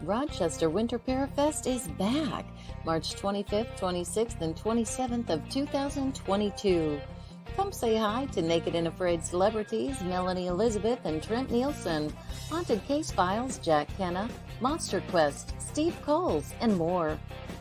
Rochester Winter Parafest is back, March 25th, 26th, and 27th of 2022. Come say hi to Naked and Afraid celebrities Melanie Elizabeth and Trent Nielsen, Haunted Case Files Jack Kenna, Monster Quest Steve Coles, and more.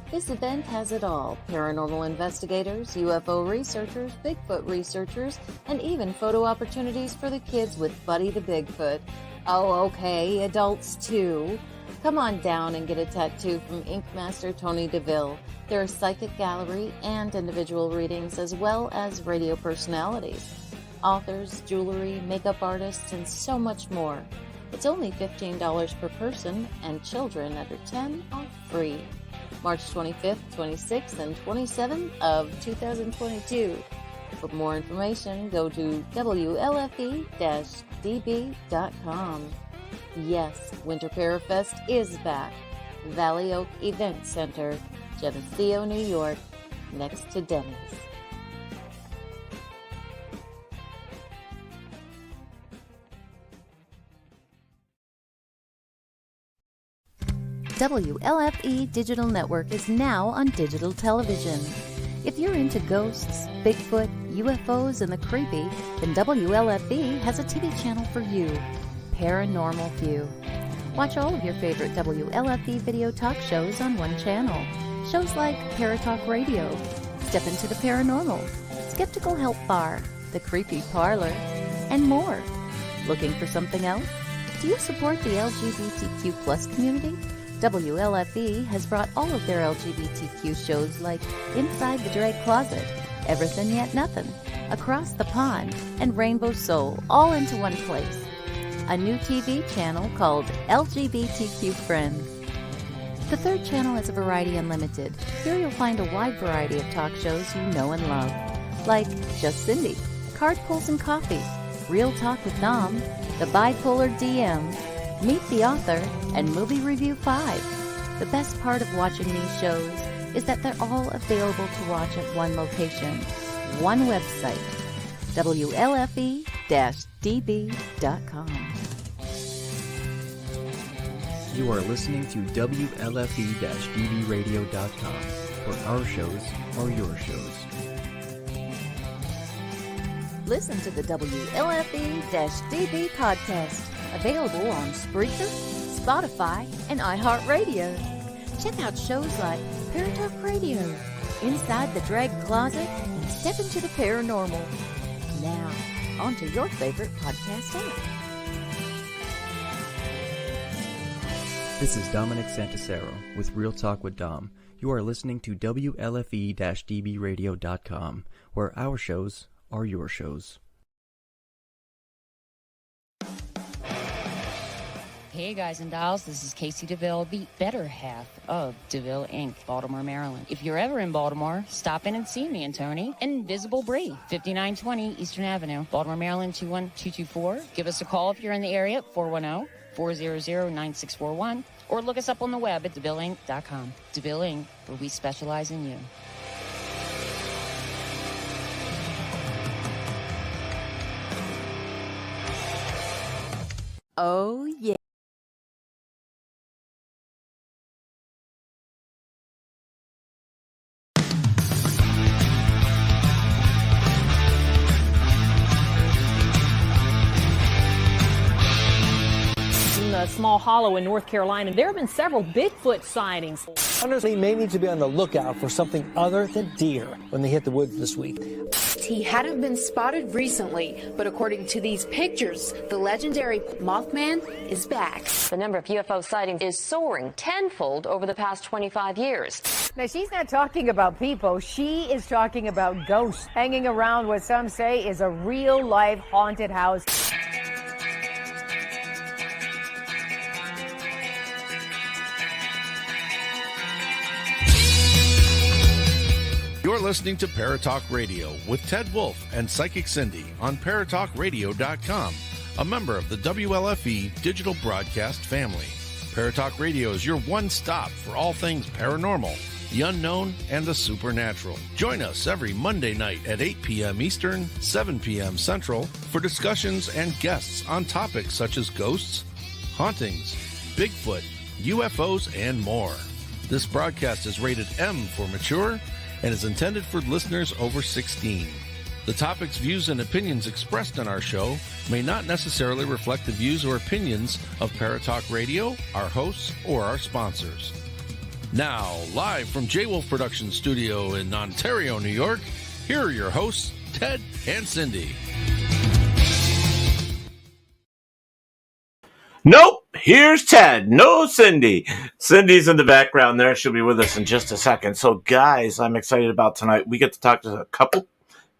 This event has it all: paranormal investigators, UFO researchers, Bigfoot researchers, and even photo opportunities for the kids with Buddy the Bigfoot. Oh, okay, adults too. Come on down and get a tattoo from Ink Master Tony DeVille. There are psychic gallery and individual readings, as well as radio personalities, authors, jewelry, makeup artists, and so much more. It's only $15 per person, and children under 10 are free. March 25th, 26th, and 27th of 2022. For more information, go to WLFE-DB.com. Yes, Winter Parafest is back. Valley Oak Event Center, Geneseo, New York, next to Denny's. WLFE Digital Network is now on digital television. If you're into ghosts, Bigfoot, UFOs, and the creepy, then WLFE has a TV channel for you, Paranormal View. Watch all of your favorite WLFE video talk shows on one channel. Shows like Paratalkradio, Step Into the Paranormal, Skeptical Help Bar, The Creepy Parlor, and more. Looking for something else? Do you support the LGBTQ plus community? WLFE has brought all of their LGBTQ shows like Inside the Drag Closet, Everything Yet Nothing, Across the Pond, and Rainbow Soul all into one place. A new TV channel called LGBTQ Friends. The third channel is Variety Unlimited. Here you'll find a wide variety of talk shows you know and love, like Just Cindy, Card Pulls and Coffee, Real Talk with Nom, The Bipolar DM, Meet the Author, and Movie Review 5. The best part of watching these shows is that they're all available to watch at one location, one website, WLFE-DB.com. You are listening to WLFE-DBradio.com, where our shows are your shows. Listen to the WLFE-DB podcast, available on Spreaker, Spotify, and iHeartRadio. Check out shows like Paratalkradio, Inside the Drag Closet, and Step Into the Paranormal. Now, on to your favorite podcast app. This is Dominic Santasero with Real Talk with Dom. You are listening to WLFE-DBradio.com, where our shows are your shows. Hey guys and dolls, this is Casey DeVille, the better half of DeVille Inc., Baltimore, Maryland. If you're ever in Baltimore, stop in and see me and Tony. Invisible Bree, 5920 Eastern Avenue, Baltimore, Maryland, 21224. Give us a call if you're in the area at 410-400-9641, or look us up on the web at DeVilleInc.com. DeVille Inc., where we specialize in you. Oh, yeah. A small hollow in North Carolina. There have been several Bigfoot sightings. Hunters may need to be on the lookout for something other than deer when they hit the woods this week. He hadn't been spotted recently, but according to these pictures, the legendary Mothman is back. The number of UFO sightings is soaring tenfold over the past 25 years. Now, she's not talking about people. She is talking about ghosts hanging around what some say is a real-life haunted house. You're listening to Paratalk Radio with Ted Wolf and Psychic Cindy on Paratalkradio.com, a member of the WLFE digital broadcast family. Paratalk Radio is your one-stop for all things paranormal, the unknown, and the supernatural. Join us every Monday night at 8 p.m. Eastern, 7 p.m. Central for discussions and guests on topics such as ghosts, hauntings, Bigfoot, UFOs, and more. This broadcast is rated M for mature and is intended for listeners over 16. The topics, views, and opinions expressed on our show may not necessarily reflect the views or opinions of Paratalk Radio, our hosts, or our sponsors. Now, live from J-Wolf Production Studio in Ontario, New York, here are your hosts, Ted and Cindy. Nope, here's Ted. No Cindy. Cindy's in the background there. She'll be with us in just a second. So, guys, I'm excited about tonight. We get to talk to a couple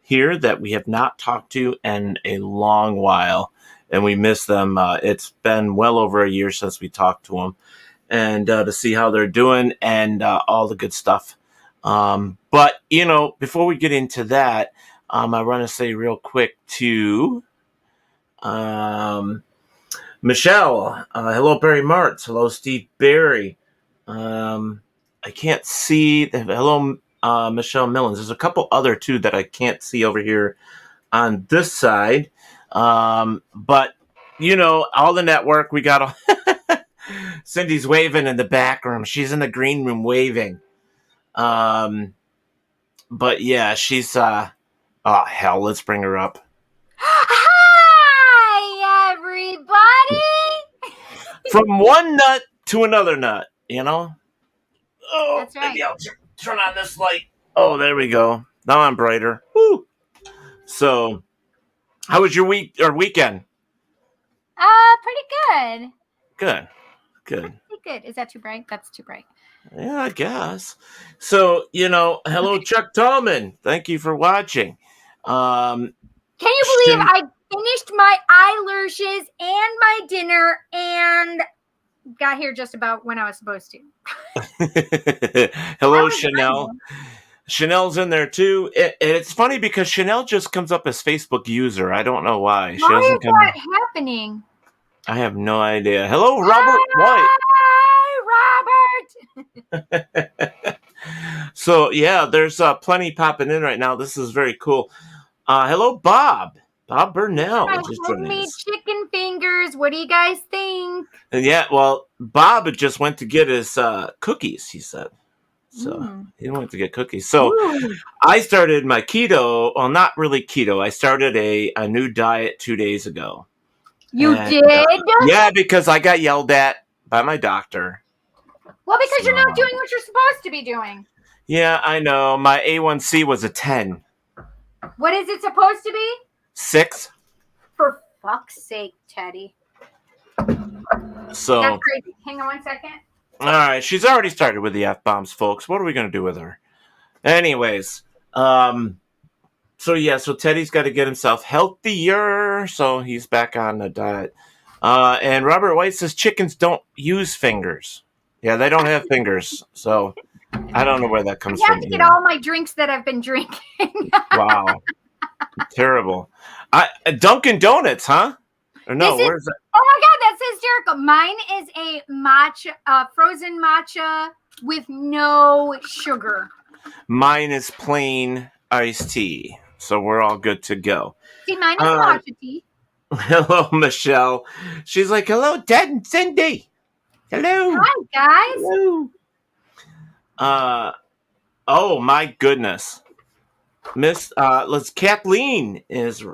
here that we have not talked to in a long while, and we miss them. It's been well over a year since we talked to them, and to see how they're doing and all the good stuff. But, you know, before we get into that, I want to say real quick to Michelle. Hello, Barry Martz. Hello, Steve Barry. I can't see. Hello, Michelle Millens. There's a couple other too that I can't see over here on this side. But you know, all the network, we got Cindy's waving in the back room. She's in the green room waving. But yeah, she's oh hell, let's bring her up. Hi everybody. From one nut to another nut, you know? Oh, that's right. Maybe I'll turn on this light. Oh, there we go. Now I'm brighter. Woo! So, how was your week or weekend? Pretty good. Good. Pretty good. Is that too bright? That's too bright. Yeah, I guess. So, you know, hello, Chuck Tallman. Thank you for watching. Can you believe I finished my eyelashes and my dinner and got here just about when I was supposed to? Hello, Chanel. Fun. Chanel's in there too. And it's funny because Chanel just comes up as Facebook user. I don't know why. Why is that happening? I have no idea. Hello, Robert White. Robert. So yeah, there's plenty popping in right now. This is very cool. Hello, Bob. Bob Burnell. Homemade chicken fingers. What do you guys think? Yeah, well, Bob just went to get his cookies, he said. So he went to get cookies. So I started my keto. Well, not really keto. I started a new diet 2 days ago. You did? Yeah, because I got yelled at by my doctor. Well, because you're not doing what you're supposed to be doing. Yeah, I know. My A1C was a 10. What is it supposed to be? 6. For fuck's sake, Teddy. So that's crazy. Hang on 1 second. All right, she's already started with the F-bombs, folks. What are we going to do with her? Anyways, so Teddy's got to get himself healthier, so he's back on the diet. And Robert White says chickens don't use fingers. Yeah, they don't have fingers, so I don't know where that comes from. I have to get all my drinks that I've been drinking. Wow. Terrible. Dunkin' Donuts, huh? Or no, where's that? Oh my God, that's hysterical. Mine is a matcha, frozen matcha with no sugar. Mine is plain iced tea, so we're all good to go. See, mine is matcha tea. Hello, Michelle. She's like, hello, Ted and Cindy. Hello. Hi, guys. Hello. Oh my goodness. Kathleen is,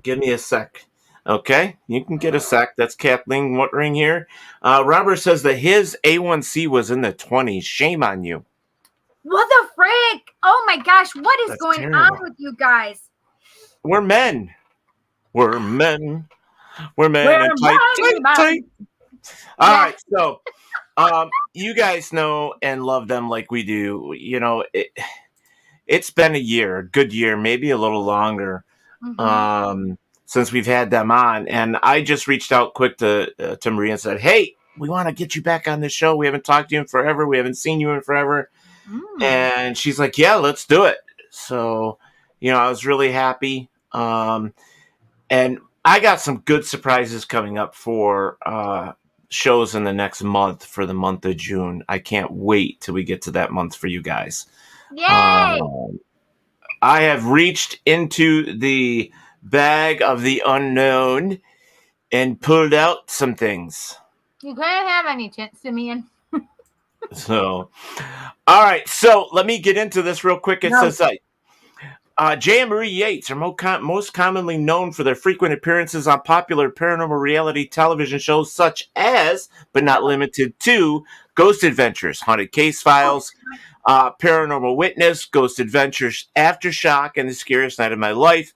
give me a sec. Okay, you can get a sec. That's Kathleen Woodring here. Robert says that his A1C was in the 20s. Shame on you. What the frick? Oh my gosh, what is going on with you guys? We're men. We're men. We're men. Tight. All right, so you guys know and love them like we do. You know, it's been a year, a good year, maybe a little longer. Since we've had them on, and I just reached out quick to Maria and said, hey, we want to get you back on the show. We haven't talked to you in forever. We haven't seen you in forever. And she's like, yeah, let's do it. So, you know, I was really happy. And I got some good surprises coming up for shows in the next month for the month of June. I can't wait till we get to that month for you guys. Yay! I have reached into the bag of the unknown and pulled out some things. You couldn't have any chance, Simeon. So, all right. So let me get into this real quick. It says J. and Marie Yates are most commonly known for their frequent appearances on popular paranormal reality television shows such as, but not limited to, Ghost Adventures, Haunted Case Files, Paranormal Witness, Ghost Adventures Aftershock, and The Scariest Night of My Life.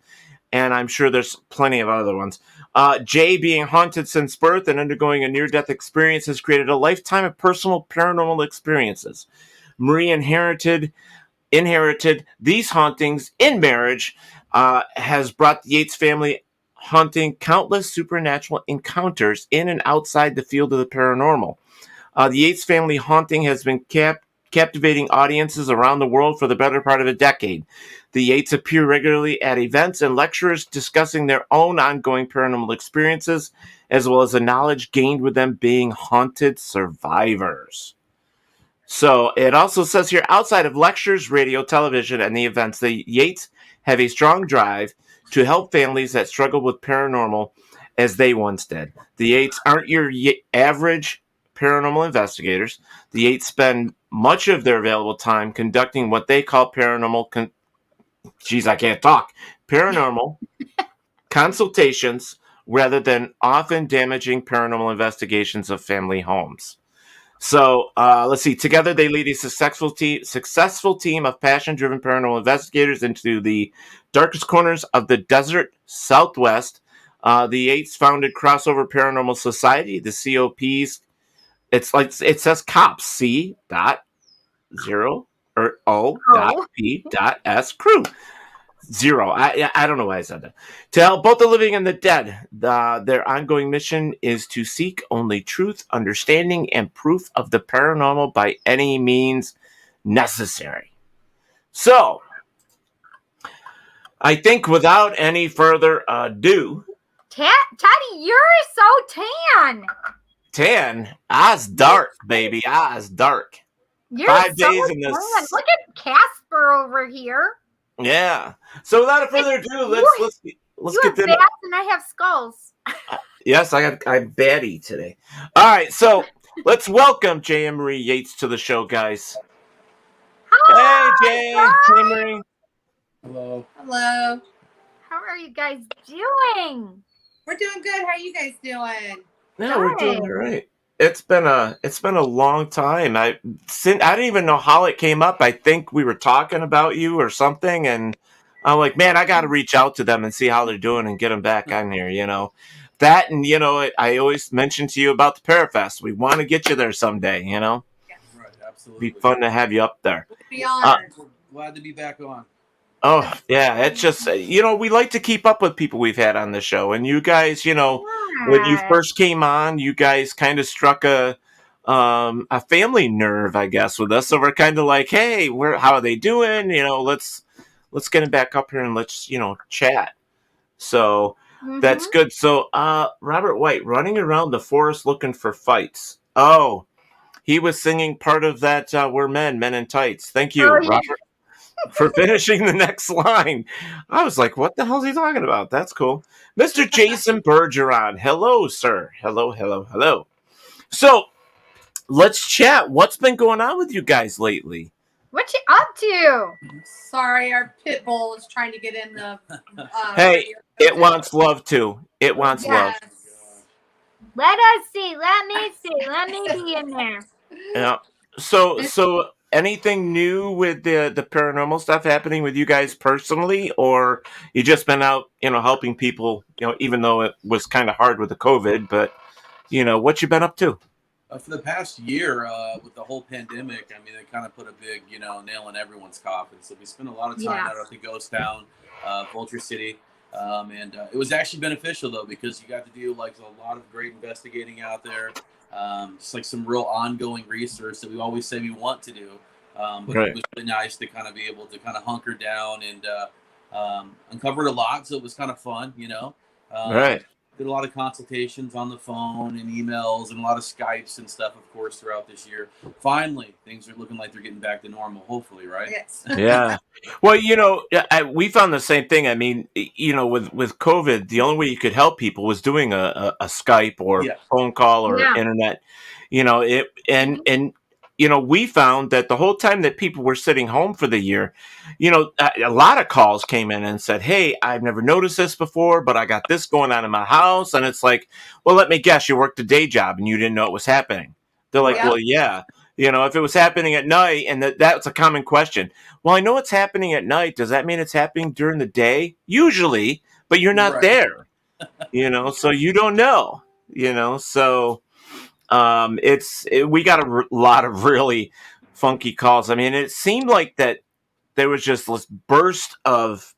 And I'm sure there's plenty of other ones. Jay, being haunted since birth and undergoing a near-death experience, has created a lifetime of personal paranormal experiences. Marie inherited these hauntings in marriage, has brought the Yates family haunting countless supernatural encounters in and outside the field of the paranormal. The Yates family haunting has been captivating audiences around the world for the better part of a decade. The Yates appear regularly at events and lectures discussing their own ongoing paranormal experiences, as well as the knowledge gained with them being haunted survivors. So it also says here, outside of lectures, radio, television, and the events, the Yates have a strong drive to help families that struggle with paranormal as they once did. The Yates aren't your average paranormal investigators. The Yates spend much of their available time conducting what they call paranormal consultations rather than often damaging paranormal investigations of family homes. So let's see. Together, they lead a successful team of passion-driven paranormal investigators into the darkest corners of the desert Southwest. The Yates founded Crossover Paranormal Society, the COPs. It's like it says COPS, C.0 or O.P.S crew. 0. I don't know why I said that. To help both the living and the dead, their ongoing mission is to seek only truth, understanding, and proof of the paranormal by any means necessary. So, I think without any further ado... Teddy, you're so tan! Tan? Eyes dark, baby. Eyes dark. You're 5 so days in tan. this. Look at Casper over here. Yeah. So without further ado, let's get them. Bats and I have skulls. Yes, I'm batty today. All right, so let's welcome Jay and Marie Yates to the show, guys. Hi, hey, Jay. Hey, Marie. Hello. Hello. How are you guys doing? We're doing good. How are you guys doing? Yeah, we're doing all right. It's been a long time. I didn't even know how it came up. I think we were talking about you or something, and I'm like, man, I got to reach out to them and see how they're doing and get them back on here. You know, that, and I always mention to you about the Parafest. We want to get you there someday. You know, right? Absolutely. Be fun to have you up there. Be honored. Glad to be back on. Oh, yeah, it's just, we like to keep up with people we've had on the show. And you guys, when you first came on, you guys kind of struck a family nerve, I guess, with us. So we're kind of like, hey, how are they doing? Let's get them back up here and let's, chat. So that's good. So Robert White, running around the forest looking for fights. Oh, he was singing part of that We're Men in Tights. Thank you, Robert. For finishing the next line. I was like, what the hell is he talking about? That's cool. Mr. Jason Bergeron. Hello, sir. Hello. So, let's chat. What's been going on with you guys lately? What you up to? Sorry, our pit bull is trying to get in the... hey, it wants love, too. It wants love. Let us see. Let me see. Let me be in there. Yeah. So... anything new with the paranormal stuff happening with you guys personally, or you just been out, helping people, even though it was kind of hard with the COVID, but, what you been up to? For the past year, with the whole pandemic, I mean, it kind of put a big, nail in everyone's coffin. So we spent a lot of time out at the Ghost Town, Vulture City. And it was actually beneficial, though, because you got to do, like, a lot of great investigating out there. Just like some real ongoing research that we always say we want to do. But It was really nice to kind of be able to kind of hunker down and uncovered a lot. So it was kind of fun, Right. did a lot of consultations on the phone and emails and a lot of Skypes and stuff, of course, throughout this year. Finally, things are looking like they're getting back to normal, hopefully, right? Yes. Yeah. Well, we found the same thing. I mean, with COVID, the only way you could help people was doing a Skype or phone call or internet. We found that the whole time that people were sitting home for the year, a lot of calls came in and said, "Hey, I've never noticed this before, but I got this going on in my house." And it's like, well, let me guess, you worked a day job and you didn't know it was happening. They're like, well, yeah. If it was happening at night, and that's a common question. Well, I know it's happening at night. Does that mean it's happening during the day? Usually, but you're not there. So you don't know. So we got a lot of really funky calls. I mean, it seemed like that there was just this burst of,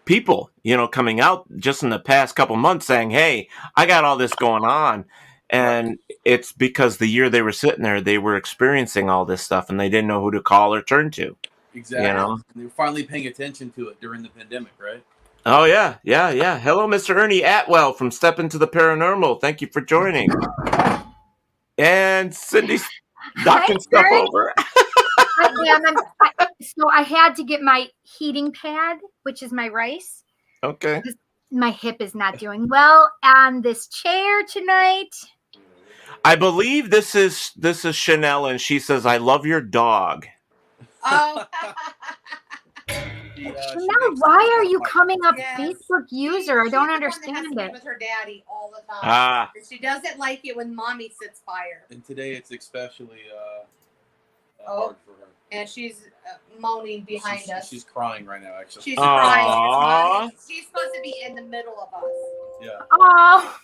people, coming out just in the past couple months saying, "Hey, I got all this going on." And it's because the year they were sitting there, they were experiencing all this stuff and they didn't know who to call or turn to. Exactly. And they were finally paying attention to it during the pandemic, right? Oh, yeah. Hello, Mr. Ernie Atwell from Step Into the Paranormal. Thank you for joining. And Cindy's knocking stuff over. So I had to get my heating pad, which is my rice. Okay. My hip is not doing well on this chair tonight. I believe this is Chanel, and she says, "I love your dog." Oh. Chanel, why are you coming up Facebook user? I don't understand it. With her daddy all the time. Ah. She doesn't like it when mommy sits by her. And today it's especially hard for her. And she's moaning behind us. She's crying right now, actually. She's crying. She's supposed to be in the middle of us. Yeah. Oh.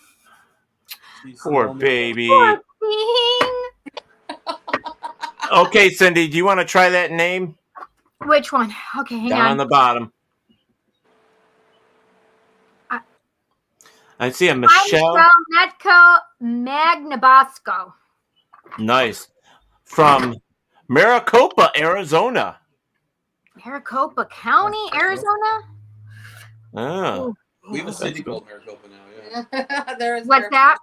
Poor baby. Poor thing. Okay, Cindy, do you want to try that name? Which one? Okay, hang on. Down on the bottom. I see a Michelle. Netco Magnabosco. Nice. From Maricopa, Arizona. Maricopa County, Arizona? Oh. We have a city called Maricopa now, yeah. What's that?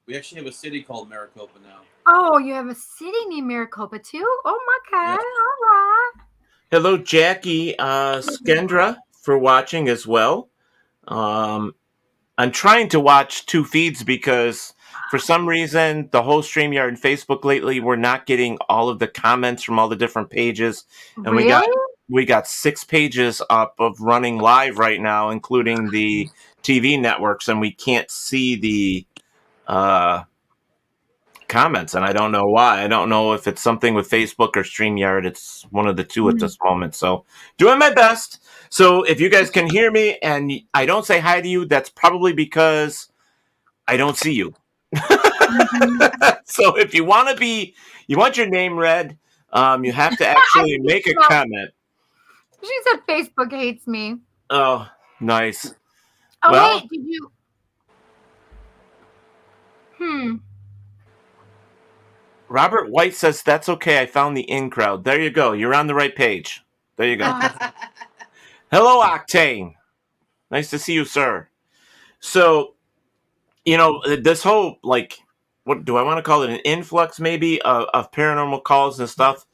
We actually have a city called Maricopa now. Oh, you have a city named Maricopa too? Oh my God. Yes. All right. Hello, Jackie Skendra, for watching as well. I'm trying to watch two feeds because for some reason, the whole StreamYard and Facebook lately, we're not getting all of the comments from all the different pages. And we got 6 pages up of running live right now, including the TV networks, and we can't see the comments, and I don't know why. I don't know if it's something with Facebook or StreamYard. It's one of the two at this moment. So doing my best. So if you guys can hear me and I don't say hi to you, that's probably because I don't see you. So if you want your name read, you have to actually make a comment. She said Facebook hates me. Oh, nice. Oh, well, wait, did you? Robert White says, "That's okay. I found the in crowd." There you go. You're on the right page. There you go. Hello, Octane. Nice to see you, sir. So, this whole, what do I want to call it? An influx, maybe, of paranormal calls and stuff.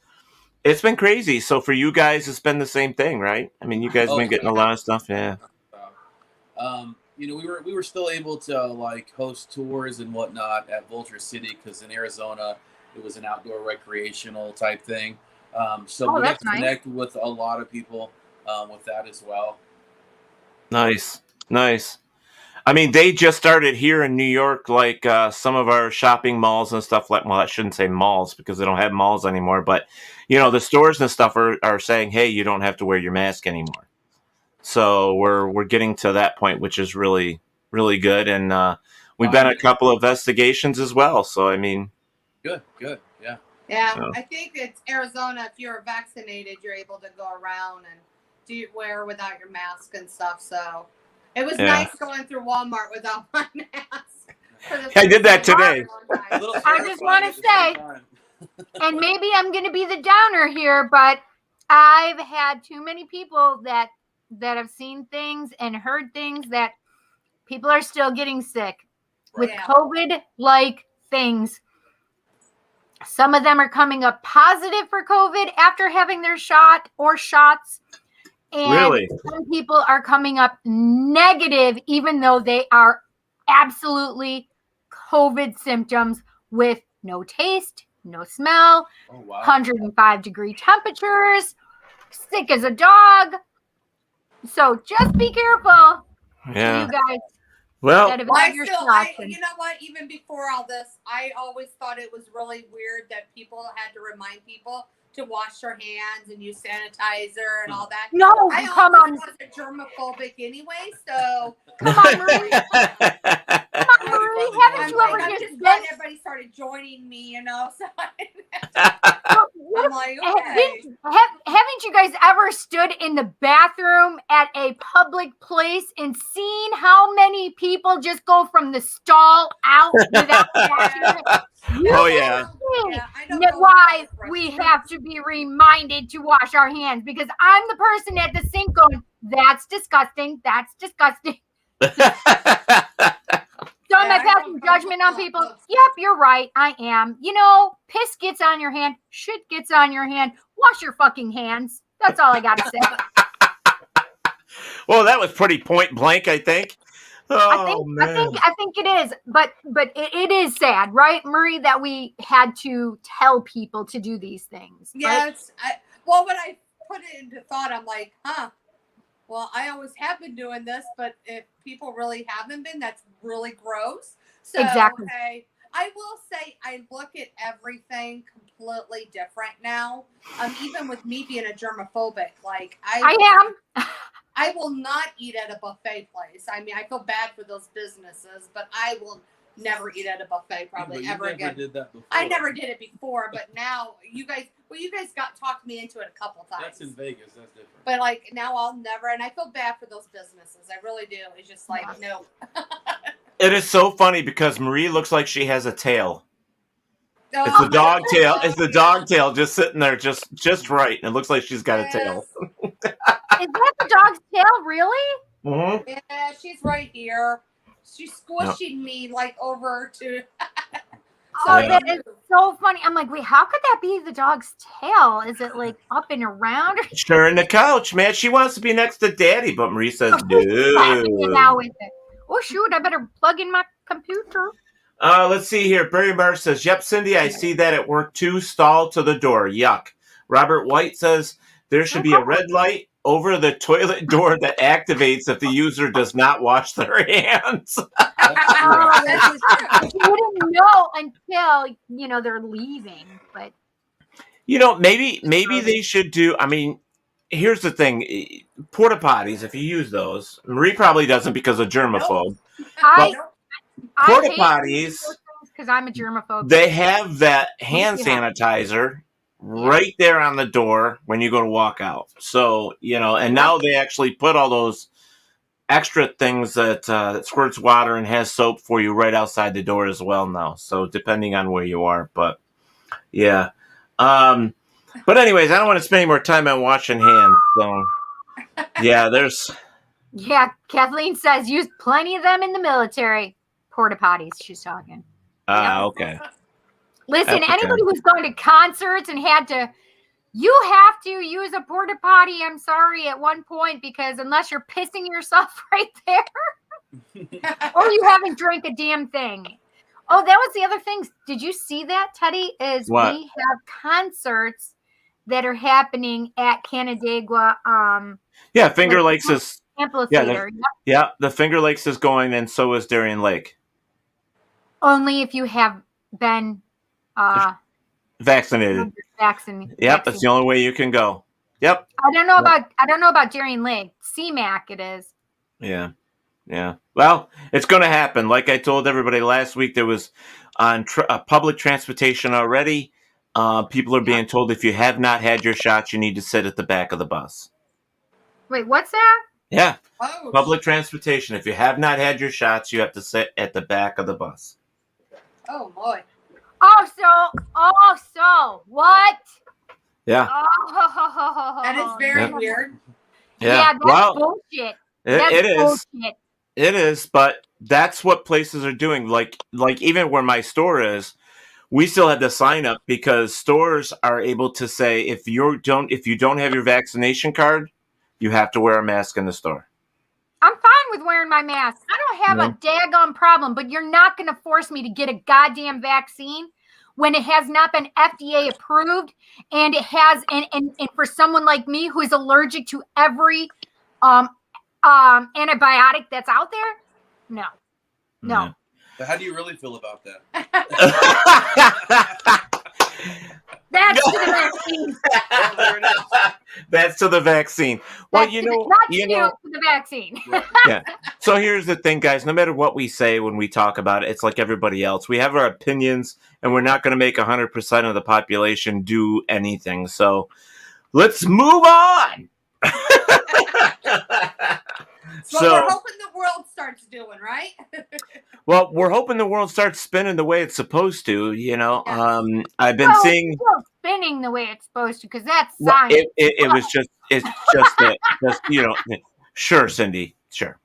It's been crazy. So for you guys, it's been the same thing, right? I mean, you guys have been getting a lot of stuff. Yeah. We were still able to host tours and whatnot at Vulture City because in Arizona it was an outdoor recreational type thing. So we got to connect with a lot of people with that as well. Nice. I mean, they just started here in New York, some of our shopping malls and stuff well, I shouldn't say malls because they don't have malls anymore, but the stores and stuff are saying, "Hey, you don't have to wear your mask anymore." So we're getting to that point, which is really, really good. And we've been a couple of investigations as well. So, I mean. Good. Yeah. Yeah. So. I think it's Arizona. If you're vaccinated, you're able to go around and wear without your mask and stuff. So it was nice going through Walmart without my mask. I did that today. I just want to say, and maybe I'm going to be the downer here, but I've had too many people that have seen things and heard things that People are still getting sick with COVID-like things. Some of them are coming up positive for COVID after having their shot or shots. And some people are coming up negative, even though they are absolutely COVID symptoms with no taste, no smell, 105-degree temperatures, sick as a dog. So just be careful. Yeah. You guys. Well, you know what? Even before all this, I always thought it was really weird that people had to remind people to wash their hands and use sanitizer and all that. No, I come on. wasn't germophobic anyway, so come on, Marie. Haven't you ever just glad everybody started joining me, you know? So I'm like, okay. Haven't you guys ever stood in the bathroom at a public place and seen how many people just go from the stall out without washing it? Oh, yeah. Why we have to be reminded to wash our hands, because I'm the person at the sink going, that's disgusting. That's disgusting. So am I passing judgment on people? Yep, you're right. I am. You know, piss gets on your hand. Shit gets on your hand. Wash your fucking hands. That's all I got to say. Well, that was pretty point blank, I think. Oh, I think it is. But it is sad, right, Marie, that we had to tell people to do these things. Yes. Right? Well, when I put it into thought, I'm like, well, I always have been doing this, but if people really haven't been, that's really gross. So, exactly. I will say I look at everything completely different now. Even with me being a germophobic, like I am. I will not eat at a buffet place. I mean, I feel bad for those businesses, but I will never eat at a buffet probably ever again. Did that before. I never did it before, but now you guys talked me into it a couple times. That's in Vegas. That's different. But like now I'll never, and I feel bad for those businesses. I really do. It's just like, no. It is so funny because Marie looks like she has a tail. It's the dog tail. It's the dog tail just sitting there just right. And it looks like she's got a tail. Is that the dog's tail, really? Mm-hmm. Yeah, she's right here. She's squishing me like over to. That is so funny. I'm like, wait, how could that be the dog's tail? Is it like up and around? Sure, in the couch, man. She wants to be next to Daddy, but Marie says no. Oh shoot! I better plug in my computer. Let's see here. Barry Marr says, "Yep, Cindy, I see that at work too. Stall to the door. Yuck." Robert White says there should be a red light over the toilet door that activates if the user does not wash their hands. You wouldn't know until they're leaving. But maybe they should do. I mean, here's the thing: porta potties. If you use those, Marie probably doesn't because of germaphobe. Porta potties, because I'm a germaphobe. They have that hand sanitizer right there on the door when you go to walk out. So, and now they actually put all those extra things that squirts water and has soap for you right outside the door as well now. So depending on where you are, but yeah. But anyways, I don't want to spend any more time on washing hands. So yeah, Yeah, Kathleen says use plenty of them in the military. Porta potties, she's talking. Okay. Listen, anybody who's gone to concerts and you have to use a porta potty, I'm sorry, at one point, because unless you're pissing yourself right there, or you haven't drank a damn thing. Oh, that was the other thing. Did you see that, Teddy? What? We have concerts that are happening at Canandaigua. Yeah, Finger Lakes is amphitheater. Yeah, the Finger Lakes is going, and so is Darien Lake. Only if you have been vaccinated. Yep, that's the only way you can go. Yep. I don't know about Darien Lake. CMAC it is. Yeah. Well, it's going to happen. Like I told everybody last week, there was on public transportation already. People are being told if you have not had your shots, you need to sit at the back of the bus. Wait, what's that? Yeah. Public transportation. If you have not had your shots, you have to sit at the back of the bus. Oh, boy. So, what? Yeah. That is very weird. Yeah, that's bullshit. It is. Bullshit. It is, but that's what places are doing. Like even where my store is, we still had to sign up because stores are able to say if you don't have your vaccination card, you have to wear a mask in the store. I'm fine with wearing my mask. I don't have a daggone problem, but you're not going to force me to get a goddamn vaccine when it has not been FDA approved, and it has, and for someone like me who is allergic to every antibiotic that's out there, no. But how do you really feel about that? That's to the vaccine. That's to the vaccine. Well, to the vaccine. Yeah. So here's the thing, guys. No matter what we say when we talk about it, it's like everybody else. We have our opinions, and we're not going to make 100% of the population do anything. So let's move on. So we're hoping the world starts doing, right? Well, we're hoping the world starts spinning the way it's supposed to. I've been seeing spinning the way it's supposed to, because that's science. Sure, Cindy, sure.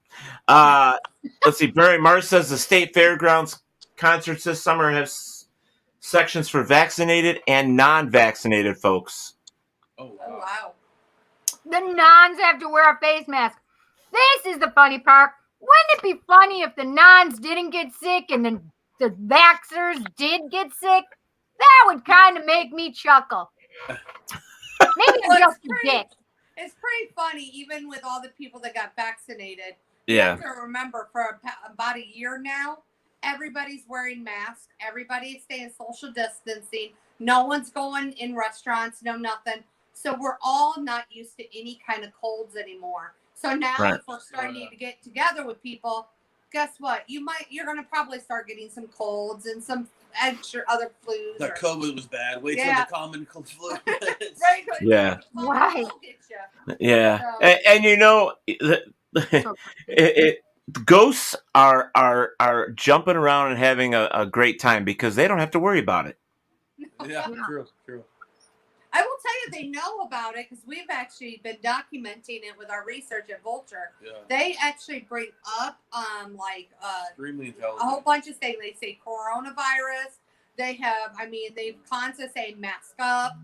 Let's see. Barry Mars says the state fairgrounds concerts this summer have sections for vaccinated and non-vaccinated folks. Oh wow! The nuns have to wear a face mask. This is the funny part. Wouldn't it be funny if the nuns didn't get sick and the vaxxers did get sick? That would kind of make me chuckle. Maybe I'm just a dick. It's pretty funny, even with all the people that got vaccinated. Yeah. You have to remember, for about a year now, everybody's wearing masks. Everybody's staying social distancing. No one's going in restaurants, no nothing. So we're all not used to any kind of colds anymore. So now if we're starting to get together with people, guess what? You're going to probably start getting some colds and some extra other flus. That COVID was bad. Wait till the common cold flu. Right. Yeah. Right. Yeah. And ghosts are jumping around and having a great time because they don't have to worry about it. Yeah, true. I will tell you, they know about it because we've actually been documenting it with our research at Vulture. Yeah. They actually bring up extremely intelligent. A whole bunch of things. They say coronavirus. They've constantly say mask up.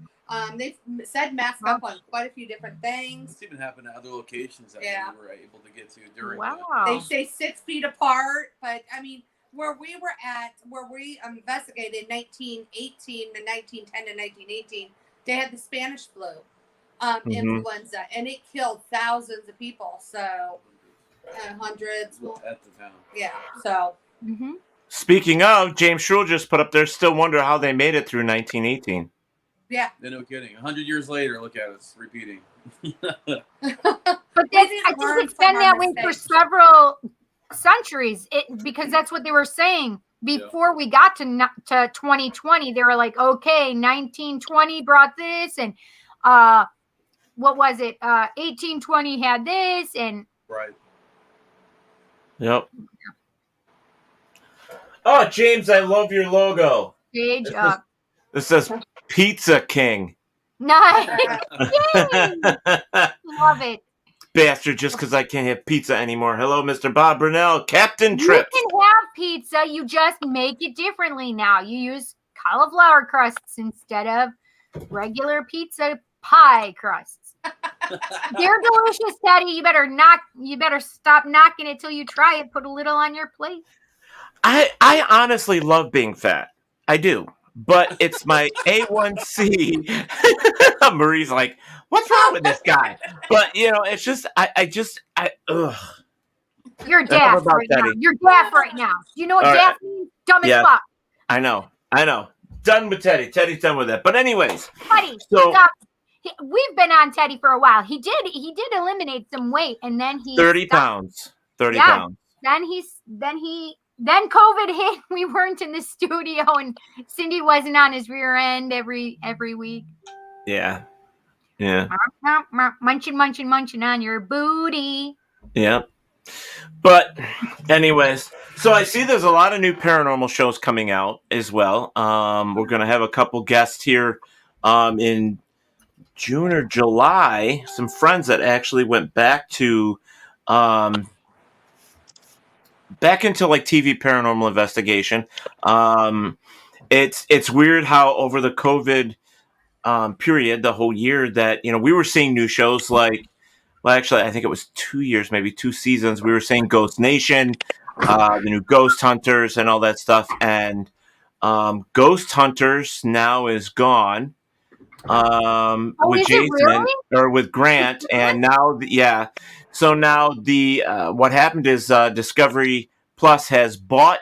They've said mask up on quite a few different things. It's even happened at other locations that we were able to get to during. Wow. They say 6 feet apart, but where we investigated 1918 to 1910 to 1918. They had the Spanish flu, influenza, and it killed thousands of people. So, hundreds. At the time. Yeah. So. Mm-hmm. Speaking of, James Schrull just put up there, still wonder how they made it through 1918. Yeah. No kidding. 100 years later, look at us repeating. But I think it's been that way for several centuries. Because that's what they were saying. Before we got to 2020, they were like, okay, 1920 brought this, and what was it? 1820 had this, and right. Yep. Oh, James, I love your logo. Page up. This says Pizza King. Nice. Love it. Bastard, just because I can't have pizza anymore. Hello, Mr. Bob Brunell, Captain Trips. You can have pizza, you just make it differently now. You use cauliflower crusts instead of regular pizza pie crusts. They're delicious, Teddy. You better stop knocking it till you try it. Put a little on your plate. I honestly love being fat. I do. But it's my A1C. Marie's like, what's wrong with this guy? But, it's just, ugh. You're daft right now. You're daft right now. Do you know what daft means? Dumb as fuck. I know. Done with Teddy. Teddy's done with that. But anyways. Teddy, stop. We've been on Teddy for a while. He did eliminate some weight, and then he 30 pounds. 30 pounds. Then COVID hit. We weren't in the studio, and Cindy wasn't on his rear end every week. Yeah. Munching on your booty. Yep. But anyways, so I see there's a lot of new paranormal shows coming out as well. We're going to have a couple guests here in June or July. Some friends that actually went back to back into like TV paranormal investigation. It's weird how over the COVID period, the whole year, that we were seeing new shows like, well, actually, I think it was 2 years, maybe 2 seasons. We were saying Ghost Nation, the new Ghost Hunters, and all that stuff. And Ghost Hunters now is gone with is it Jason really? or with Grant, and now, So now the what happened is Discovery Plus has bought,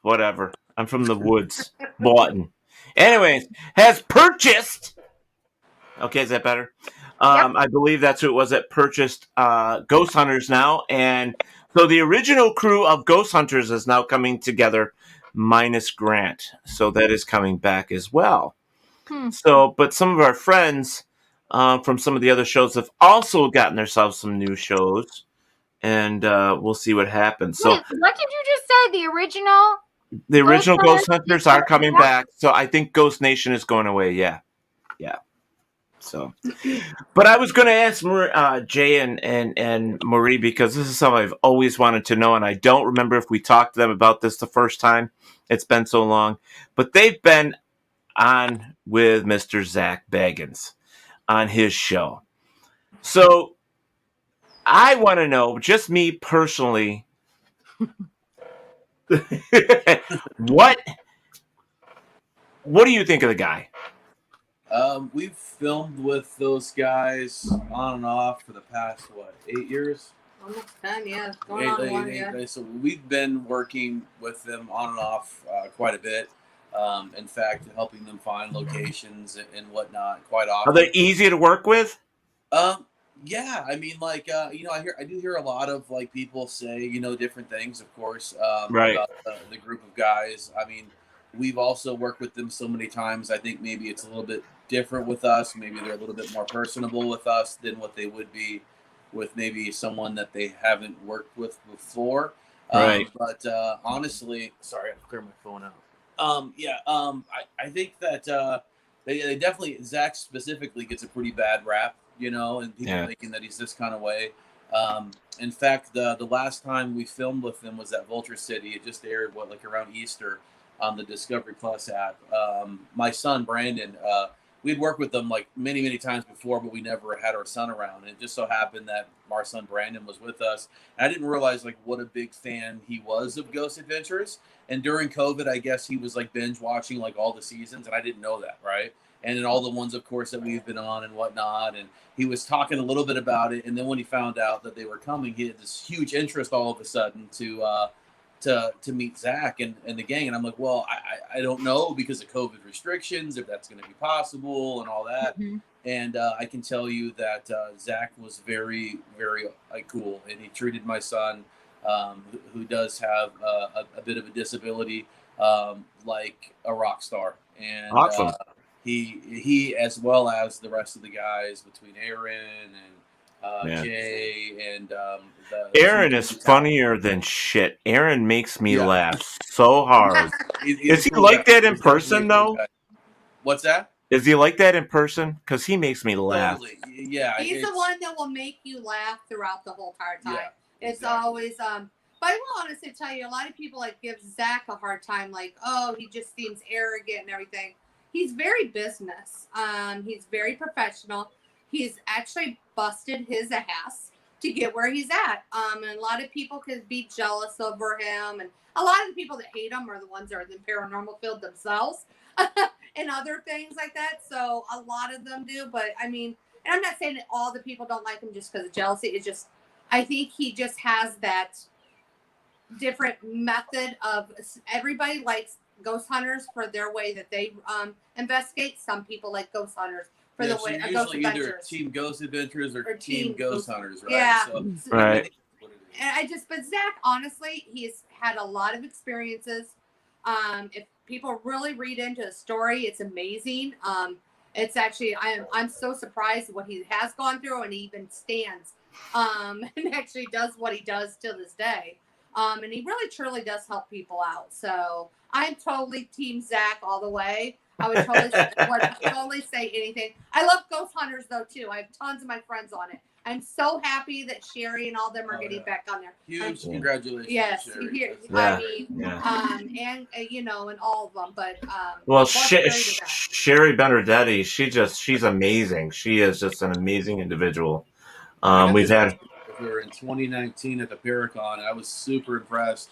whatever. I'm from the woods. Bought. Anyways, has purchased. Okay, is that better? I believe that's who it was that purchased Ghost Hunters now. And so the original crew of Ghost Hunters is now coming together, minus Grant. So that is coming back as well. So, but some of our friends from some of the other shows have also gotten themselves some new shows. And we'll see what happens. So, Wait, what did you just say? The original Ghost Hunters are coming back. So I think Ghost Nation is going away. Yeah. So, but I was going to ask Jay and Marie, because this is something I've always wanted to know, and I don't remember if we talked to them about this the first time. It's been so long. But they've been on with Mr. Zach Baggins on his show. So I want to know, just me personally, what do you think of the guy? We've filmed with those guys on and off for the past 8 years? Almost 10, yeah. Going on 1 year. So we've been working with them on and off quite a bit. In fact, helping them find locations and whatnot quite often. Are they easy to work with? Yeah, I mean, like, I do hear a lot of like people say, different things, of course, right, about the group of guys. I mean, we've also worked with them so many times. I think maybe it's a little bit different with us. Maybe they're a little bit more personable with us than what they would be with maybe someone that they haven't worked with before. Right. But honestly, sorry, I have to clear my phone out. I think that they definitely, Zach specifically gets a pretty bad rap, and people thinking that he's this kind of way. In fact, the last time we filmed with him was at Vulture City. It just aired around Easter on the Discovery Plus app. My son Brandon, we'd worked with them like many times before, but we never had our son around. And it just so happened that our son Brandon was with us. And I didn't realize like what a big fan he was of Ghost Adventures. And during COVID, I guess he was like binge watching like all the seasons, and I didn't know that, right? And then all the ones, of course, that we've been on and whatnot. And he was talking a little bit about it. And then when he found out that they were coming, he had this huge interest all of a sudden to meet Zach and the gang. And I'm like, well, I don't know because of COVID restrictions, if that's going to be possible and all that. Mm-hmm. And I can tell you that Zach was very, very cool. And he treated my son, who does have a bit of a disability, like a rock star. And awesome. He, as well as the rest of the guys between Aaron and Jay and Aaron is funnier than shit. Aaron makes me laugh so hard. Is he like that in person though? What's that? Is he like that in person? Because he makes me laugh. Totally. Yeah, he's the one that will make you laugh throughout the whole entire time. Yeah, it's always but I will honestly tell you, a lot of people like give Zach a hard time, like, oh, he just seems arrogant and everything. He's very business. He's very professional. He's actually busted his ass to get where he's at. And a lot of people can be jealous over him. And a lot of the people that hate him are the ones that are in the paranormal field themselves and other things like that. So a lot of them do. But I mean, and I'm not saying that all the people don't like him just because of jealousy. It's just, I think he just has that different method of, everybody likes ghost hunters for their way that they investigate. Some people like ghost hunters for the way so Ghost usually Adventures. Either Team Ghost Adventures or Team Ghost Hunters, right? Yeah. So, right. And but Zach, honestly, he's had a lot of experiences. If people really read into his story, it's amazing. It's actually, I'm so surprised what he has gone through, and he even stands and actually does what he does till this day. And he really truly does help people out. So I'm totally Team Zach all the way. I would totally say anything. I love Ghost Hunters though too. I have tons of my friends on it. I'm so happy that Sherry and all them are getting back on there. Huge congratulations. Yes, Sherry. I mean, and and all of them, but well, Sherry the best. Sherry Benedetti, she's amazing. She is just an amazing individual. We've had her in 2019 at the Paracon, and I was super impressed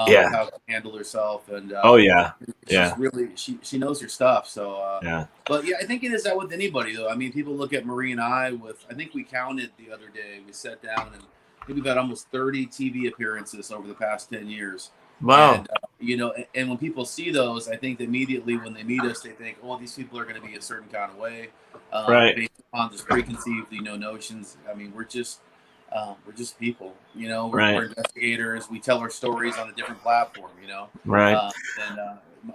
Yeah. with how she handled herself. And Oh, yeah. she's Yeah. really she knows her stuff. So Yeah. But yeah, I think it is that with anybody though. I mean, people look at Marie and I with. I think we counted the other day. We sat down and I think we've had almost 30 TV appearances over the past 10 years. Wow. And, and when people see those, I think immediately when they meet us, they think, oh, these people are going to be a certain kind of way, Right. based upon just preconceived, notions. I mean, we're just people, Right. We're investigators. We tell our stories on a different platform, Right. and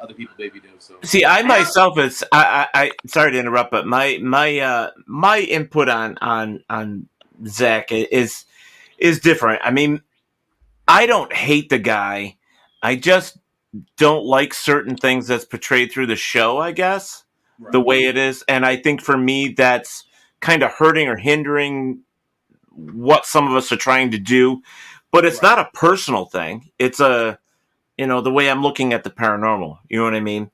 other people maybe do. So See, I myself is I sorry to interrupt, but my input on Zach is different. I mean, I don't hate the guy. I just don't like certain things that's portrayed through the show, I guess, the way it is. And I think for me, that's kind of hurting or hindering what some of us are trying to do. But it's not a personal thing. It's the way I'm looking at the paranormal. You know what I mean?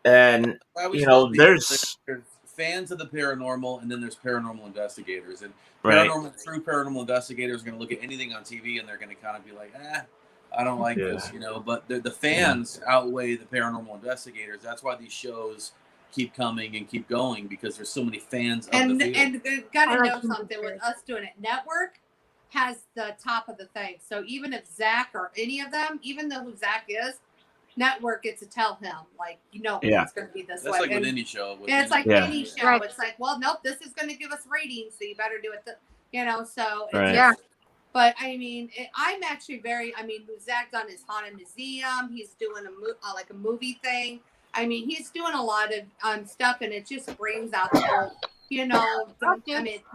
And, I always tell people there's fans of the paranormal, and then there's paranormal investigators. And Right. true paranormal investigators are going to look at anything on TV, and they're going to kind of be like, I don't like this, But the fans outweigh the paranormal investigators. That's why these shows keep coming and keep going, because there's so many fans of the field. And you gotta know something with us doing it. Network has the top of the thing. So even if Zach or any of them, even though who Zach is, Network gets to tell him, like, it's going to be this That's way. like with any show. It's like any show. Right. It's like, well, nope, this is going to give us ratings, so you better do it. So it's Right. But I mean, I'm actually Zach done his haunted museum. He's doing a movie thing. I mean, he's doing a lot of stuff, and it just brings out the whole,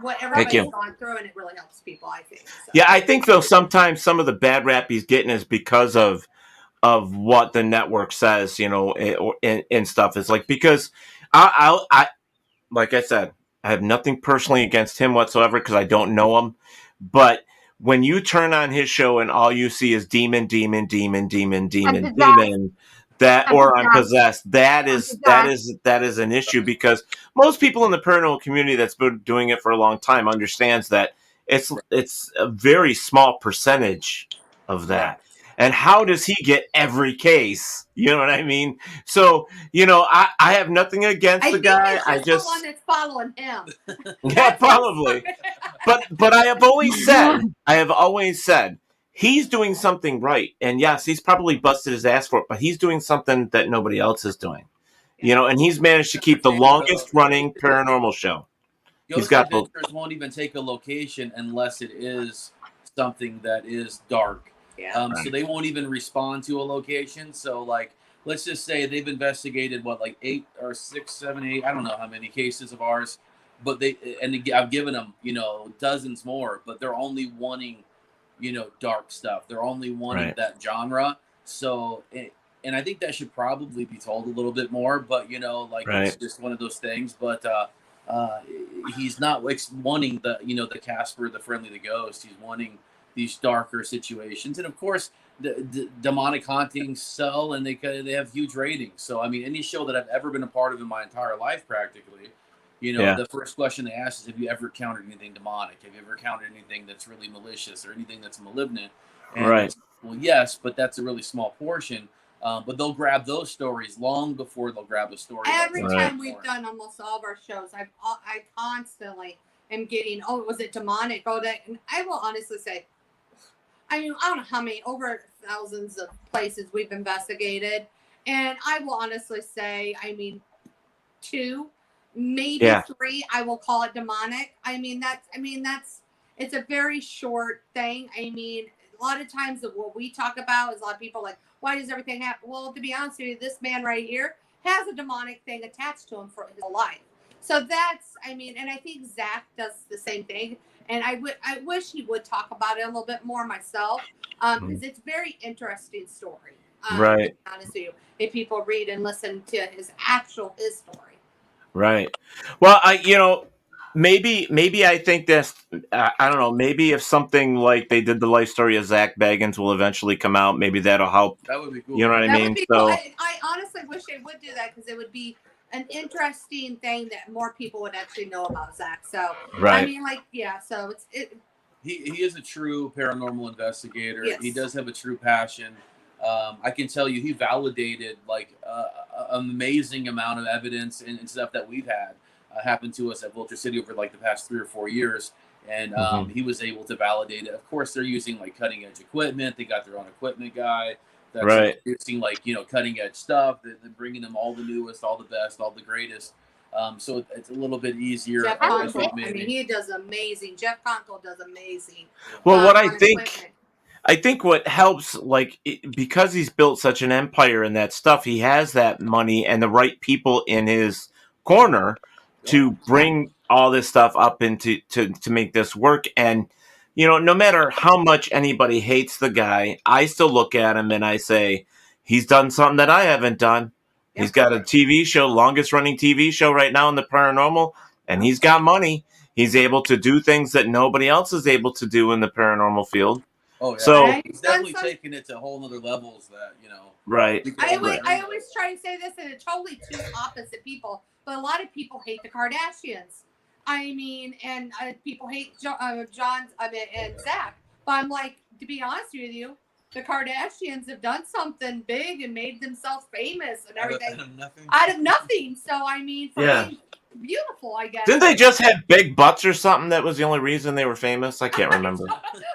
what everybody's gone through, and it really helps people, I think. So. Yeah, I think though sometimes some of the bad rap he's getting is because of what the network says, and stuff. Is like, because I like I said, I have nothing personally against him whatsoever because I don't know him, but when you turn on his show and all you see is demon, that or I'm possessed, that is an issue, because most people in the paranormal community that's been doing it for a long time understands that it's a very small percentage of that. And how does he get every case? You know what I mean? So, I have nothing against the guy. I just the one that's following him. Yeah, probably. But I have always said he's doing something right. And yes, he's probably busted his ass for it, but he's doing something that nobody else is doing. And he's managed to keep the longest running paranormal show. Ghost Adventures won't even take a location unless it is something that is dark. Yeah. So they won't even respond to a location. So, like, let's just say they've investigated 8 or 6, 7, 8. I don't know how many cases of ours, but I've given them, dozens more. But they're only wanting, dark stuff. They're only wanting that genre. So, and I think that should probably be told a little bit more. But it's just one of those things. But he's not wanting the Casper, the Friendly, the Ghost. He's wanting these darker situations, and of course the demonic hauntings sell, and they have huge ratings. So I mean, any show that I've ever been a part of in my entire life, practically, the first question they ask is, have you ever encountered anything demonic? Have you ever encountered anything that's really malicious or anything that's malignant? And well, yes, but that's a really small portion. But they'll grab those stories long before they'll grab a story. Every time we've done almost all of our shows, I constantly am getting, was it demonic? And I will honestly say, I don't know how many, over thousands of places we've investigated. And I will honestly say, 2, maybe 3, I will call it demonic. It's a very short thing. A lot of times what we talk about is a lot of people like, why does everything happen? Well, to be honest with you, this man right here has a demonic thing attached to him for his life. So that's, and I think Zach does the same thing. And I wish he would talk about it a little bit more myself, because it's a very interesting story. To be honest with you, if people read and listen to his story. Right. Well, maybe I think this. I don't know. Maybe if something like they did the life story of Zach Bagans will eventually come out, maybe that'll help. That would be cool. You know what I mean? Would be cool. I honestly wish they would do that because it would be an interesting thing that more people would actually know about Zach. So right. I mean, like, yeah. So He is a true paranormal investigator. Yes. He does have a true passion. I can tell you, he validated like an amazing amount of evidence and stuff that we've had happen to us at Vulture City over like the past 3 or 4 years. And he was able to validate it. Of course, they're using like cutting edge equipment. They got their own equipment guy that's right. using like, cutting edge stuff. They're bringing them all the newest, all the best, all the greatest. So it's a little bit easier. Jeff Conkle, I mean, he does amazing. Jeff Conkle does amazing. Well, what I think what helps, like, because he's built such an empire and that stuff, he has that money and the right people in his corner to bring all this stuff up into to make this work. And, no matter how much anybody hates the guy, I still look at him and I say, he's done something that I haven't done. Yep. He's got a TV show, longest running TV show right now in the paranormal, and he's got money. He's able to do things that nobody else is able to do in the paranormal field. Oh, yeah. So he's definitely taking it to whole other levels that, Right. I always try to say this, and it's totally two opposite people, but a lot of people hate the Kardashians. I mean, and people hate and Zach. But I'm like, to be honest with you, the Kardashians have done something big and made themselves famous and everything out of nothing. So I mean, for me, beautiful, I guess. Didn't they just have big butts or something? That was the only reason they were famous. I can't remember.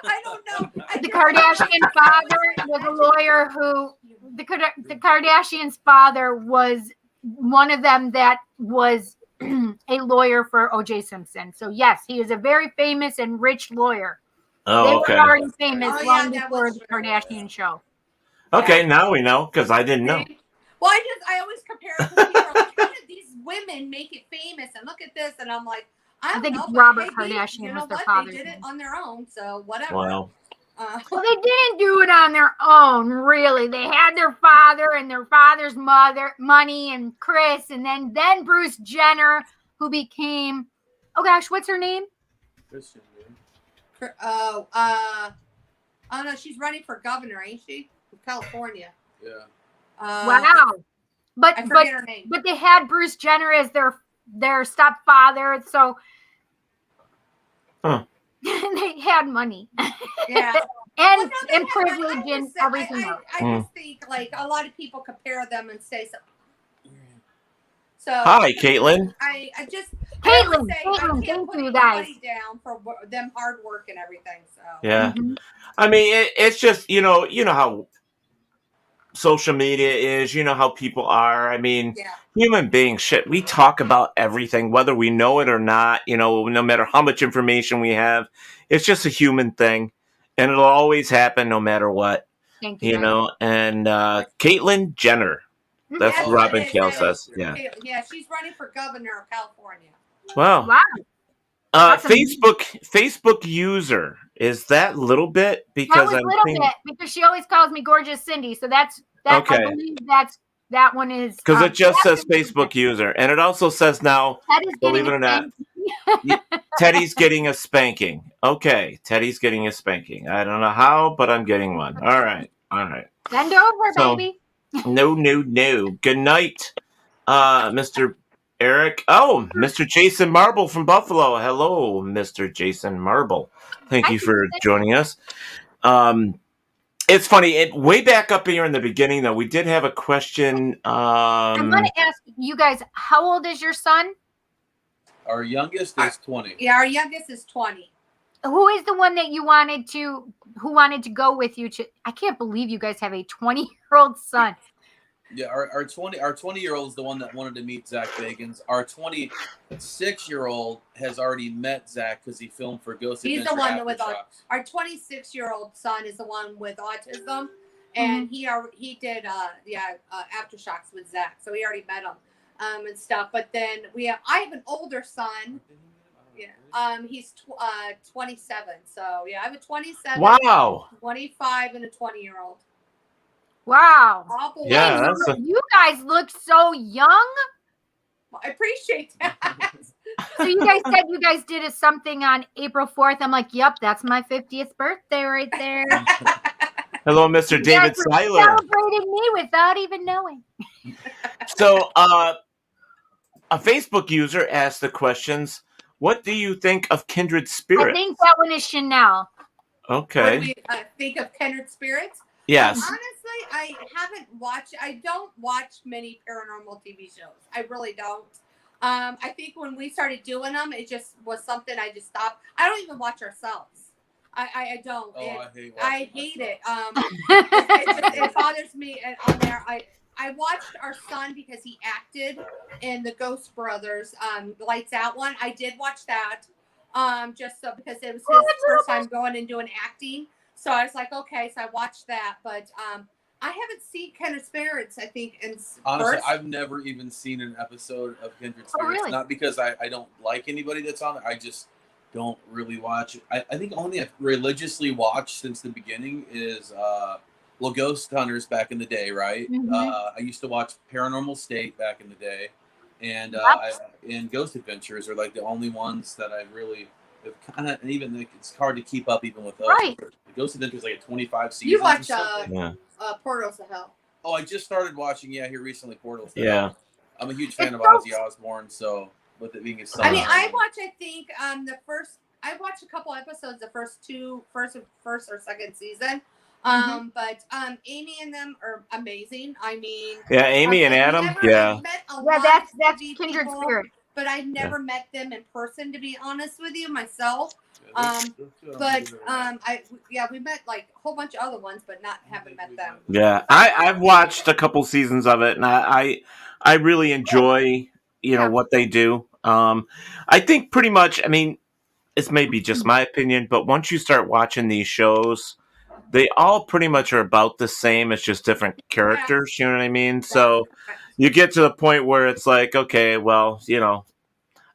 I don't know. The Kardashian father was a lawyer who the Kardashian's father was one of them that was a lawyer for O.J. Simpson. So yes, he is a very famous and rich lawyer. Oh, okay. They were already famous long before the Kardashian show. Okay, now we know because I didn't know. Well, I always compare it to people like, how did these women make it famous? And look at this, and I'm like, I think it's Robert Kardashian was their father. They did it on their own, so whatever. Wow. Well, they didn't do it on their own, really. They had their father and their father's mother, money, and Chris, and then Bruce Jenner, who became, oh gosh, what's her name? Oh no, she's running for governor, ain't she? Of California. Yeah. Wow. But I forget her name. But they had Bruce Jenner as their stepfather, so they had money. Yeah. and privilege and everything else. I just think like a lot of people compare them and say something. So hi, Caitlin. I just Caitlin, I can't put you guys down for them hard work and everything. So yeah, I mean it's just you know how social media is, how people are. I mean, human beings, we talk about everything, whether we know it or not. No matter how much information we have, it's just a human thing, and it'll always happen no matter what. Thank you. And Caitlyn Jenner. That's what Robin Kale says. Yeah. Yeah, she's running for governor of California. Wow. Wow. Facebook user. Is that little bit? Because that was little bit because she always calls me Gorgeous Cindy. So that's okay. I believe that one is because it just says Facebook user, and it also says now. Believe it or not, Teddy's getting a spanking. Okay, Teddy's getting a spanking. I don't know how, but I'm getting one. All right. Bend over, baby. No. Good night, Mr. Eric. Oh, Mr. Jason Marble from Buffalo. Hello, Mr. Jason Marble. Thank you for joining us. It's funny. Way back up here in the beginning, though, we did have a question. I'm going to ask you guys, how old is your son? Our youngest is 20. Yeah, our youngest is 20. Who is the one that you wanted to go with you to? I can't believe you guys have a 20-year-old son. Yeah, our 20-year-old is the one that wanted to meet Zach Bagans. Our 26-year-old has already met Zach because he filmed for Ghost Adventures Aftershocks. He's the one with our 26-year-old son is the one with autism, and he did Aftershocks with Zach, so he already met him and stuff. But then I have an older son. Yeah, he's 27. So yeah, I have a 27. Wow. 25 and a 20-year-old. Wow. Yeah, you guys look so young. Well, I appreciate that. So you guys said you guys did something on April 4th. I'm like, yep, that's my 50th birthday right there. Hello, Mr. You David guys were Seiler. celebrating me without even knowing. So, a Facebook user asked the questions, what do you think of kindred spirits? I think that one is Chanel. Okay. What do we think of kindred spirits? Yes. Honestly, I haven't watched. I don't watch many paranormal TV shows. I really don't. I think when we started doing them, it just was something I just stopped. I don't even watch ourselves. I don't. Oh, I hate it. It bothers me. And on there, I watched our son because he acted in the Ghost Brothers Lights Out one. I did watch that just so because it was his first time going and doing acting. So I was like, okay, so I watched that, but I haven't seen Kindred Spirits, I think, in honestly, first. I've never even seen an episode of Kindred Spirits. Oh, really? Not because I don't like anybody that's on it. I just don't really watch. I think only I've religiously watched since the beginning is Ghost Hunters back in the day, right? Mm-hmm. I used to watch Paranormal State back in the day, and and Ghost Adventures are like the only ones that I really have kind of, and even like, it's hard to keep up even with those. Right. The Ghost Adventures like a 25 seasons. You watch Yeah. Portals to Hell. Oh, I just started watching, here recently, Portals. Yeah. I'm a huge fan of Ozzy Osbourne, so with it being his son. I mean, I think, I watched a couple episodes, the first or second season. But Amy and them are amazing. I mean, Yeah, Amy and Adam. I've met a lot that's of these Kindred people, Spirit. but I've never met them in person, to be honest with you, myself. We met like a whole bunch of other ones, but haven't met them. Yeah, I've watched a couple seasons of it, and I really enjoy what they do. I think pretty much. I mean, it's maybe just my opinion, but once you start watching these shows, they all pretty much are about the same. It's just different characters. You know what I mean? So you get to the point where it's like, okay, well,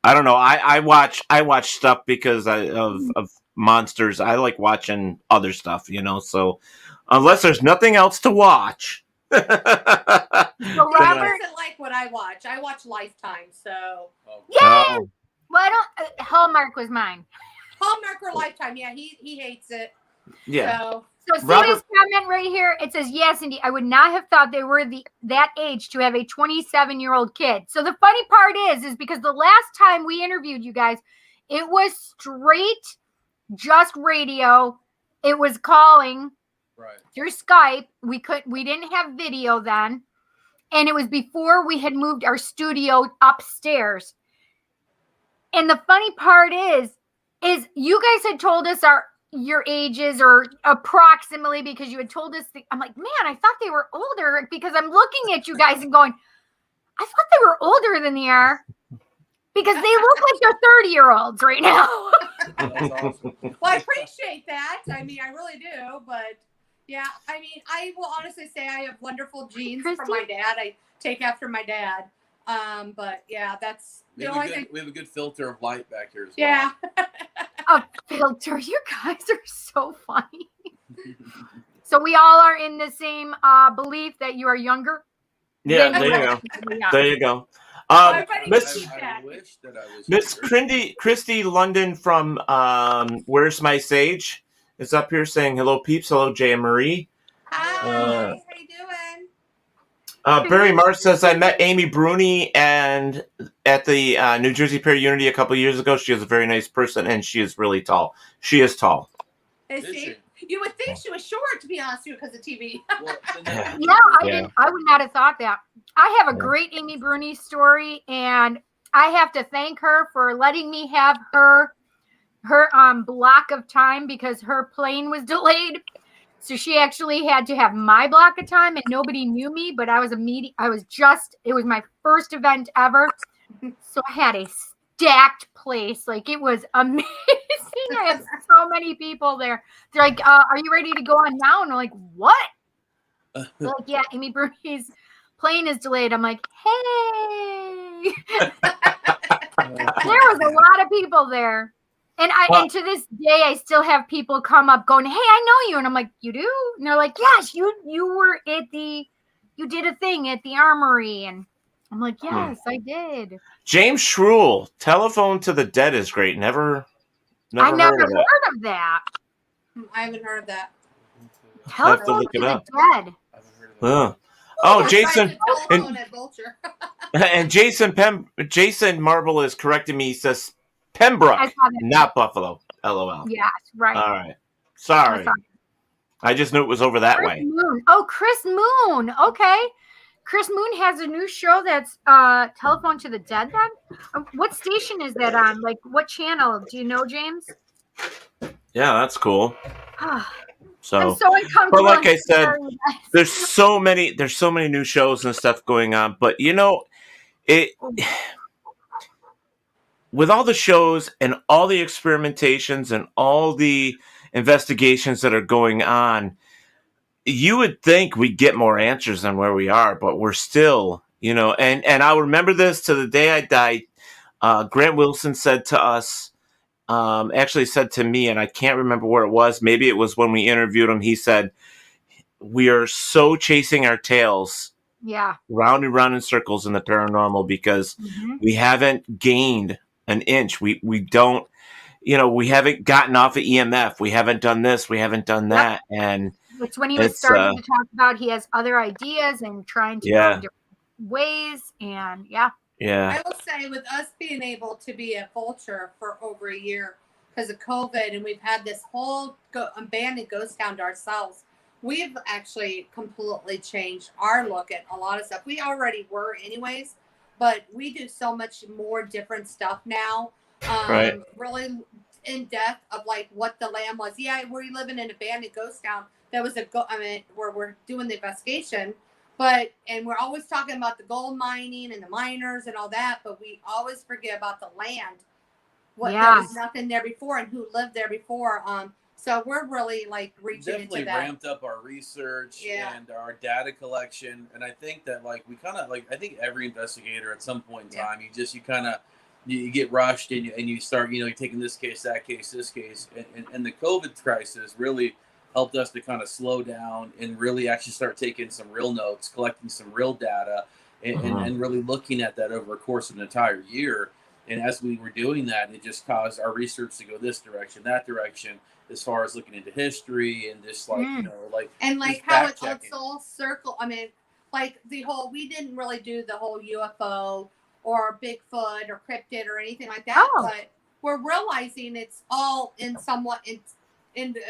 I don't know. I watch stuff because of monsters. I like watching other stuff, so unless there's nothing else to watch. So Robert doesn't like what I watch. I watch Lifetime, so yeah. Well, I don't. Hallmark was mine. Hallmark or Lifetime? Yeah, he hates it. Yeah. So see this comment right here? It says, yes, indeed. I would not have thought they were that age to have a 27-year-old kid. So the funny part is because the last time we interviewed you guys, it was straight just radio. It was calling through Skype. We didn't have video then. And it was before we had moved our studio upstairs. And the funny part is you guys had told us your ages or approximately because you had told us. I'm like, man, I thought they were older because I'm looking at you guys and going, I thought they were older than they are because they look like they're 30-year-olds right now. That's awesome. Well, I appreciate that. I mean, I really do. But yeah, I mean, I will honestly say I have wonderful genes from my dad. I take after my dad. But yeah, that's the only thing. We have a good filter of light back here as well. Yeah. A filter. You guys are so funny. So we all are in the same belief that you are younger. Yeah, there you go. There you go. Miss Christy London from Where's My Sage is up here saying hello, peeps. Hello, Jay and Marie. Hi. How you doing? Barry Mars says, I met Amy Bruni and at the New Jersey Pier Unity a couple years ago. She is a very nice person, and she is really tall. She is tall. Is she? You would think she was short, to be honest with you, because of TV. I would not have thought that. I have a great Amy Bruni story, and I have to thank her for letting me have her block of time because her plane was delayed. So she actually had to have my block of time, and nobody knew me, but I was it was my first event ever. So I had a stacked place. Like, it was amazing. I had so many people there. They're like, are you ready to go on now? And I'm like, what? They're like, yeah, Amy Bruni's plane is delayed. I'm like, hey. There was a lot of people there. And and to this day, I still have people come up going, hey, I know you. And I'm like, you do? And they're like, yes, you were you did a thing at the Armory. And I'm like, yes, I did. James Shruel, Telephone to the Dead is great. Never I never heard of it. heard of that. I haven't heard of that. Telephone to the Dead. Oh, Jason Telephone at Vulture. and Jason Marble is correcting me. He says Pembroke, not Buffalo. LOL. Yes, right. All right. Sorry. I just knew it was over that Chris way. Moon. Oh, Chris Moon. Okay. Chris Moon has a new show that's Telephone to the Dead then? What station is that on? Like, what channel? Do you know, James? Yeah, that's cool. So, I'm so uncomfortable. but like I said, there's so many new shows and stuff going on. But you know, with all the shows and all the experimentations and all the investigations that are going on, you would think we'd get more answers than where we are, but we're still, you know, and I'll remember this to the day I die. Grant Wilson said to us, actually said to me, and I can't remember where it was. Maybe it was when we interviewed him. He said, we are so chasing our tails round and round in circles in the paranormal because we haven't gained an inch. We don't, you know, we haven't gotten off of EMF. We haven't done this. We haven't done that. And it's when he was starting to talk about he has other ideas and trying to go in different ways. And I will say with us being able to be at Vulture for over a year because of COVID, and we've had this whole abandoned ghost town to ourselves, we've actually completely changed our look at a lot of stuff. We already were anyways, but we do so much more different stuff now. Really in depth of like what the land was. Yeah, we're living in an abandoned ghost town. That was where we're doing the investigation. And we're always talking about the gold mining and the miners and all that, but we always forget about the land. There was nothing there before and who lived there before. So we're really like reaching definitely into that. Ramped up our research and our data collection. And I think that like we kind of like, I think every investigator at some point in time, you get rushed and you start, you know, you're taking this case, that case, this case. And the COVID crisis really helped us to kind of slow down and really actually start taking some real notes, collecting some real data, and really looking at that over a course of an entire year. And as we were doing that, it just caused our research to go this direction, that direction, as far as looking into history and just like, you know, like. And like how it's all circle. I mean, like we didn't really do the whole UFO or Bigfoot or cryptid or anything like that, but we're realizing it's all in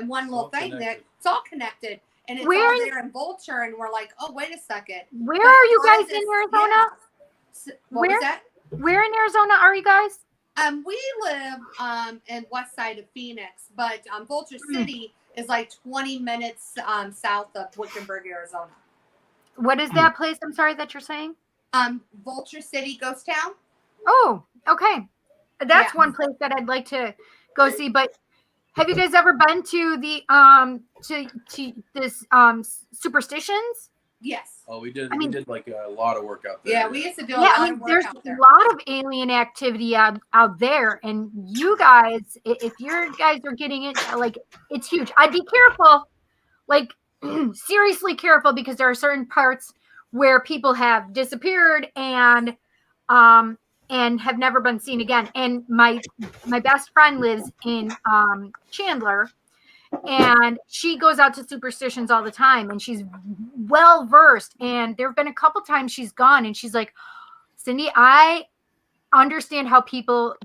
one little thing that it's all connected and it's all there in Vulture, and we're like, oh, wait a second. Where are you guys in Arizona? What was that? Where in Arizona are you guys? We live in west side of Phoenix, but Vulture City is like 20 minutes south of Wickenburg, Arizona. What is that place? I'm sorry that you're saying. Vulture City Ghost Town. Oh, okay. That's one place that I'd like to go see. But have you guys ever been to the to this Superstitions? Yes. Oh, we did. We did like a lot of work out there. Yeah, we used to do a lot of work there's out there. a lot of alien activity out there, and you guys, if your guys are getting it, like it's huge. I'd be careful, like seriously careful, because there are certain parts where people have disappeared and have never been seen again. And my best friend lives in Chandler, and she goes out to Superstitions all the time, and she's well versed. And there have been a couple times she's gone, and she's like, Cindy, I understand how people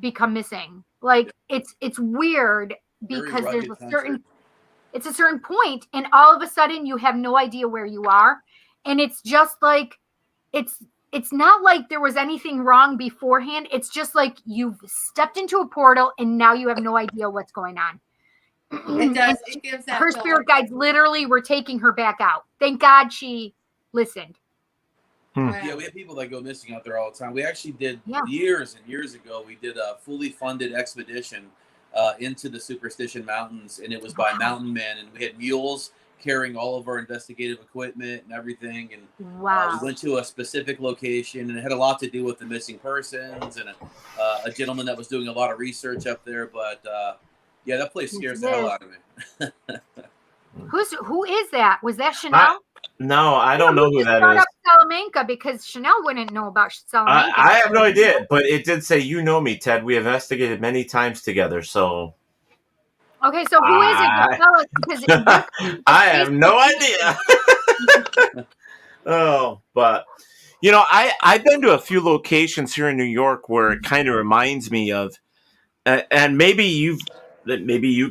become missing. Like it's weird because there's a certain point, and all of a sudden you have no idea where you are. And it's just like, it's not like there was anything wrong beforehand. It's just like you've stepped into a portal and now you have no idea what's going on. It does. It gives that. Her spirit guides literally were taking her back out. Thank God she listened. Yeah, we have people that go missing out there all the time. We actually did years and years ago. We did a fully funded expedition into the Superstition Mountains, and it was by mountain men, and we had mules carrying all of our investigative equipment and everything. And we went to a specific location, and it had a lot to do with the missing persons and a gentleman that was doing a lot of research up there. But yeah, that place scares the hell out of me. Who is that? Was that Chanel? No, I don't know who that brought is. up Salamanca because Chanel wouldn't know about Salamanca. I have no idea, but it did say, you know me, Ted. We investigated many times together, so. Okay, so who is it? Tell us, because I have no idea. Oh, but I've been to a few locations here in New York where it kind of reminds me of, and maybe you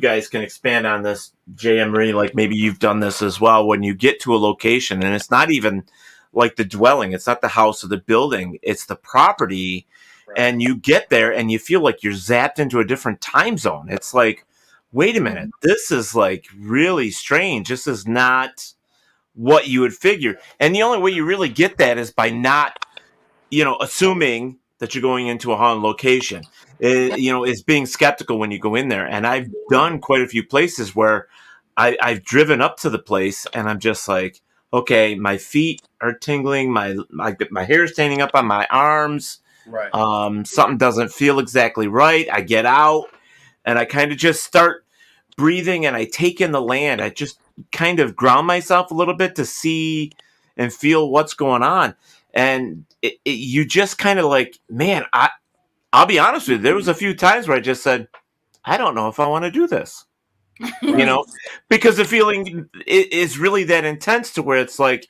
guys can expand on this, Jay and Marie. Like maybe you've done this as well. When you get to a location, and it's not even like the dwelling, it's not the house or the building, it's the property, right. And you get there and you feel like you're zapped into a different time zone. It's like, wait a minute, this is like really strange. This is not what you would figure. And the only way you really get that is by not, assuming that you're going into a haunted location. Is being skeptical when you go in there. And I've done quite a few places where I've driven up to the place and I'm just like, okay, my feet are tingling, my hair is standing up on my arms. Right. Something doesn't feel exactly right. I get out and I kind of just start breathing and I take in the land. I just kind of ground myself a little bit to see and feel what's going on. And you just kind of like, man, I'll be honest with you. There was a few times where I just said, I don't know if I want to do this, because the feeling is really that intense to where it's like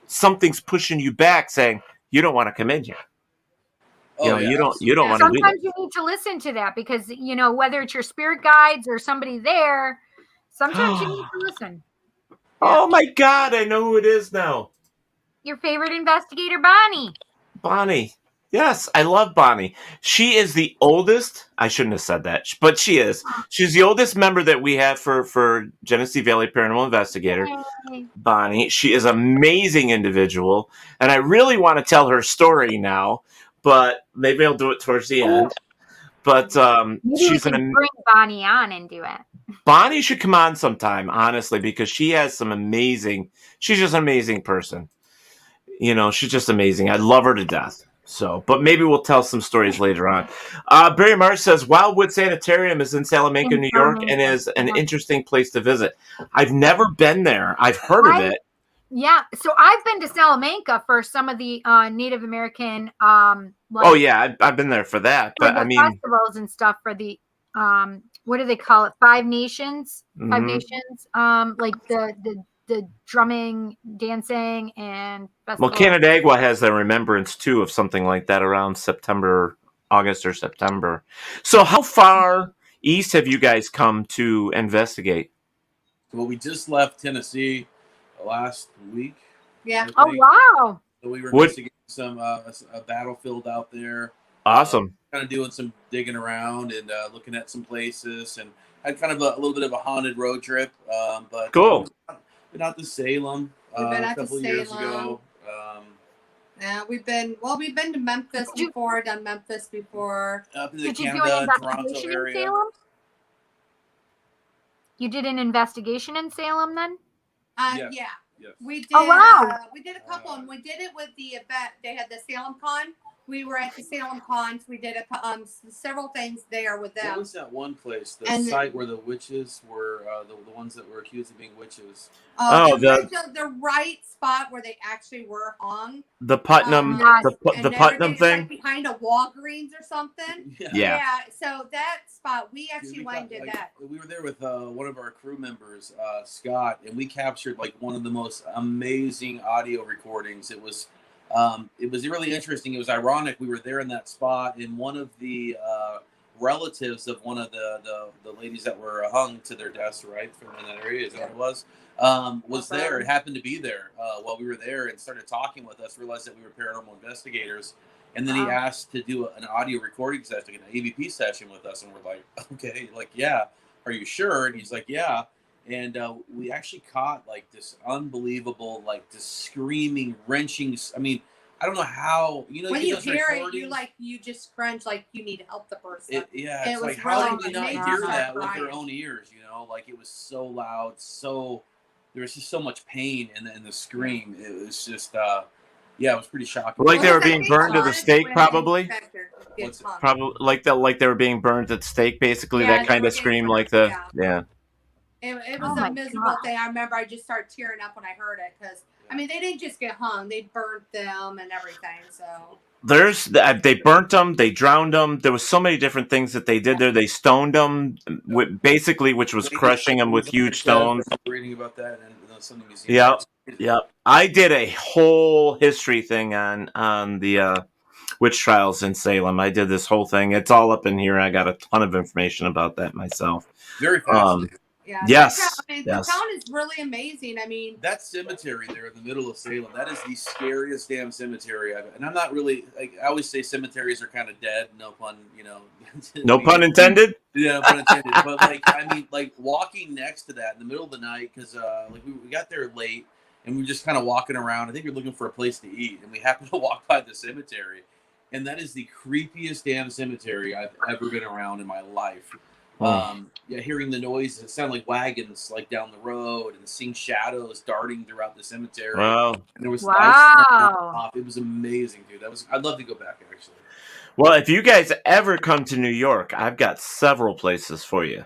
something's pushing you back saying, you don't want to come in here. You don't want to do that. Sometimes you need to listen to that because, whether it's your spirit guides or somebody there, sometimes you need to listen. Oh my God, I know who it is now. Your favorite investigator, Bonnie. Bonnie. Yes, I love Bonnie. She is the oldest. I shouldn't have said that, but she is. She's the oldest member that we have for Genesee Valley Paranormal Investigator. Hey. Bonnie. She is an amazing individual, and I really want to tell her story now, but maybe I'll do it towards the end. But she's bring Bonnie on and do it. Bonnie should come on sometime, honestly, because she has some amazing. She's just an amazing person. She's just amazing. I love her to death. So, but maybe we'll tell some stories later on. Barry Marsh says Wildwood Sanitarium is in Salamanca, New York, and is an interesting place to visit. I've never been there. I've heard of it. Yeah, so I've been to Salamanca for some of the Native American. Oh yeah, I've been there for that. But I mean, festivals and stuff for the what do they call it? Five Nations. Five Nations. Like the drumming, dancing, and festivals. Well, Canandaigua has a remembrance too of something like that around August or September. So, how far east have you guys come to investigate? Well, we just left Tennessee last week. Yeah. Oh wow! So we were investigating some a battlefield out there. Awesome. Kind of doing some digging around and looking at some places, and had kind of a little bit of a haunted road trip. But cool. Been out to Salem a couple of years ago. Yeah, we've been to Memphis before. Done Memphis before. Up in the Did you Canada, do an Toronto investigation area. in Salem? You did an investigation in Salem then? Yes. Yeah. Yes. We did. Oh wow! We did a couple, and we did it with the event. They had the Salem Con. We were at the Salem Cons. We did several things there with them. What was that one place? The site where the witches were the ones that were accused of being witches. The right spot where they actually were hung. The Putnam, the Putnam thing, like behind a Walgreens or something. Yeah. So that spot, we actually went and did that. We were there with one of our crew members, Scott, and we captured like one of the most amazing audio recordings. It was really interesting. It was ironic. We were there in that spot, and one of the relatives of one of the ladies that were hung to their deaths, right, from in that area, is that what it was there. It happened to be there while we were there and started talking with us, realized that we were paranormal investigators. And then he asked to do an audio recording session, an AVP session with us. And we're like, okay, like, yeah, are you sure? And he's like, yeah. And we actually caught like this unbelievable, like this screaming, wrenching. I mean, I don't know how, when you hear it, you just scrunch like you need to help the person. It's like, how did we not hear that with our own ears? Like it was so loud, there was just so much pain in the scream. It was just, it was pretty shocking. Like they were being burned to the stake, probably. Probably like they were being burned at the stake, basically. That kind of scream, like It was a miserable thing. I remember I just started tearing up when I heard it because I mean, they didn't just get hung; they burnt them and everything. So They burnt them, they drowned them. There was so many different things that they did there. They stoned them, basically, which was crushing them with huge stones. Reading about that and something museum. Yep, yep. I did a whole history thing on the witch trials in Salem. I did this whole thing. It's all up in here. I got a ton of information about that myself. Very fascinating. Yeah. Yes. The Yes. town is really amazing. I mean, that cemetery there in the middle of Salem, that is the scariest damn cemetery and I'm not really, like, I always say cemeteries are kind of dead. No pun, No pun intended? Yeah, no pun intended. But, like, I mean, like, walking next to that in the middle of the night, because, like, we got there late, and we were just kind of walking around. I think we were looking for a place to eat, and we happened to walk by the cemetery. And that is the creepiest damn cemetery I've ever been around in my life. Yeah, hearing the noise, it sounded like wagons like down the road, and seeing shadows darting throughout the cemetery. Wow. And there was Wow. it was amazing, dude. I'd love to go back actually. Well, if you guys ever come to New York, I've got several places for you.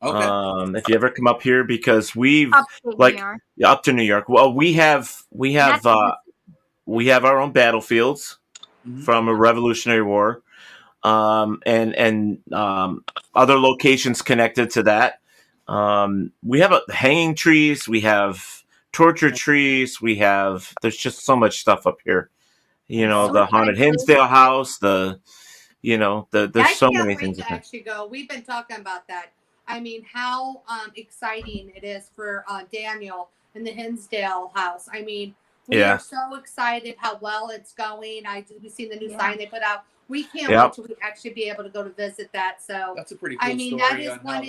Okay. If you ever come up here, because we've Upstate New York. up to New York. Well, we have our own battlefields from a Revolutionary War. And other locations connected to that. We have hanging trees. We have torture trees. There's just so much stuff up here. The haunted Hinsdale house. There's so many things. To actually go. We've been talking about that. I mean, how exciting it is for Daniel in the Hinsdale house. I mean, we are so excited how well it's going. We've seen the new sign they put out. We can't wait till we actually be able to go to visit that. So that's a pretty cool story. That is one.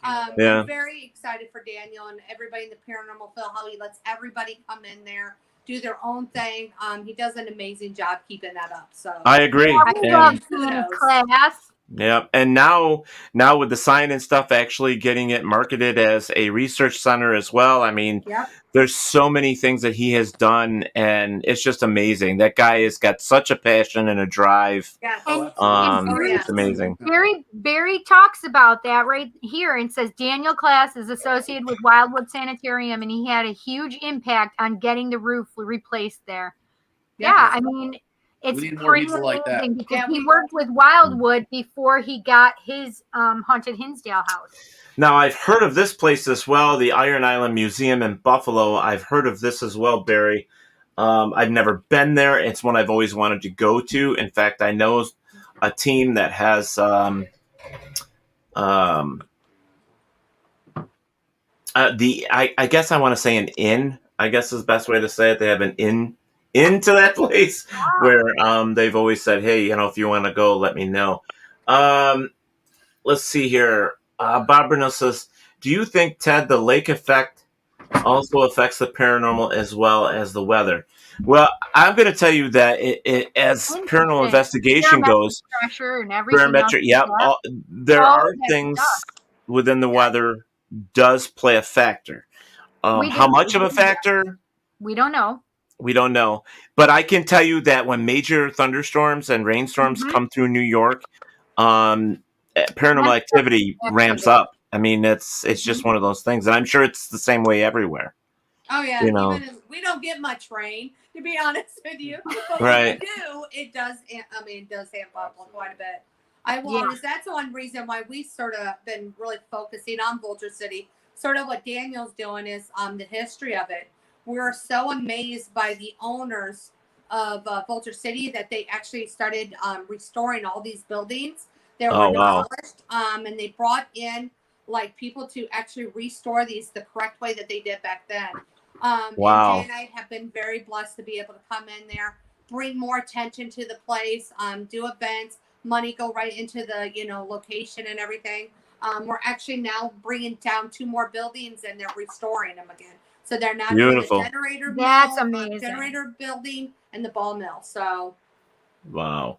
I'm very excited for Daniel and everybody in the Paranormal Phil. How he lets everybody come in there, do their own thing. He does an amazing job keeping that up. So I agree. I love class. Yeah, and now with the sign and stuff, actually getting it marketed as a research center as well. I mean, there's so many things that he has done, and it's just amazing. That guy has got such a passion and a drive. It's amazing. Barry talks about that right here and says Daniel Class is associated with Wildwood Sanitarium, and he had a huge impact on getting the roof replaced there. Yeah, I mean. It's pretty amazing because he worked with Wildwood before he got his haunted Hinsdale house. Now, I've heard of this place as well, the Iron Island Museum in Buffalo. I've heard of this as well, Barry. I've never been there. It's one I've always wanted to go to. In fact, I know a team that has I guess I want to say an inn. I guess is the best way to say it. They have an inn into that place where they've always said, hey, if you want to go, let me know. Let's see here. Bob Burnell says, do you think, Ted, the lake effect also affects the paranormal as well as the weather? Well, I'm going to tell you that as paranormal investigation goes, barometric, there are things within the weather does play a factor. How much of a factor? We don't know. We don't know. But I can tell you that when major thunderstorms and rainstorms come through New York, paranormal activity ramps up. I mean, it's just one of those things. And I'm sure it's the same way everywhere. Oh, yeah. We don't get much rain, to be honest with you. But right. when we do, it does amp up quite a bit. That's one reason why we sort of been really focusing on Vulture City. Sort of what Daniel's doing is the history of it. We're so amazed by the owners of Vulture City that they actually started restoring all these buildings. They were demolished, and they brought in people to actually restore these the correct way that they did back then. And Jay and I have been very blessed to be able to come in there, bring more attention to the place, do events, money go right into the location and everything. We're actually now bringing down 2 more buildings and they're restoring them again. So they're now doing the generator mill, that's amazing. Generator building and the ball mill. So I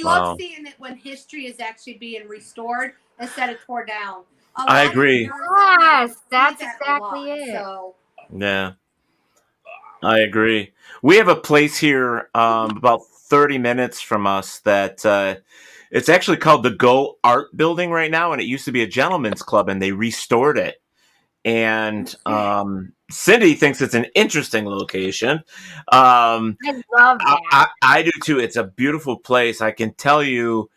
love seeing it when history is actually being restored instead of tore down. I agree. Yes, that's exactly it. So. Yeah, I agree. We have a place here about 30 minutes from us that it's actually called the Go Art Building right now, and it used to be a gentleman's club, and they restored it. and Cindy thinks it's an interesting location. I love that. I do too. It's a beautiful place. I can tell you,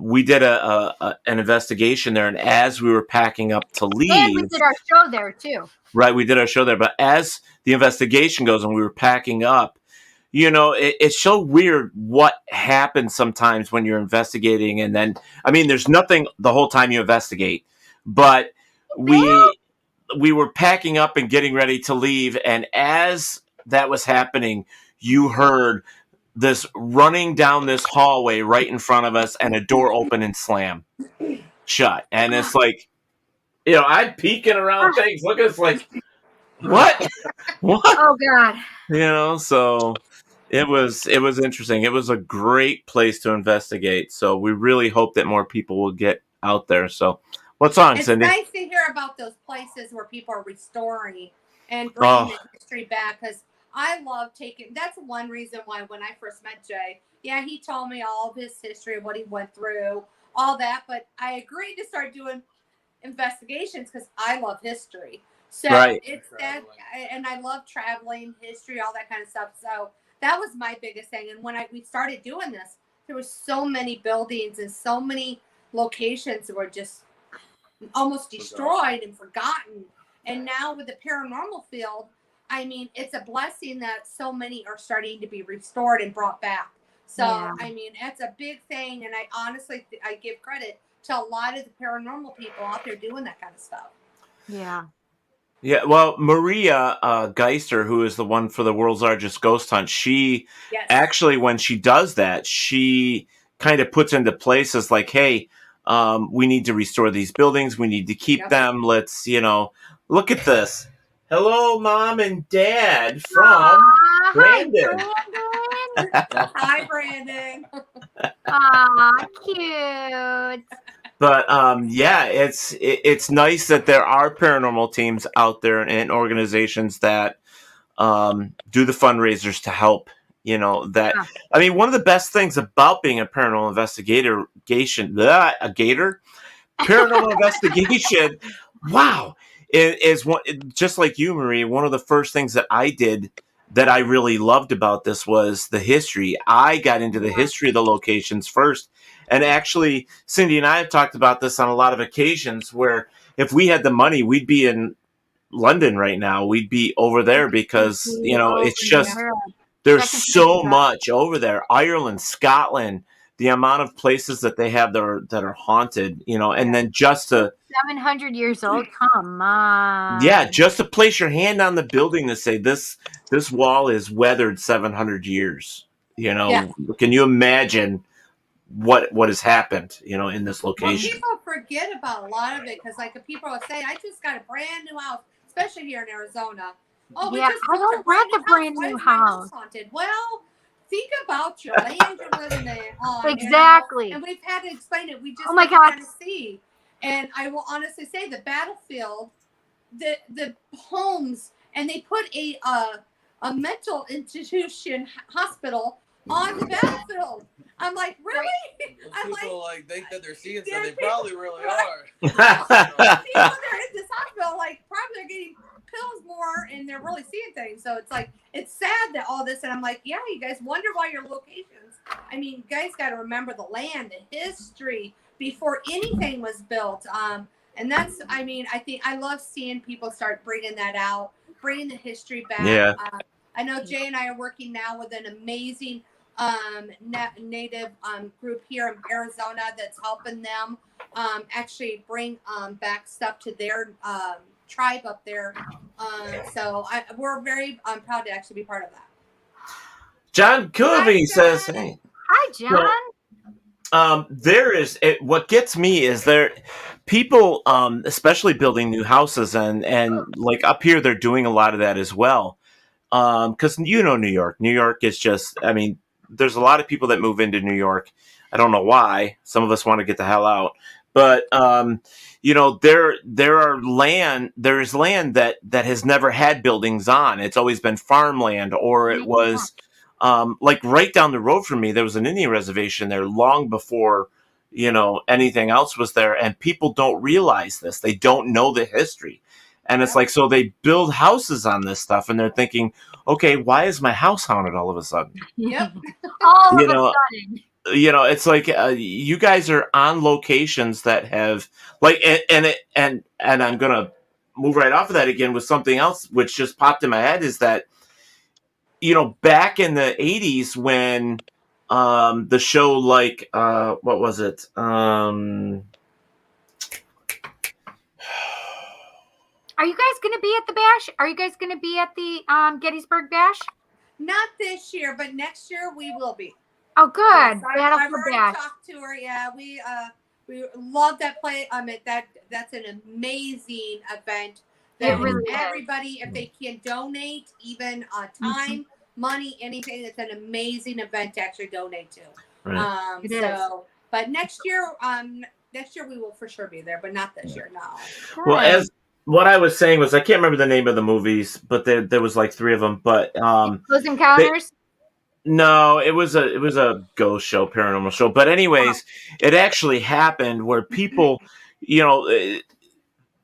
we did an investigation there, and as we were packing up to leave, And we did our show there too. right, we did our show there. But as the investigation goes, and we were packing up, it's so weird what happens sometimes when you're investigating, and then there's nothing the whole time you investigate, but we were packing up and getting ready to leave, and as that was happening, you heard this running down this hallway right in front of us, and a door open and slam shut. And it's like, I'm peeking around things. Look, it's like, what? What? Oh God. So it was interesting. It was a great place to investigate. So we really hope that more people will get out there. So what's on, Cindy? It's nice to hear about those places where people are restoring and bringing the history back, because I love that's one reason why when I first met Jay, he told me all of his history, what he went through, all that, but I agreed to start doing investigations because I love history. So it's that, and I love traveling, history, all that kind of stuff. So that was my biggest thing. And when we started doing this, there was so many buildings and so many locations that were just almost destroyed and forgotten. And now with the paranormal field, it's a blessing that so many are starting to be restored and brought back. So, it's a big thing. And I honestly, I give credit to a lot of the paranormal people out there doing that kind of stuff. Yeah. Yeah, well, Maria Geister, who is the one for the world's largest ghost hunt, she actually, when she does that, she kind of puts into places like, hey, we need to restore these buildings. We need to keep them. Let's, look at this. Hello, Mom and Dad from Brandon. Hi, Brandon. Aw, cute. But it's nice that there are paranormal teams out there and organizations that do the fundraisers to help. One of the best things about being a paranormal paranormal investigation. Wow. Is one, just like you, Marie, one of the first things that I did that I really loved about this was the history. I got into the history of the locations first. And actually, Cindy and I have talked about this on a lot of occasions where if we had the money, we'd be in London right now. We'd be over there because, it's just, there's so much over there. Ireland, Scotland, the amount of places that they have that are haunted, and then just to 700 years old. Come on. Yeah, just to place your hand on the building to say this wall is weathered 700 years. Can you imagine what has happened, in this location? Well, people forget about a lot of it because, people will say, "I just got a brand new house," especially here in Arizona. Oh, I don't want a brand new house. Haunted. Well, think about your land you're living on. Exactly. And we've had to explain it. We just God. to see. And I will honestly say the battlefield, the homes, and they put a mental institution hospital on the battlefield. I'm like, really? People think that they're seeing something. They probably really are. People that are in this hospital, probably are getting pills more, and they're really seeing things. So it's sad that all this, and I'm like, yeah, you guys wonder why your locations. You guys got to remember the land, the history before anything was built. And that's, I think I love seeing people start bringing that out, bringing the history back. Yeah. I know Jay and I are working now with an amazing native group here in Arizona that's helping them actually bring back stuff to their tribe up there. So we're very proud to actually be part of that. John Covey says, hey. Hi, John. What gets me is people, especially building new houses and up here, they're doing a lot of that as well. Cause New York is just, there's a lot of people that move into New York. I don't know why. Some of us want to get the hell out, but, there is land that has never had buildings on. It's always been farmland, or it was, right down the road from me, there was an Indian reservation there long before, anything else was there. And people don't realize this. They don't know the history. And it's like, so they build houses on this stuff, and they're thinking, okay, why is my house haunted all of a sudden? Yep. All You of a know, sudden. it's like you guys are on locations that have like, and I'm gonna move right off of that again with something else which just popped in my head is that back in the 80s when the show like what was it Are you guys going to be at the bash? Are you guys going to be at the Gettysburg Bash? Not this year, but next year we will be. Oh, good. Yes, I've Battlefield already Bash. talked to her. Yeah, we love that play. That's an amazing event. That really is. everybody, if they can donate, even time, money, anything, it's an amazing event to actually donate to. Right. It is. But next year we will for sure be there, but not this year. No. well, as what I was saying was I can't remember the name of the movies, but there was like 3 of them, but Close Encounters. no, it was a ghost show, paranormal show. But anyways, it actually happened where people,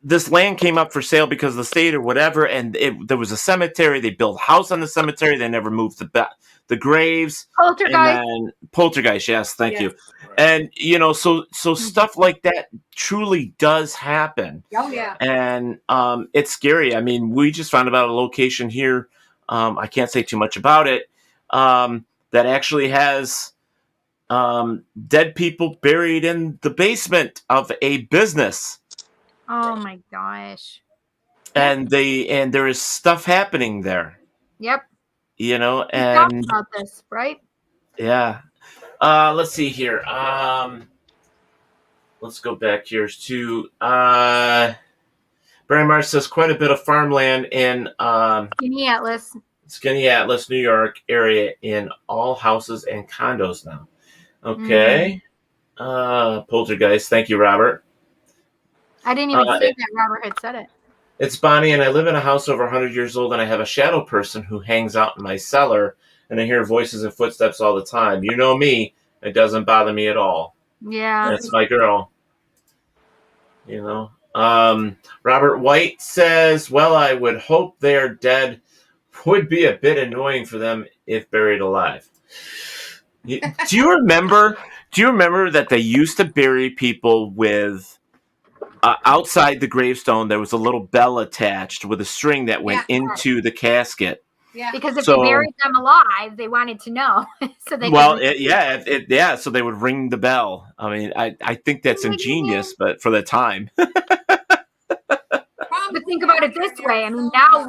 this land came up for sale because of the state or whatever, and there was a cemetery. They built a house on the cemetery. They never moved the graves. Poltergeist. And Poltergeist, yes, thank you. And so stuff like that truly does happen. Oh yeah. And it's scary. I mean, we just found about a location here. I can't say too much about it. That actually has dead people buried in the basement of a business. Oh my gosh. And there is stuff happening there. Yep. And We talked about this, right? yeah. Let's see here. Let's go back here to Brian Mars says quite a bit of farmland in Skinny Atlas, New York area in all houses and condos now. Okay. Poltergeist. Thank you, Robert. I didn't even say that Robert had said it. It's Bonnie, and I live in a house over 100 years old, and I have a shadow person who hangs out in my cellar, and I hear voices and footsteps all the time. You know me. It doesn't bother me at all. Yeah. That's my girl. Robert White says, well, I would hope they're dead. Would be a bit annoying for them if buried alive. Do you remember that they used to bury people with outside the gravestone there was a little bell attached with a string that went into the casket? Yeah. Because if they buried them alive, they wanted to know. So they so they would ring the bell. I mean, I think that's ingenious, but for the time. But think about it this way. I mean, now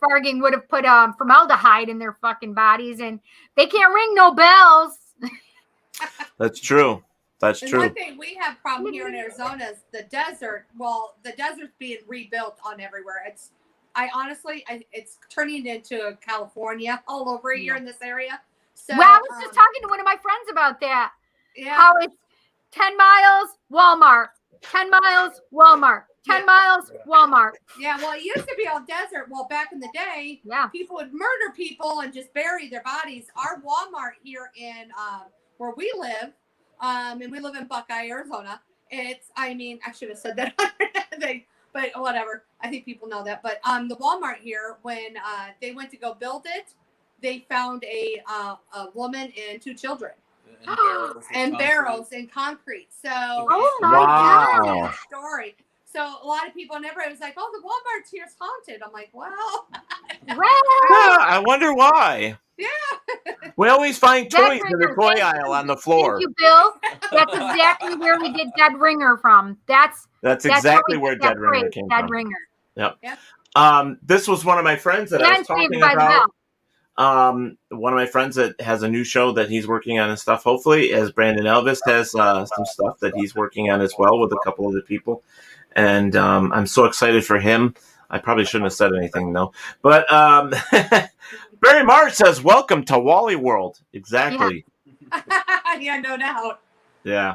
Farging would have put formaldehyde in their fucking bodies, and they can't ring no bells. That's true. That's true. One thing we have problem here in Arizona is the desert. Well, the desert's being rebuilt on everywhere. It's turning into California all over here in this area. So, well, I was just talking to one of my friends about that. Yeah. How it's 10 miles, Walmart. 10 miles, Walmart. 10 miles, Walmart. Yeah, well, it used to be all desert. Well, back in the day, people would murder people and just bury their bodies. Our Walmart here in where we live, and we live in Buckeye, Arizona. I should have said that, but whatever. I think people know that. But the Walmart here, when they went to go build it, they found a woman and 2 children. And barrels in concrete. So, oh my God. Story. So a lot of people never. It was like, oh, the Walmart's here's haunted. I'm like, well, I wonder why. Yeah. We always find toys in the toy aisle on the floor. Thank you, Bill. That's exactly where we get Dead Ringer from. That's exactly where Dead Ringer came from. Dead Ringer. Yep. This was one of my friends that I was talking about. One of my friends that has a new show that he's working on and stuff. Hopefully, as Brandon Elvis has some stuff that he's working on as well with a couple other people. And I'm so excited for him. I probably shouldn't have said anything, though. But Barry Mars says, welcome to Wally World. Exactly. Yeah, no doubt. Yeah.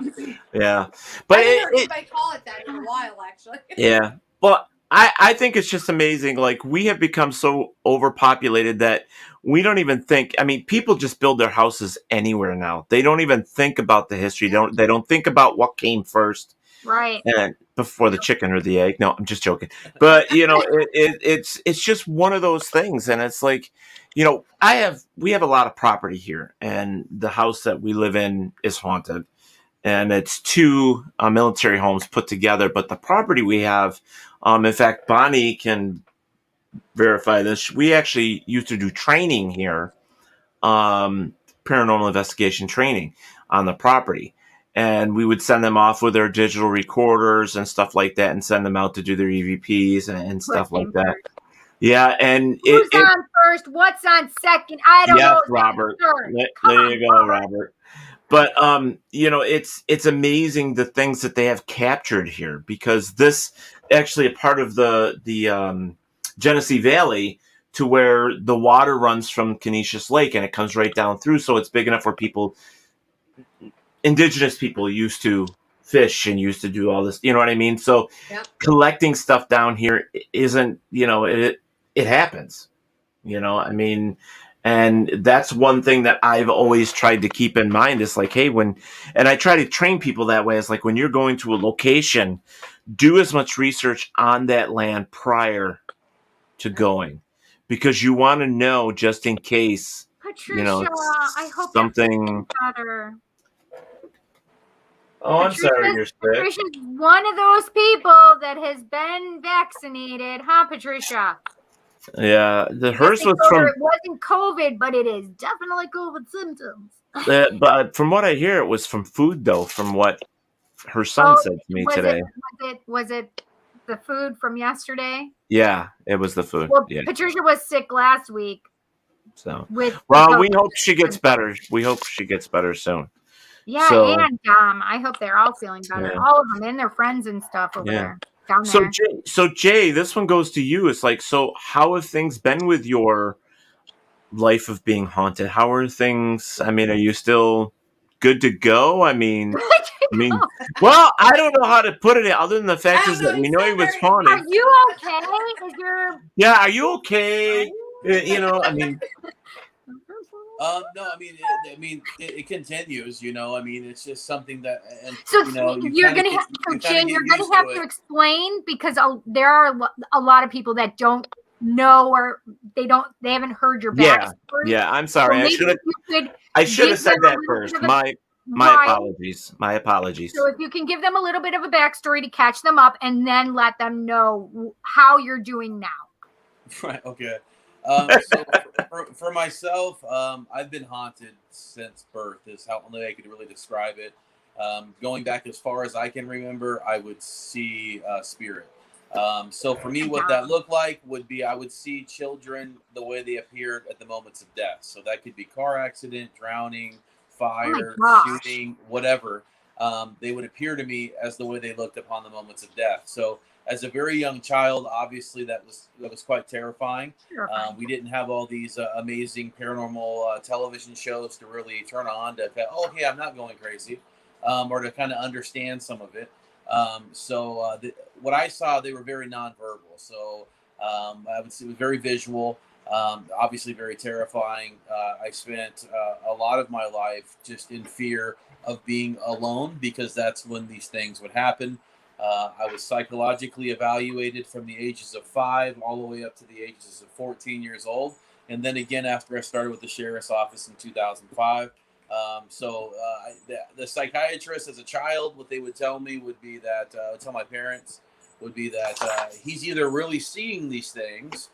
But I never heard anybody call it that in a while, actually. Yeah. Well, I think it's just amazing. Like, we have become so overpopulated that we don't even think. I mean, people just build their houses anywhere now. They don't even think about the history. They don't think about what came first. Right. And before the chicken or the egg. No, I'm just joking. But it's just one of those things, and it's like, we have a lot of property here, and the house that we live in is haunted, and it's two military homes put together. But the property we have, in fact, Bonnie can verify this. We actually used to do training here, paranormal investigation training on the property. And we would send them off with their digital recorders and stuff like that and send them out to do their EVPs and stuff like that. Yeah. And who's on first? What's on second? I don't know. Robert. There you go, Robert. But, it's amazing the things that they have captured here, because this actually a part of the Genesee Valley, to where the water runs from Canisius Lake and it comes right down through. So it's big enough where indigenous people used to fish and used to do all this, you know what I mean? So collecting stuff down here isn't, it happens, I mean, and that's one thing that I've always tried to keep in mind is like, hey, and I try to train people that way. It's like, when you're going to a location, do as much research on that land prior to going, because you want to know just in case, Patricia, I hope something better. Oh, I'm sorry you're sick. Patricia's one of those people that has been vaccinated, huh, Patricia? Yeah, hers was from. It wasn't COVID, but it is definitely COVID symptoms. But from what I hear, it was from food, though. From what her son said to me today. Was it the food from yesterday? Yeah, it was the food. Well, yeah. Patricia was sick last week. So, we hope she gets better. We hope she gets better soon. Yeah, and I hope they're all feeling better. Yeah. All of them and their friends and stuff over there. Down there. So Jay, this one goes to you. It's like, so how have things been with your life of being haunted? How are things? I mean, are you still good to go? I mean, well, I don't know how to put it other than the fact is that we know he was haunted. Are you okay? Yeah, are you okay? I mean. No, I mean, it continues. I mean, it's just something that. And, so you're going to have to explain, because there are a lot of people that don't know, or they haven't heard your backstory. Yeah. I'm sorry. I should have said that first. My apologies. My apologies. So if you can give them a little bit of a backstory to catch them up, and then let them know how you're doing now. Right. Okay. So for myself, I've been haunted since birth is how only I could really describe it. Going back as far as I can remember, I would see spirit. So for me, what that looked like would be, I would see children the way they appeared at the moments of death. So that could be car accident, drowning, fire, shooting, whatever. They would appear to me as the way they looked upon the moments of death. So as a very young child, obviously that was quite terrifying. We didn't have all these amazing paranormal television shows to really turn on to, okay, I'm not going crazy, or to kind of understand some of it. What I saw, they were very nonverbal. So I would say it was very visual, obviously very terrifying. I spent a lot of my life just in fear of being alone, because that's when these things would happen. I was psychologically evaluated from the ages of 5 all the way up to the ages of 14 years old. And then again, after I started with the sheriff's office in 2005. The psychiatrist as a child, what they would tell me would be that, tell my parents, would be that he's either really seeing these things,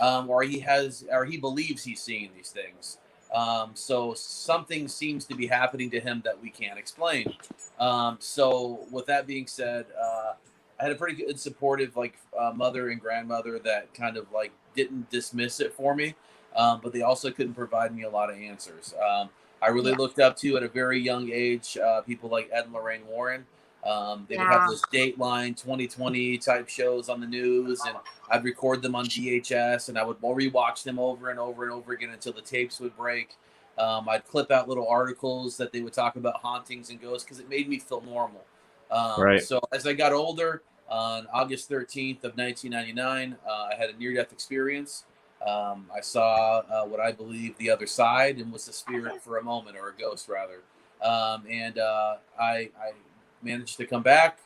or he believes he's seeing these things. So something seems to be happening to him that we can't explain. So with that being said, I had a pretty good supportive mother and grandmother that kind of didn't dismiss it for me, but they also couldn't provide me a lot of answers. I really looked up to, at a very young age, people like Ed and Lorraine Warren. They would have those Dateline 2020 type shows on the news, and I'd record them on VHS, and I would rewatch them over and over and over again until the tapes would break. I'd clip out little articles that they would talk about hauntings and ghosts, because it made me feel normal. So as I got older, on August 13th of 1999, I had a near-death experience. I saw what I believe the other side, and was a spirit for a moment, or a ghost rather. I managed to come back.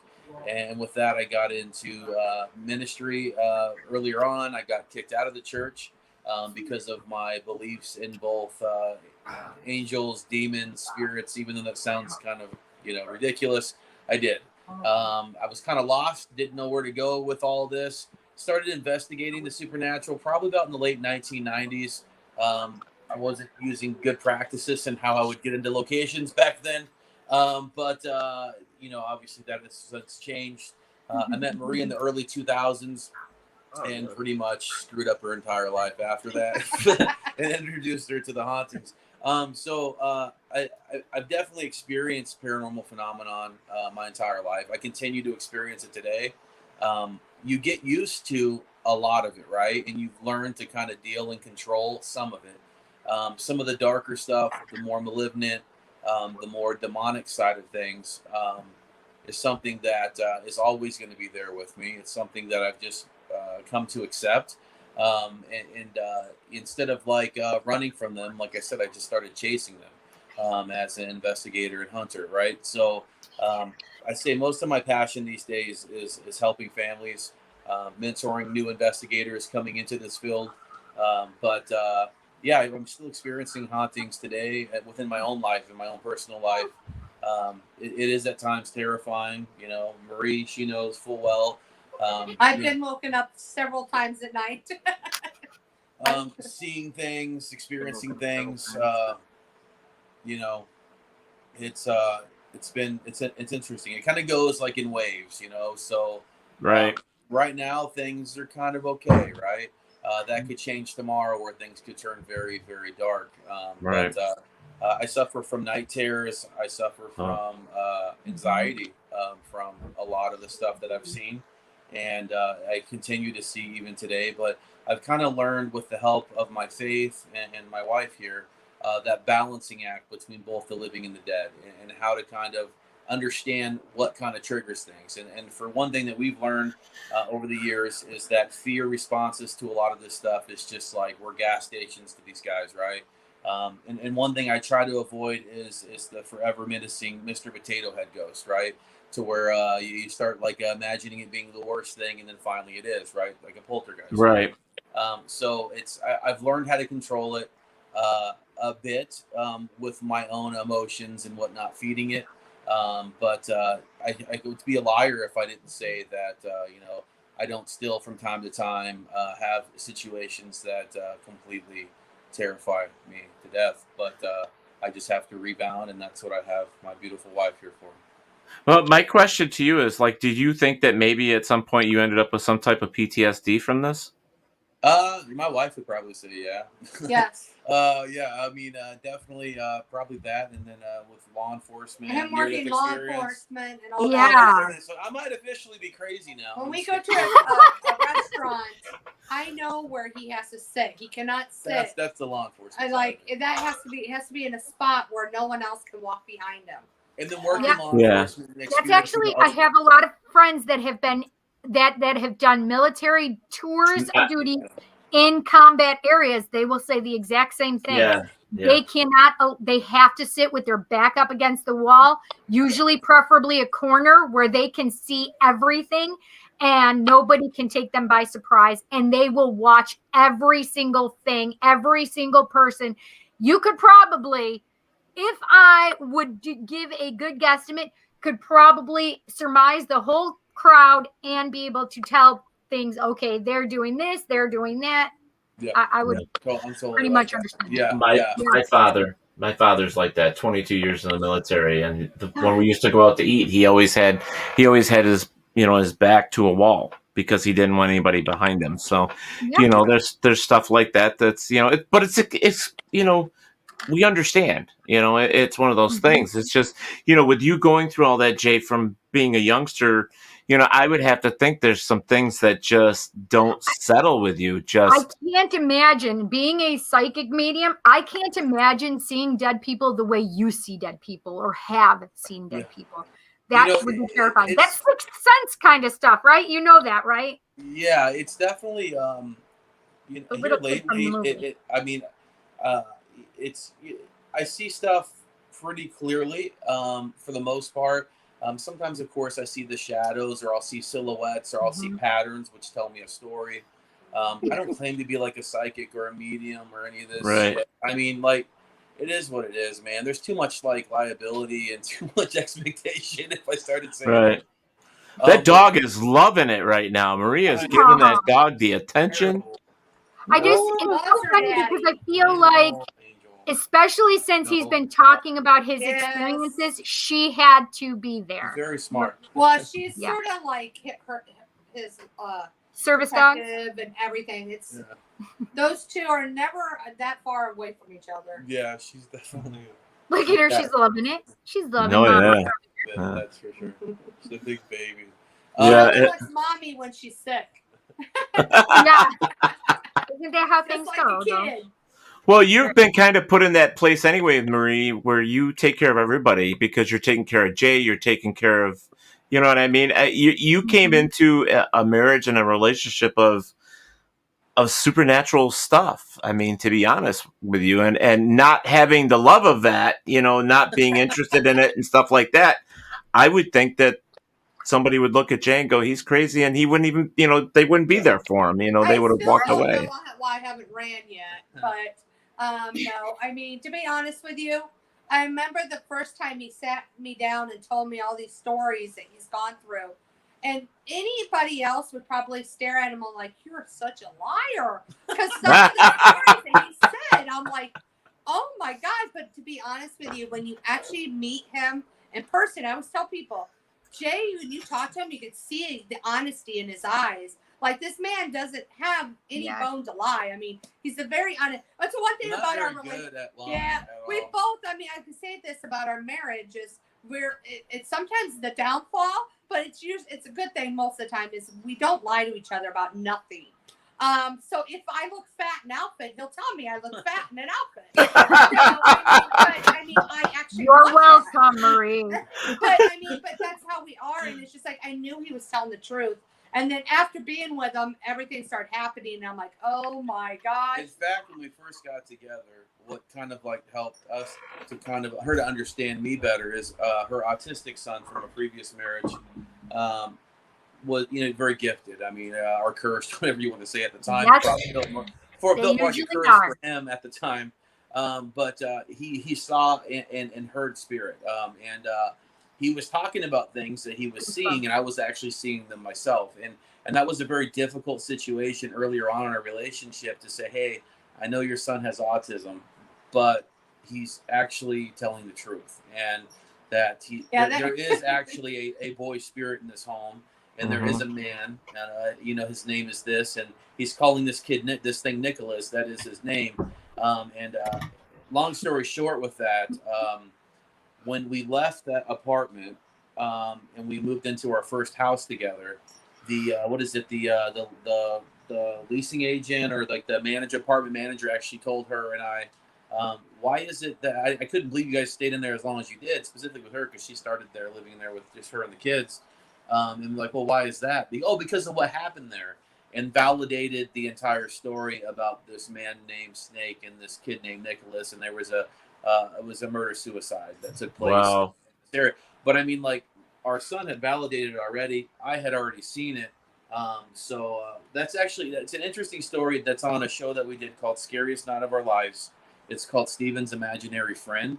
And with that, I got into ministry earlier on. I got kicked out of the church because of my beliefs in both angels, demons, spirits. Even though that sounds kind of ridiculous, I did. I was kind of lost, didn't know where to go with all this. Started investigating the supernatural probably about in the late 1990s. I wasn't using good practices and how I would get into locations back then. But obviously that's changed. I met Marie in the early 2000s and pretty much screwed up her entire life after that and introduced her to the hauntings. So I've definitely experienced paranormal phenomenon my entire life. I continue to experience it today. You get used to a lot of it, right? And you've learned to kind of deal and control some of it. Some of the darker stuff, the more malignant, the more demonic side of things is something that is always going to be there with me. It's something that I've just come to accept. Instead of running from them, like I said, I just started chasing them as an investigator and hunter, right? So I say most of my passion these days is helping families, mentoring new investigators coming into this field. Yeah, I'm still experiencing hauntings today within my own life, in my own personal life. It is at times terrifying. Marie, she knows full well. I've been woken up several times at night. Seeing things, experiencing things. It's interesting. It kind of goes like in waves, So right now things are kind of okay, right? That could change tomorrow, where things could turn very, very dark. Right. But I suffer from night terrors. I suffer from anxiety from a lot of the stuff that I've seen, and I continue to see even today. But I've kind of learned with the help of my faith and my wife here that balancing act between both the living and the dead, and how to kind of understand what kind of triggers things. And for one thing that we've learned over the years is that fear responses to a lot of this stuff is just like we're gas stations to these guys, right? And one thing I try to avoid is the forever menacing Mr. Potato Head ghost, right? To where you start imagining it being the worst thing, and then finally it is, right? Like a poltergeist. Right. So I've learned how to control it a bit with my own emotions and whatnot, feeding it. But I would be a liar if I didn't say that, I don't still from time to time have situations that completely terrify me to death. But I just have to rebound, and that's what I have my beautiful wife here for. Well, my question to you is, did you think that maybe at some point you ended up with some type of PTSD from this? My wife would probably say yeah. Yes. Yeah, I mean, definitely, probably that, and then with law enforcement, him working law enforcement and all that. So I might officially be crazy now. When we go to a restaurant, I know where he has to sit. He cannot sit. That's the law enforcement. That has to be in a spot where no one else can walk behind him. And then working law enforcement. That's actually, I have a lot of friends that have been that have done military tours of duty in combat areas. They will say the exact same thing. Yeah. They cannot, they have to sit with their back up against the wall, usually preferably a corner where they can see everything and nobody can take them by surprise. And they will watch every single thing, every single person. You could probably, if I would give a good guesstimate, could probably surmise the whole crowd and be able to tell things. Okay, they're doing this, they're doing that. Yeah, I would pretty much understand. Yeah, my father's like that. 22 years in the military, and when we used to go out to eat, he always had his his back to a wall because he didn't want anybody behind him. So there's stuff like that. That's but it's we understand. It's one of those things. It's just with you going through all that, Jay, from being a youngster. I would have to think there's some things that just don't settle with you. I can't imagine being a psychic medium. I can't imagine seeing dead people the way you see dead people or have seen dead people. That would be terrifying. That's Sixth Sense kind of stuff, right? You know that, right? Yeah, it's definitely I see stuff pretty clearly for the most part. Sometimes, of course, I see the shadows, or I'll see silhouettes, or I'll see patterns, which tell me a story. I don't claim to be like a psychic or a medium or any of this shit. I mean, like, it is what it is, man. There's too much like liability and too much expectation if I started saying Right. That dog is loving it right now. Maria's giving that dog the attention. It's so funny because I feel like, especially since he's been talking about his experiences, she had to be there. Very smart. Well, she's sort of like his service dog and everything. It's those two are never that far away from each other. Yeah, she's definitely. Look at her; she's loving it. She's loving it. That's for sure. She's a big baby. She wants mommy when she's sick. Yeah, isn't that how things go? Well, you've been kind of put in that place anyway, Marie, where you take care of everybody because you're taking care of Jay. You're taking care of, you know what I mean? You came into a marriage and a relationship of supernatural stuff. I mean, to be honest with you, and not having the love of that, you know, not being interested in it and stuff like that. I would think that somebody would look at Jay and go, he's crazy. And he wouldn't even, you know, they wouldn't be there for him. You know, they would have walked away. I don't know why I haven't ran yet, but no, I mean, to be honest with you, I remember the first time he sat me down and told me all these stories that he's gone through. And anybody else would probably stare at him and like, you're such a liar. Because some of the stories that he said, I'm like, oh my God. But to be honest with you, when you actually meet him in person, I always tell people, Jay, when you talk to him, you can see the honesty in his eyes. Like, this man doesn't have any bone to lie. I mean, he's a very honest. That's the one thing about our relationship. Yeah, we both. I mean, I can say this about our marriage is it's sometimes the downfall, but it's a good thing most of the time is we don't lie to each other about nothing. So if I look fat in an outfit, he'll tell me I look fat in an outfit. I mean, I actually. You're welcome, Marie. But that's how we are, and it's just like I knew he was telling the truth. And then after being with him, everything started happening, and I'm like, oh my God. In fact, when we first got together, what kind of like helped us to kind of her to understand me better is her autistic son from a previous marriage was, you know, very gifted. I mean, or cursed, whatever you want to say at the time. Built more like a curse for him at the time. But he saw and heard spirit. And he was talking about things that he was seeing, and I was actually seeing them myself. And that was a very difficult situation earlier on in our relationship to say, hey, I know your son has autism, but he's actually telling the truth. And that there is actually a boy spirit in this home. And there is a man, and you know, his name is this, and he's calling this thing Nicholas. That is his name. And long story short, with that, when we left that apartment and we moved into our first house together, the leasing agent or like the apartment manager actually told her and I, why is it that I couldn't believe you guys stayed in there as long as you did, specifically with her because she started there living there with just her and the kids. And like, well, why is that? Because of what happened there, and validated the entire story about this man named Snake and this kid named Nicholas, and there was it was a murder-suicide that took place. Wow. There, but I mean, like, our son had validated it already. I had already seen it. So that's an interesting story that's on a show that we did called Scariest Night of Our Lives. It's called Steven's Imaginary Friend.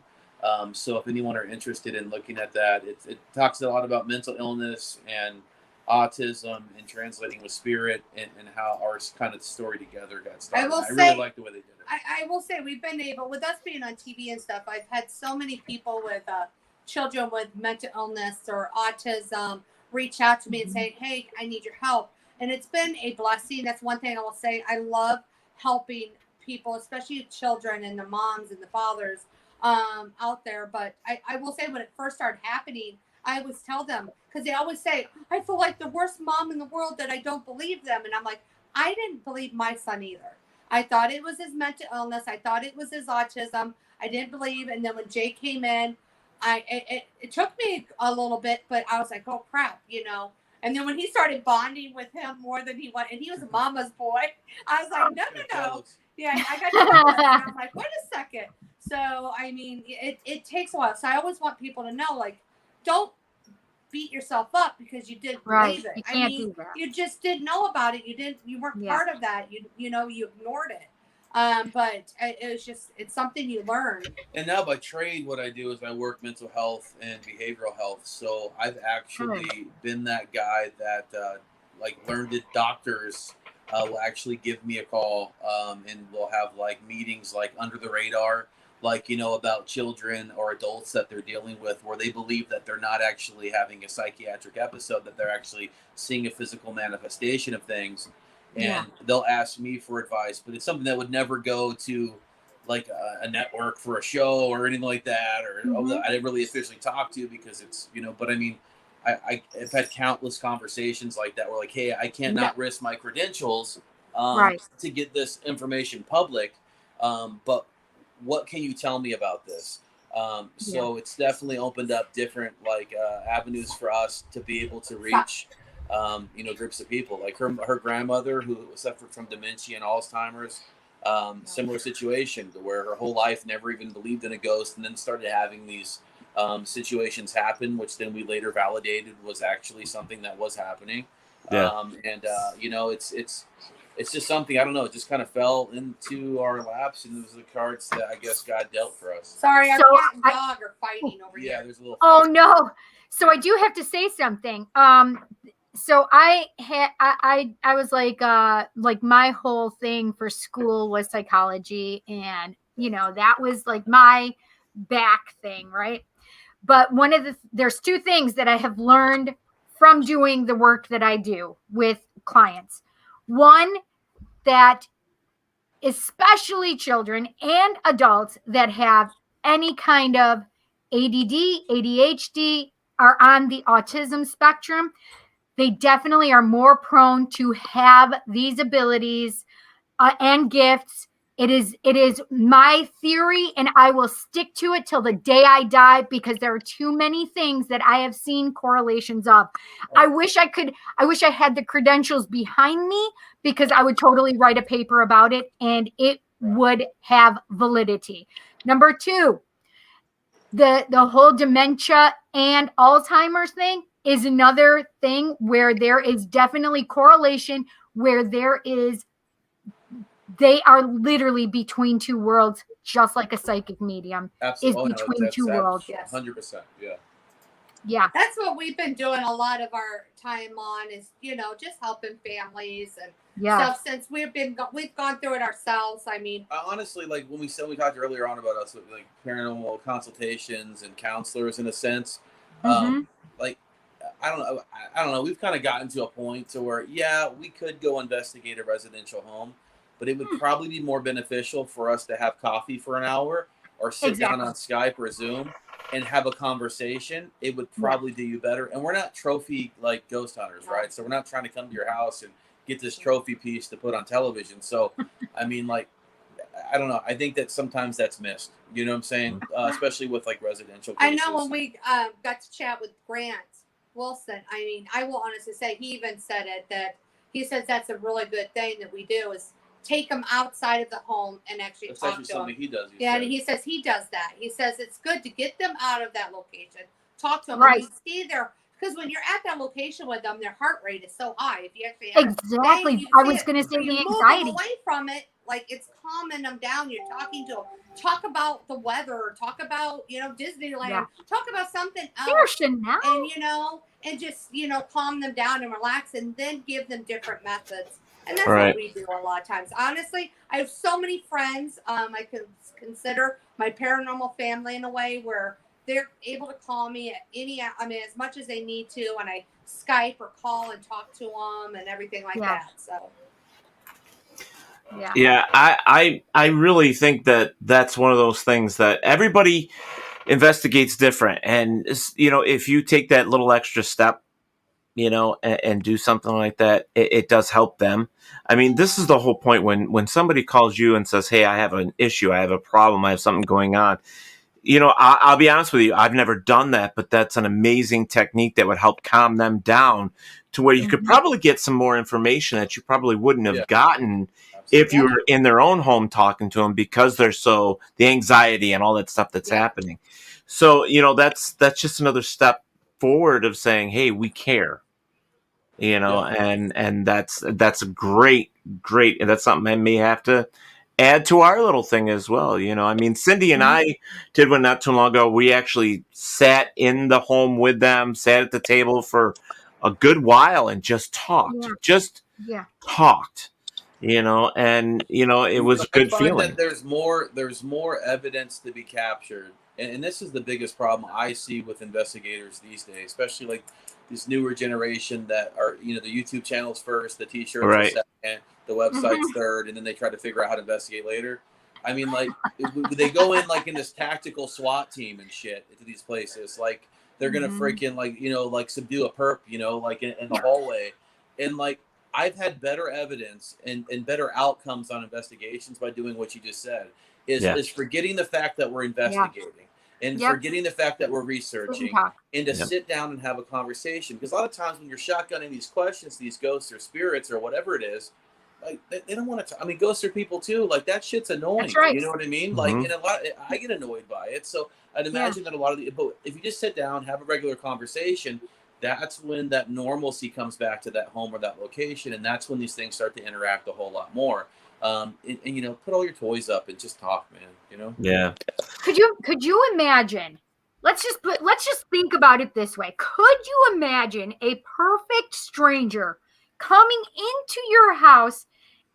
So if anyone are interested in looking at that, it talks a lot about mental illness and autism and translating with spirit and how our kind of story together got started. I really like the way they did it. I will say we've been able, with us being on TV and stuff, I've had so many people with children with mental illness or autism reach out to me and say, hey, I need your help. And it's been a blessing. That's one thing I will say. I love helping people, especially children and the moms and the fathers out there. But I will say when it first started happening, I always tell them, because they always say, I feel like the worst mom in the world that I don't believe them. And I'm like, I didn't believe my son either. I thought it was his mental illness. I thought it was his autism. I didn't believe. And then when Jay came in, it took me a little bit, but I was like, oh crap, you know. And then when he started bonding with him more than he wanted, and he was a mama's boy, I was like, no. Yeah, I got to and I'm like, wait a second. So, I mean, it takes a while. So I always want people to know, like, don't beat yourself up because you didn't Right. believe it. You I can't mean, do that. you just didn't know about it. You weren't Yeah. part of that. You ignored it. But it's something you learn. And now by trade, what I do is I work mental health and behavioral health. So I've actually been that guy that like learned doctors will actually give me a call and we'll have like meetings like under the radar, like, about children or adults that they're dealing with where they believe that they're not actually having a psychiatric episode, that they're actually seeing a physical manifestation of things. And they'll ask me for advice, but it's something that would never go to like a network for a show or anything like that, or I didn't really officially talk to because it's, but I mean, I've had countless conversations like that where like, hey, I can't not risk my credentials to get this information public, but what can you tell me about this? So it's definitely opened up different like avenues for us to be able to reach groups of people. Like her grandmother who suffered from dementia and Alzheimer's, similar situation to where her whole life never even believed in a ghost, and then started having these situations happen, which then we later validated was actually something that was happening. It's just something, I don't know, it just kind of fell into our laps, and it was the cards that I guess God dealt for us. Sorry, our cat and dog are fighting over here. Yeah, there's a little Oh no. So I do have to say something. So I was like my whole thing for school was psychology, and that was like my back thing, right? But there's two things that I have learned from doing the work that I do with clients. One, that especially children and adults that have any kind of ADD, ADHD, are on the autism spectrum, they definitely are more prone to have these abilities and gifts. It is my theory, and I will stick to it till the day I die, because there are too many things that I have seen correlations of. I wish I had the credentials behind me, because I would totally write a paper about it and it would have validity. Number two, the whole dementia and Alzheimer's thing is another thing where there is definitely correlation, where they are literally between two worlds, just like a psychic medium is between two worlds. 100%. Yeah. Yeah. That's what we've been doing a lot of our time on, is, just helping families and stuff, since we've gone through it ourselves. I mean, honestly, like when we talked earlier on about us with like paranormal consultations and counselors in a sense, like, I don't know. We've kind of gotten to a point to where, we could go investigate a residential home, but it would probably be more beneficial for us to have coffee for an hour or sit down on Skype or Zoom and have a conversation. It would probably do you better. And we're not trophy like ghost hunters, right? So we're not trying to come to your house and get this trophy piece to put on television. So, I mean, like, I don't know. I think that sometimes that's missed. You know what I'm saying? Especially with like residential cases. I know when we got to chat with Grant Wilson, I mean, I will honestly say, he even said it, that he says that's a really good thing that we do, is take them outside of the home and actually that's talk actually to something them. he does. And he says he does that. He says it's good to get them out of that location, talk to them, right? And you see there, because when you're at that location with them, their heart rate is so high. If you actually exactly, I was going to say the anxiety. Away from it, like it's calming them down. You're talking to them. Talk about the weather. Talk about Disneyland. Talk about something else. And and just calm them down and relax, and then give them different methods. And that's what we do a lot of times. Honestly, I have so many friends I could consider my paranormal family in a way, where they're able to call me at as much as they need to, and I Skype or call and talk to them and everything like that. So. Yeah, I really think that that's one of those things that everybody investigates different. And, if you take that little extra step, and do something like that, it does help them. I mean, this is the whole point when somebody calls you and says, hey, I have an issue, I have a problem, I have something going on. I'll be honest with you, I've never done that, but that's an amazing technique that would help calm them down to where you could probably get some more information that you probably wouldn't have gotten if you were in their own home talking to them, because they're the anxiety and all that stuff that's happening. So, that's just another step forward of saying, hey, we care. And that's a great, and that's something I may have to add to our little thing as well. I mean, Cindy and I did one not too long ago. We actually sat in the home with them, sat at the table for a good while and just talked, talked, and it was a good feeling. That there's more evidence to be captured. And this is the biggest problem I see with investigators these days, especially like this newer generation that are, the YouTube channels first, the t-shirts are second, the website's third, and then they try to figure out how to investigate later. I mean, like, they go in like in this tactical SWAT team and shit into these places. Like, they're going to freaking like subdue a perp, like in the hallway. And like, I've had better evidence and better outcomes on investigations by doing what you just said, is forgetting the fact that we're investigating. And forgetting the fact that we're researching, and to sit down and have a conversation. Because a lot of times when you're shotgunning these questions, these ghosts or spirits or whatever it is, like they don't want to. I mean, ghosts are people too. Like that shit's annoying. That's right. You know what I mean? Like, and I get annoyed by it. So I'd imagine that a lot of but if you just sit down, have a regular conversation, that's when that normalcy comes back to that home or that location, and that's when these things start to interact a whole lot more. And put all your toys up and just talk, man. Yeah. Could you imagine? Let's just think about it this way. Could you imagine a perfect stranger coming into your house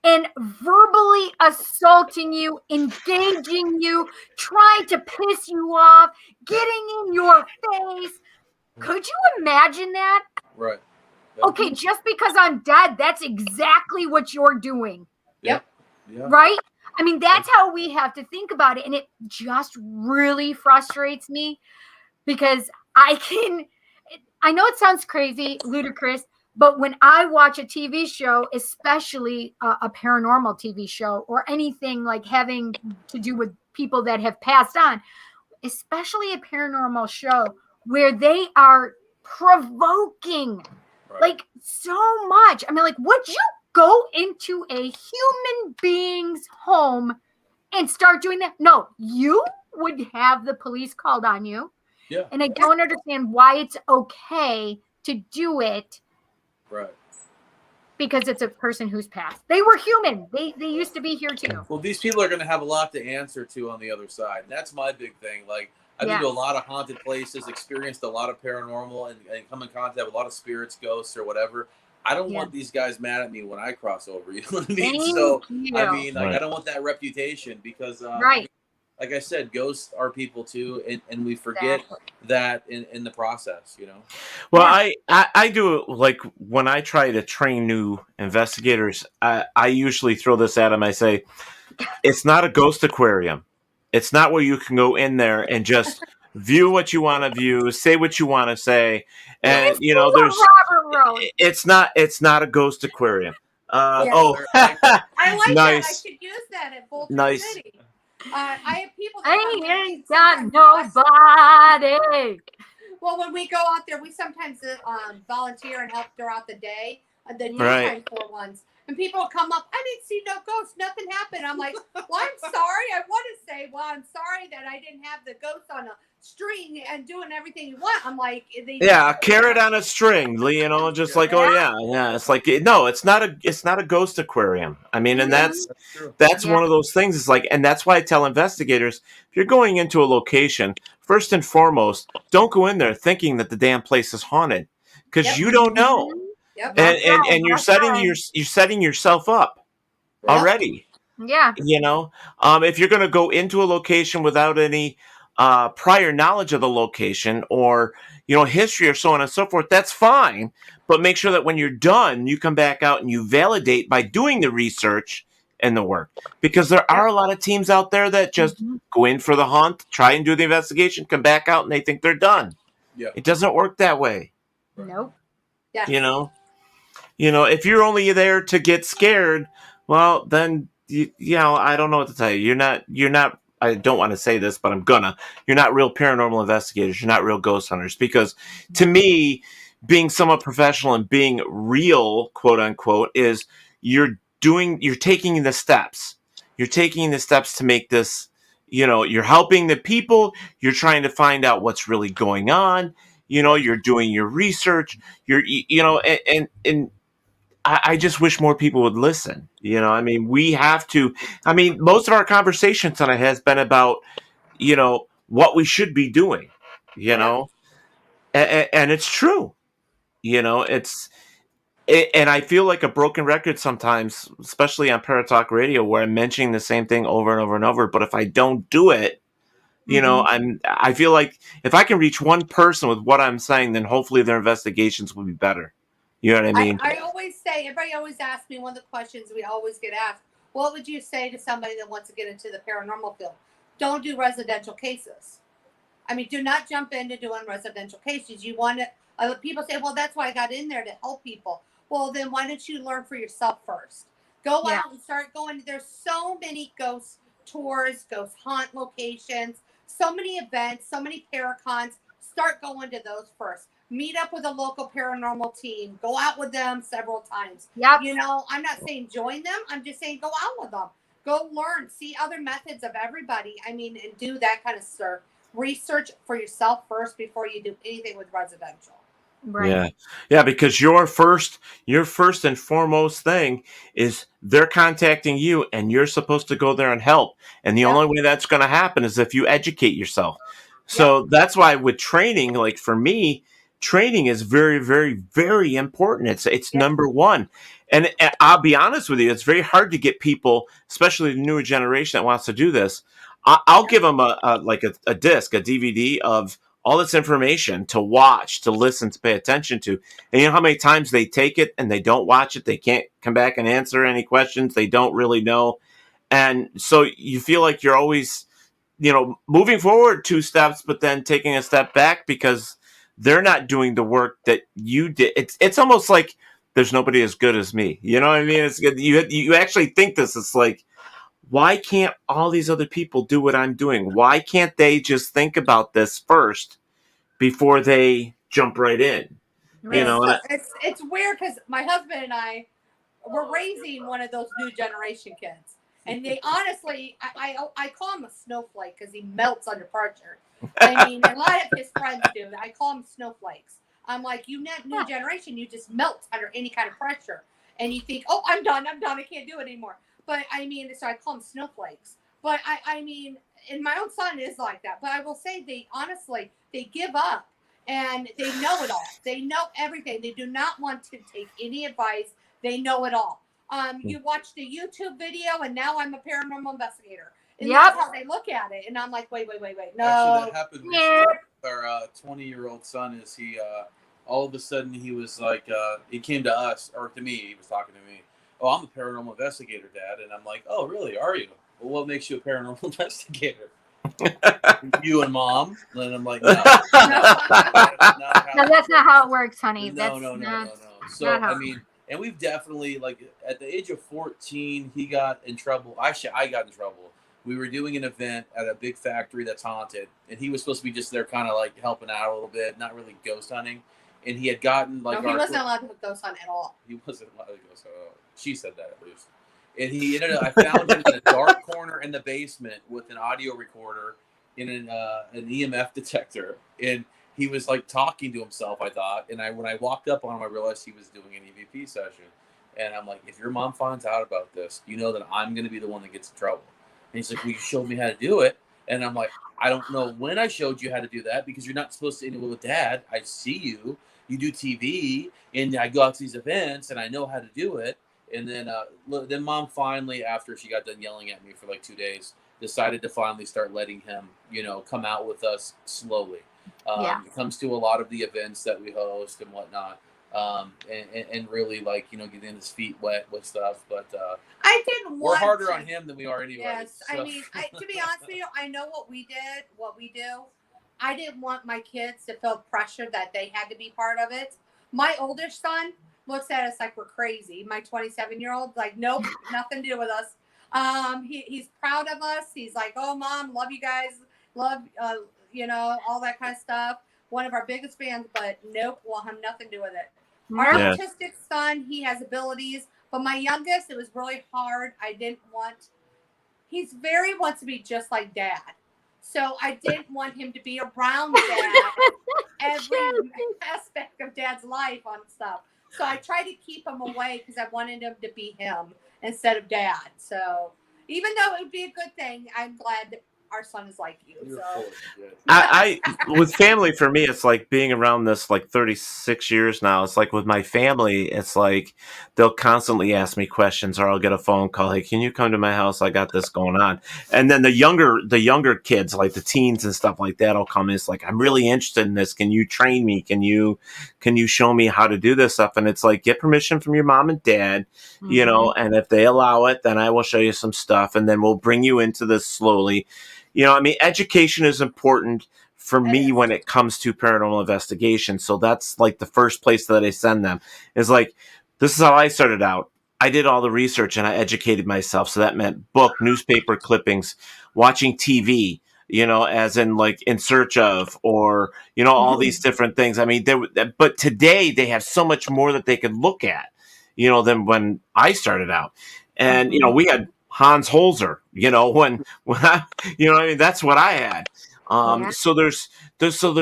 and verbally assaulting you, engaging you, trying to piss you off, getting in your face? Could you imagine that? Right. Okay, just because I'm dead, that's exactly what you're doing. Yep. Yeah. Right? I mean, that's how we have to think about it. And it just really frustrates me because I know it sounds crazy, ludicrous, but when I watch a TV show, especially a paranormal TV show or anything like having to do with people that have passed on, especially a paranormal show where they are provoking like so much. I mean, like, would you go into a human being's home and start doing that? No, you would have the police called on you. Yeah. And I don't understand why it's okay to do it. Right. Because it's a person who's passed. They were human. They used to be here too. Well, these people are going to have a lot to answer to on the other side. That's my big thing. Like, I've been to a lot of haunted places, experienced a lot of paranormal, and come in contact with a lot of spirits, ghosts, or whatever. I don't want these guys mad at me when I cross over. You know what I mean? I mean, I don't want that reputation because, like I said, ghosts are people too, and we forget that in the process. Well, I do, like, when I try to train new investigators, I usually throw this at them. I say, it's not a ghost aquarium. It's not where you can go in there and just view what you want to view, say what you want to say, and it's not a ghost aquarium. I like nice. that. I should use that at Vulture Nice. City. I have people. I ain't got nobody. Well, when we go out there, we sometimes volunteer and help throughout the day. The nighttime for ones. And people will come up, I didn't see no ghost, nothing happened. I'm like, well, I'm sorry. I want to say, well, I'm sorry that I didn't have the ghost on a string and doing everything you want. I'm like, a carrot on a string, just like, it's like, no, it's not a ghost aquarium. I mean, and that's one of those things. It's like, and that's why I tell investigators, if you're going into a location, first and foremost, don't go in there thinking that the damn place is haunted, because you don't know. Yep. And you're setting yourself up already. Yeah. If you're going to go into a location without any prior knowledge of the location or history or so on and so forth, that's fine. But make sure that when you're done, you come back out and you validate by doing the research and the work, because there are a lot of teams out there that just go in for the hunt, try and do the investigation, come back out, and they think they're done. Yeah. It doesn't work that way. Nope. Yeah. If you're only there to get scared, well, then, I don't know what to tell you. You're not, I don't want to say this, but you're not real paranormal investigators. You're not real ghost hunters, because to me, being somewhat professional and being real, quote unquote, is you're taking the steps. You're taking the steps to make this, you're helping the people. You're trying to find out what's really going on. You're doing your research. And I just wish more people would listen. I mean, we have to. I mean, most of our conversation tonight has been about, what we should be doing. And it's true. And I feel like a broken record sometimes, especially on Paratalk Radio, where I'm mentioning the same thing over and over and over. But if I don't do it, I feel like if I can reach one person with what I'm saying, then hopefully their investigations will be better. You know what I mean? I always say, everybody always asks me, one of the questions we always get asked, what would you say to somebody that wants to get into the paranormal field? Don't do residential cases. I mean, do not jump into doing residential cases. You want to, people say, well, that's why I got in there, to help people. Well, then why don't you learn for yourself first? Go out and start going. There's so many ghost tours, ghost haunt locations, so many events, so many paracons. Start going to those first. Meet up with a local paranormal team. Go out with them several times. Yep. I'm not saying join them. I'm just saying go out with them. Go learn. See other methods of everybody. I mean, and do that kind of stuff. Research for yourself first before you do anything with residential. Right. Yeah, because your first and foremost thing is they're contacting you, and you're supposed to go there and help. And the only way that's going to happen is if you educate yourself. So that's why with training, like for me, training is very, very, very important. It's number one. And I'll be honest with you, it's very hard to get people, especially the newer generation that wants to do this. I'll give them a disc, a DVD of all this information to watch, to listen, to pay attention to. And you know how many times they take it and they don't watch it? They can't come back and answer any questions. They don't really know. And so you feel like you're always, moving forward 2 steps, but then taking a step back because they're not doing the work that you did. It's almost like there's nobody as good as me. You know what I mean? It's good. You actually think this. It's like, why can't all these other people do what I'm doing? Why can't they just think about this first before they jump right in? It's weird because my husband and I were raising one of those new generation kids, and they honestly, I call him a snowflake because he melts under pressure. I mean, a lot of his friends do. I call them snowflakes. I'm like, you new generation, you just melt under any kind of pressure, and you think, oh, I'm done, I can't do it anymore. But I mean, so I call them snowflakes. But I mean, and my own son is like that. But I will say they give up and they know it all. They know everything. They do not want to take any advice. They know it all. You watch the YouTube video and now I'm a paranormal investigator. And that's how they look at it. And I'm like, wait. No. Actually, that happened recently with our 20-year-old son. Is he all of a sudden he was like, he came to us, or to me, he was talking to me. Oh, I'm a paranormal investigator, Dad. And I'm like, oh, really? Are you? Well, what makes you a paranormal investigator? You and Mom? And I'm like, no. No, that's not how it works, honey. No. So, I mean, and we've definitely, like, at the age of 14, he got in trouble. Actually, I got in trouble. We were doing an event at a big factory that's haunted. And he was supposed to be just there kind of, like, helping out a little bit, not really ghost hunting. And he had gotten, like... No, he wasn't allowed to ghost hunt at all. He wasn't allowed to ghost hunt at all. She said that, at least. And he ended up, I found him in a dark corner in the basement with an audio recorder and an EMF detector. And he was like talking to himself, I thought. And when I walked up on him, I realized he was doing an EVP session. And I'm like, if your mom finds out about this, you know that I'm going to be the one that gets in trouble. And he's like, well, you showed me how to do it. And I'm like, I don't know when I showed you how to do that because you're not supposed to anyway with Dad. I see you. You do TV. And I go out to these events and I know how to do it. And then Mom finally, after she got done yelling at me for like 2 days, decided to finally start letting him, come out with us slowly. It comes to a lot of the events that we host and whatnot. And really like, getting his feet wet with stuff. But we're harder on him than we are anyway. Yes. So. I mean, to be honest with you, I know what we do. I didn't want my kids to feel pressure that they had to be part of it. My oldest son looks at us like we're crazy. My 27-year-old, like, nope, nothing to do with us. He's proud of us. He's like, oh, Mom, love you guys. Love, all that kind of stuff. One of our biggest fans, but nope, we'll have nothing to do with it. Our autistic son, he has abilities, but my youngest, it was really hard. He wants to be just like Dad. So I didn't want him to be around Dad every aspect of Dad's life on stuff. So I try to keep him away because I wanted him to be him instead of Dad. So even though it would be a good thing, I'm glad that our son is like you. So I with family, for me, it's like being around this like 36 years now. It's like with my family, it's like they'll constantly ask me questions, or I'll get a phone call. Hey, can you come to my house? I got this going on. And then the younger kids, like the teens and stuff like that, will come in. It's like, I'm really interested in this. Can you train me? Can you show me how to do this stuff? And it's like, get permission from your mom and dad, you know, and if they allow it, then I will show you some stuff, and then we'll bring you into this slowly. You know, I mean, education is important for me when it comes to paranormal investigation. So that's like the first place that I send them is like, this is how I started out. I did all the research and I educated myself. So that meant book, newspaper clippings, watching TV, you know, as in like In Search Of, or, you know, all these different things. I mean, but today they have so much more that they could look at, you know, than when I started out. And, you know, we had Hans Holzer, you know, when I, you know, I mean, that's what I had. So there's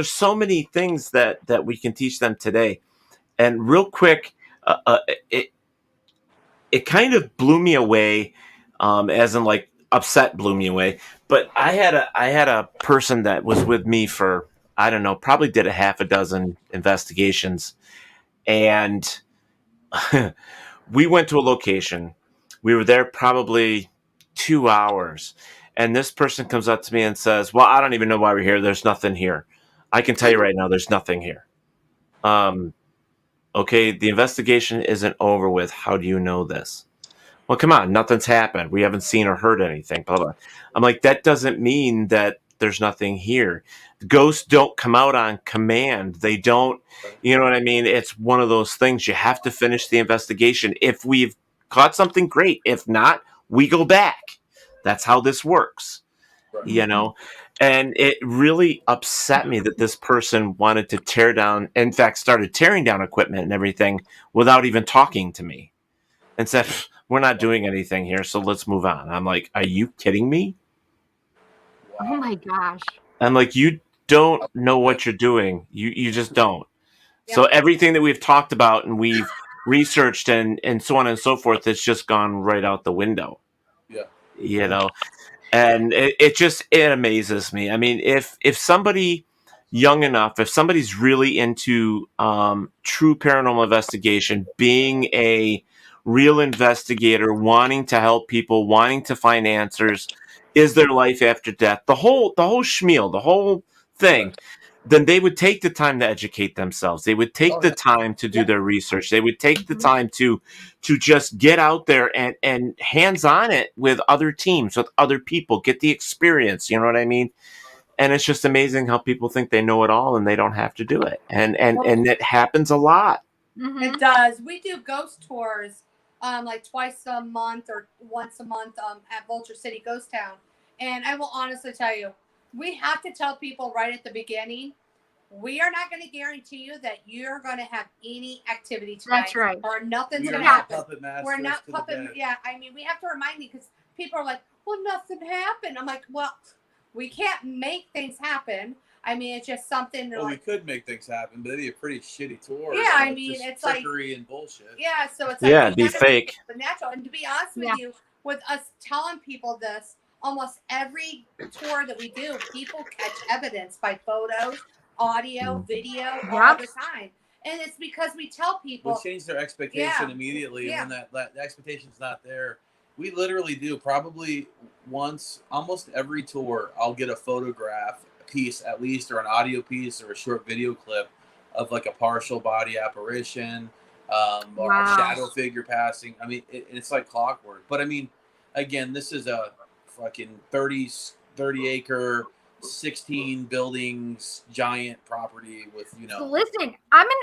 so many things that we can teach them today. And real quick, it kind of blew me away, as in like upset blew me away. But I had a person that was with me for, I don't know, probably did a half a dozen investigations, and we went to a location. We were there probably 2 hours. And this person comes up to me and says, well, I don't even know why we're here. There's nothing here. I can tell you right now, there's nothing here. Okay, the investigation isn't over with. How do you know this? Well, come on, nothing's happened. We haven't seen or heard anything. Blah, blah. I'm like, that doesn't mean that there's nothing here. Ghosts don't come out on command. They don't, you know what I mean? It's one of those things. You have to finish the investigation. If we've caught something, great. If not, we go back. That's how this works, you know? And it really upset me that this person wanted to tear down, in fact, started tearing down equipment and everything without even talking to me, and said, we're not doing anything here, so let's move on. I'm like, are you kidding me? Oh my gosh. I'm like, you don't know what you're doing. You just don't. Yeah. So everything that we've talked about and we've researched and so on and so forth, it's just gone right out the window. Yeah. You know, and it amazes me. I mean, if somebody young enough, if somebody's really into true paranormal investigation, being a real investigator, wanting to help people, wanting to find answers, is there life after death? The whole schmeal, the whole thing. Then they would take the time to educate themselves. They would take the time to do their research. They would take the time to just get out there and hands on it with other teams, with other people, get the experience. You know what I mean? And it's just amazing how people think they know it all and they don't have to do it. And it happens a lot. It does. We do ghost tours like twice a month or once a month at Vulture City Ghost Town. And I will honestly tell you, we have to tell people right at the beginning, we are not going to guarantee you that you're going to have any activity tonight. That's right. Or nothing's going to happen. We're not puppet. Yeah, I mean, we have to remind you because people are like, well, nothing happened. I'm like, well, we can't make things happen. I mean, it's just something. Well, we could make things happen, but it'd be a pretty shitty tour. Yeah, I mean, it's like trickery and bullshit. Yeah, so it's like, yeah, it'd be fake. The natural, and to be honest with you, with us telling people this, almost every tour that we do, people catch evidence by photos, audio, video, all the time. And it's because we tell people. We change their expectation immediately, and when that expectation's not there, we literally do probably once, almost every tour, I'll get a photograph piece at least, or an audio piece, or a short video clip of like a partial body apparition, or a shadow figure passing. I mean, it's like clockwork. But I mean, again, this is a fucking 30 acre, 16 buildings, giant property with, you know. So listen,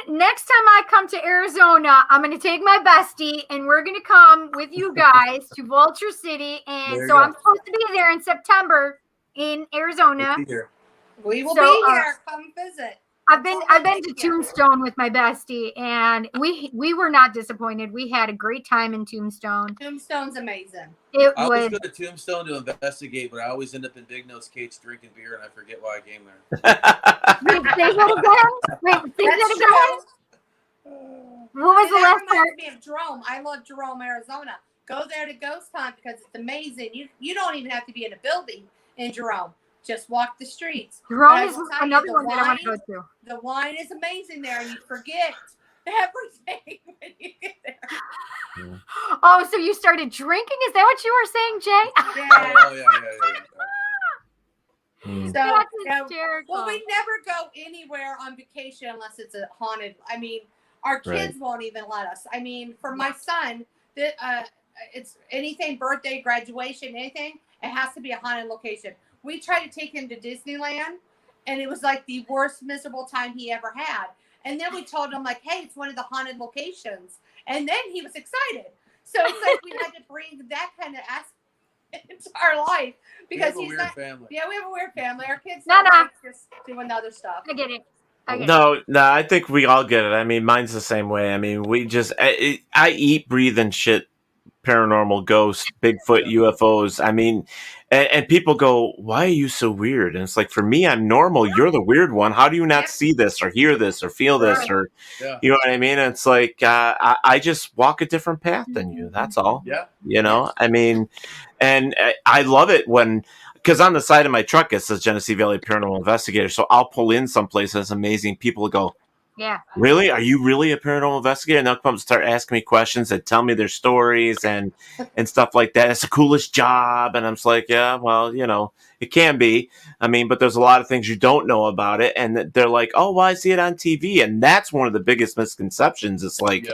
next time I come to Arizona, I'm gonna take my bestie and we're gonna come with you guys to Vulture City. And so I'm supposed to be there in September in Arizona. We will be here. Come visit. I've been to Tombstone with my bestie, and we were not disappointed. We had a great time in Tombstone. Tombstone's amazing. I always go to Tombstone to investigate, but I always end up in Big Nose Kate's drinking beer, and I forget why I came there. Say that again. Wait, say that again. What was the last part? Me of Jerome. I love Jerome, Arizona. Go there to ghost hunt because it's amazing. You don't even have to be in a building in Jerome. Just walk the streets. Jerome is another one that I want to go to. The wine is amazing there, and you forget everything when you get there. Oh, so you started drinking? Is that what you were saying, Jay? Yeah. Oh, yeah. So, well, we never go anywhere on vacation unless it's a haunted. I mean, our kids won't even let us. I mean, for my son, it's anything, birthday, graduation, anything, it has to be a haunted location. We tried to take him to Disneyland, and it was like the worst miserable time he ever had. And then we told him, like, hey, it's one of the haunted locations. And then he was excited. So it's like we had to bring that kind of aspect into our life because he's not. Family. Yeah, we have a weird family. Our kids just doing other stuff. I get it. No, I think we all get it. I mean, mine's the same way. I mean, I eat, breathe, and shit paranormal, ghosts, Bigfoot, UFOs. I mean, and people go, why are you so weird? And it's like, for me, I'm normal. You're the weird one. How do you not see this or hear this or feel this? Or, you know what I mean? And it's like, I just walk a different path than you. That's all. Yeah. You know, I mean, and I love it when, because on the side of my truck, it says Genesee Valley Paranormal Investigator. So I'll pull in someplace that's amazing. People go, yeah, really? Are you really a paranormal investigator? And they'll come start asking me questions and tell me their stories and stuff like that. It's the coolest job. And I'm just like, yeah, well, you know, it can be. I mean, but there's a lot of things you don't know about it. And they're like, oh, well, I see it on TV. And that's one of the biggest misconceptions. It's like,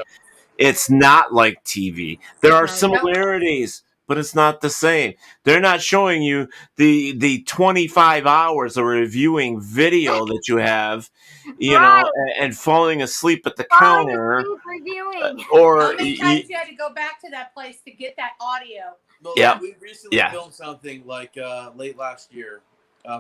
it's not like TV. There are similarities, but it's not the same. They're not showing you the 25 hours of reviewing video that you have, you know, and falling asleep at the counter. Or how many times you had to go back to that place to get that audio? Well, we recently filmed something like late last year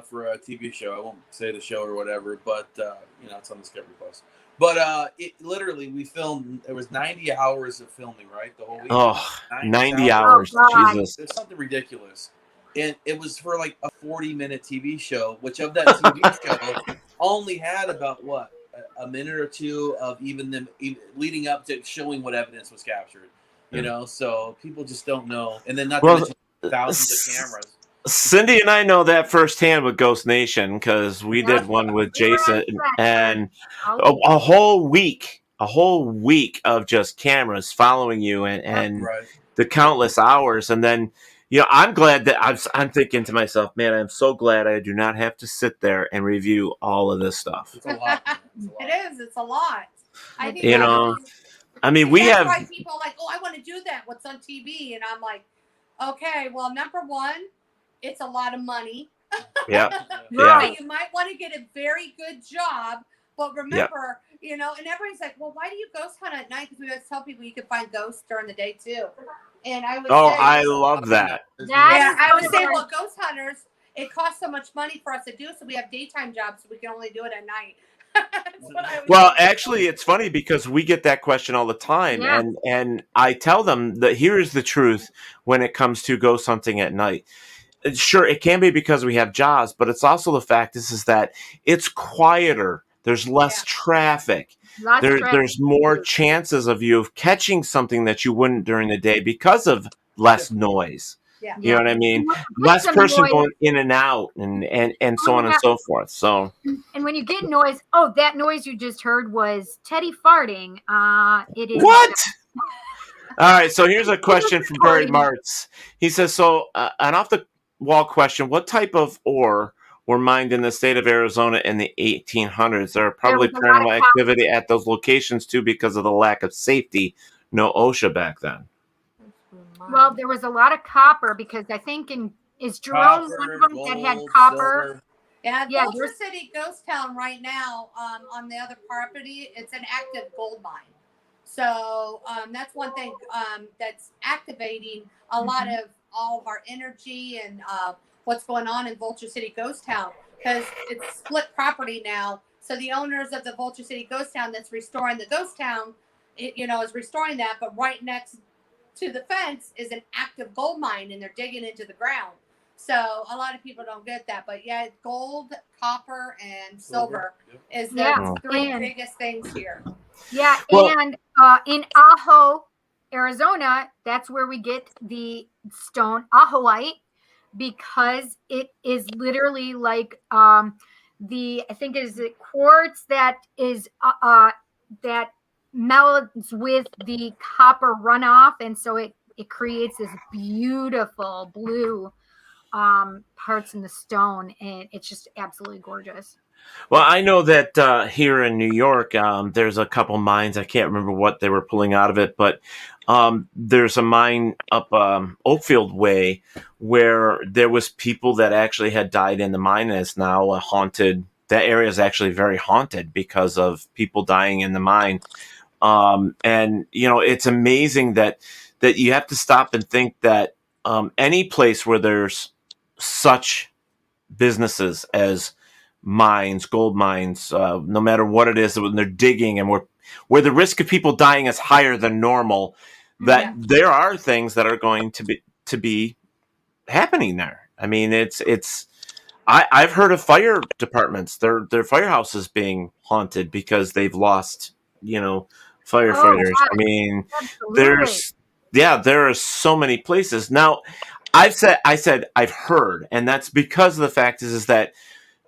for a TV show. I won't say the show or whatever, but you know, it's on the Discovery Plus. But it literally, we filmed, there was 90 hours of filming, right? The whole week. Oh, 90 hours. Oh, Jesus. There's something ridiculous. And it was for like a 40-minute TV show, which of that TV show only had about, what, a minute or two of even them leading up to showing what evidence was captured. You know, so people just don't know. And then not to mention thousands of cameras. Cindy and I know that firsthand with Ghost Nation because we did one with Jason and a whole week of just cameras following you and the countless hours. And then, you know, I'm glad that I'm thinking to myself, man, I'm so glad I do not have to sit there and review all of this stuff. It's a lot. It is. It's a lot. I think you know, I mean, we have people like, oh, I want to do that. What's on TV? And I'm like, okay, well, number one, it's a lot of money. Yeah. You might want to get a very good job, but remember, you know, and everybody's like, well, why do you ghost hunt at night? Because we always tell people you can find ghosts during the day too. And I would say, I love that. I would say, well, ghost hunters, it costs so much money for us to do, so we have daytime jobs, so we can only do it at night. Well, actually, it's funny because we get that question all the time, and I tell them that here's the truth when it comes to ghost hunting at night. Sure, it can be because we have jobs, but it's also the fact is that it's quieter. There's less traffic. There's more chances of you catching something that you wouldn't during the day because of less noise. Yeah. You know what I mean? Less person going in and out and so on and so forth. So. And when you get noise, that noise you just heard was Teddy farting. It is what? All right. So here's a question from Barry Martz. He says, so an off the wall question: what type of ore were mined in the state of Arizona in the 1800s? There are probably paranormal activity at those locations too because of the lack of safety. No OSHA back then. Well, there was a lot of copper because I think is Jerome one of them that had copper? Silver. Yeah, Culture City Ghost Town right now on the other property, it's an active gold mine. So that's one thing that's activating a lot of all of our energy and what's going on in Vulture City Ghost Town because it's split property now. So the owners of the Vulture City Ghost Town that's restoring the ghost town, is restoring that, but right next to the fence is an active gold mine and they're digging into the ground. So a lot of people don't get that. But yeah, gold, copper, and silver is the three biggest things here. Yeah, Well- and in Ajo, Arizona, that's where we get the stone Ajoite, because it is literally like I think it is the quartz that is that melts with the copper runoff, and so it creates this beautiful blue parts in the stone, and it's just absolutely gorgeous. Well, I know that here in New York, there's a couple mines. I can't remember what they were pulling out of it, but there's a mine up Oakfield Way where there was people that actually had died in the mine, and it's now a haunted. That area is actually very haunted because of people dying in the mine. And it's amazing that you have to stop and think that any place where there's such businesses as mines, gold mines, no matter what it is, when they're digging and where the risk of people dying is higher than normal, that there are things that are going to be happening there. I mean, I've heard of fire departments, their firehouses being haunted because they've lost, firefighters. I mean, there are so many places. Now, I said I've heard, and that's because of the fact is that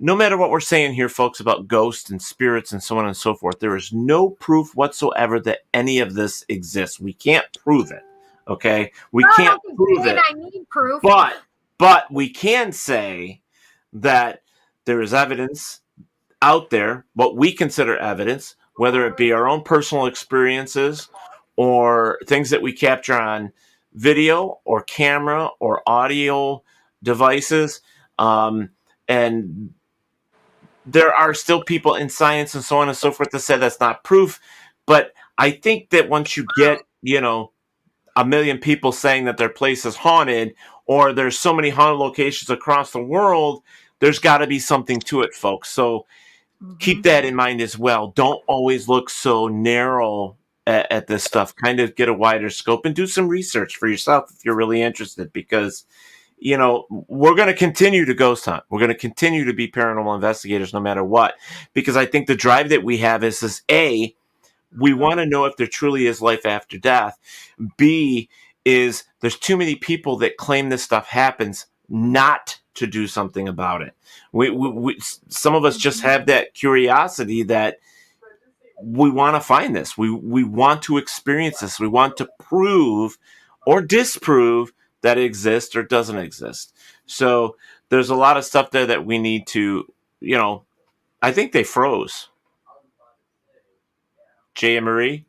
no matter what we're saying here, folks, about ghosts and spirits and so on and so forth, there is no proof whatsoever that any of this exists. We can't prove it. Okay, we can't prove it. I need proof. But we can say that there is evidence out there, what we consider evidence, whether it be our own personal experiences or things that we capture on video or camera or audio devices. And there are still people in science and so on and so forth that say that's not proof. But I think that once you get, 1 million people saying that their place is haunted, or there's so many haunted locations across the world, there's got to be something to it, folks. So keep that in mind as well. Don't always look so narrow at this stuff. Kind of get a wider scope and do some research for yourself if you're really interested, because we're going to continue to ghost hunt. We're going to continue to be paranormal investigators no matter what, because I think the drive that we have is this: A, we want to know if there truly is life after death. B, is there's too many people that claim this stuff happens not to do something about it. We some of us just have that curiosity that we want to find this. We want to experience this. We want to prove or disprove that it exists or doesn't exist. So there's a lot of stuff there that we need to, I think they froze. Jay and Marie?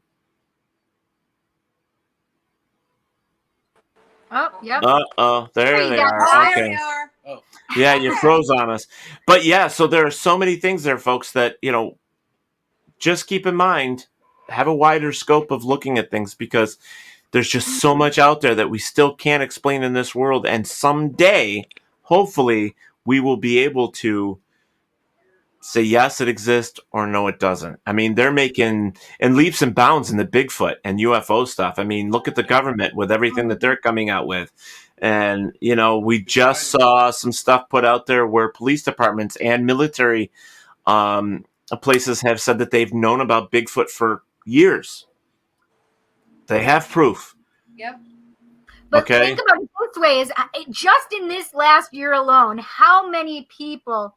Oh, yep. There they are. Okay. Yeah, you froze on us. But yeah, so there are so many things there, folks, that, just keep in mind, have a wider scope of looking at things, because there's just so much out there that we still can't explain in this world. And someday, hopefully, we will be able to say, yes, it exists, or no, it doesn't. I mean, they're making in leaps and bounds in the Bigfoot and UFO stuff. I mean, look at the government with everything that they're coming out with. And, we just saw some stuff put out there where police departments and military places have said that they've known about Bigfoot for years. They have proof. Yep. But think about it this way: is just in this last year alone, how many people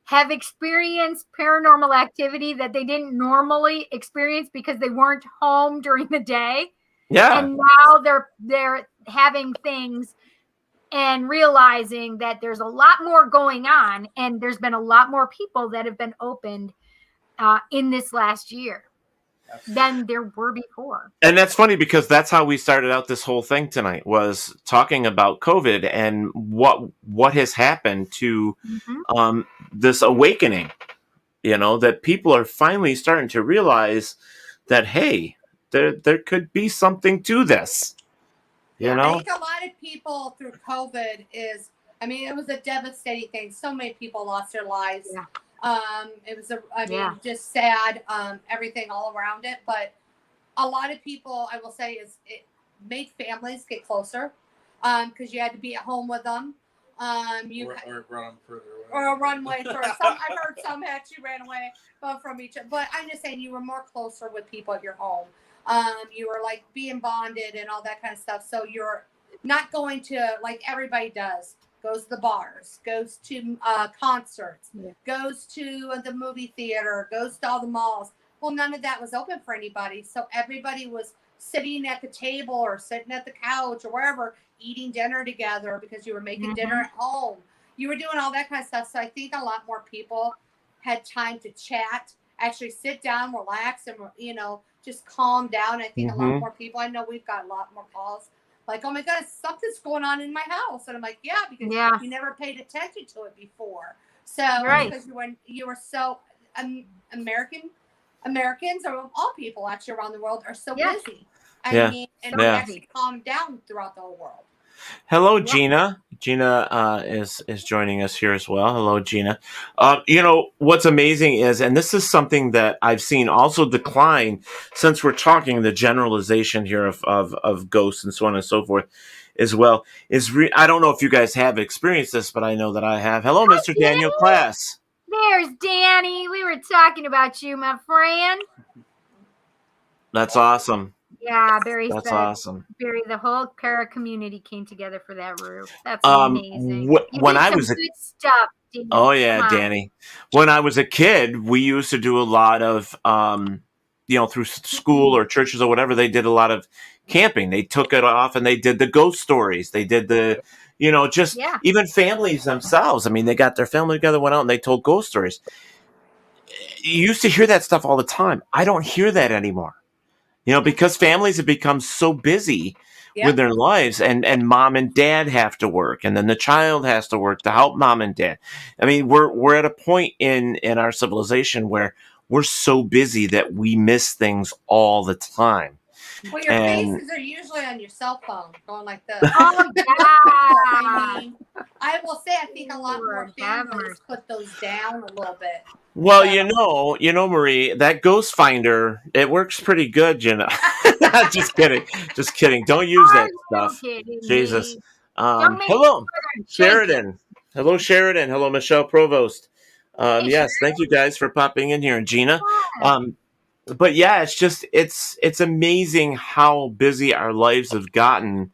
have experienced paranormal activity that they didn't normally experience because they weren't home during the day? Yeah. And now they're having things and realizing that there's a lot more going on, and there's been a lot more people that have been opened in this last year than there were before. And that's funny, because that's how we started out this whole thing tonight, was talking about COVID and what has happened to this awakening, that people are finally starting to realize that, hey, there could be something to this. I think a lot of people through COVID it was a devastating thing. So many people lost their lives. Yeah. It was just sad, everything all around it. But a lot of people, I will say, it made families get closer, because you had to be at home with them. Or run further away. Or a runway. I've heard some actually ran away from each other. But I'm just saying you were more closer with people at your home. You were like being bonded and all that kind of stuff. So you're not going to, like everybody does, goes to the bars, goes to concerts, goes to the movie theater, goes to all the malls. Well, none of that was open for anybody. So everybody was sitting at the table or sitting at the couch or wherever, eating dinner together because you were making dinner at home. You were doing all that kind of stuff. So I think a lot more people had time to chat, actually sit down, relax, and, just calm down. I think a lot more people, I know we've got a lot more calls like, oh my God, something's going on in my house. And I'm like, yeah, because you never paid attention to it before. So because you were so Americans or all people actually around the world are so busy. I mean, and we actually calmed down throughout the whole world. Hello, Gina. Gina is joining us here as well. Hello, Gina. What's amazing is, and this is something that I've seen also decline since we're talking the generalization here of ghosts and so on and so forth as well. I don't know if you guys have experienced this, but I know that I have. Hello, Mr. Daniel Class. There's Danny. We were talking about you, my friend. That's awesome. Yeah, Barry. That's awesome. Barry, the whole para community came together for that roof. That's amazing. When I was good stuff. Danny. Oh yeah, Danny. When I was a kid, we used to do a lot of, through school or churches or whatever. They did a lot of camping. They took it off and they did the ghost stories. They did the, even families themselves. I mean, they got their family together, went out and they told ghost stories. You used to hear that stuff all the time. I don't hear that anymore. Because families have become so busy with their lives and mom and dad have to work and then the child has to work to help mom and dad. I mean, we're at a point in our civilization where we're so busy that we miss things all the time. Well, your faces are usually on your cell phone going like this. Oh, yeah. I will say I think a lot more families put those down a little bit. Well, Marie, that ghost finder, it works pretty good, Just kidding. Don't use that stuff. Jesus. Hello, Sheridan. Hello, Sheridan. Hello, Michelle Provost. Yes, thank you guys for popping in here, and Gina. But yeah, it's amazing how busy our lives have gotten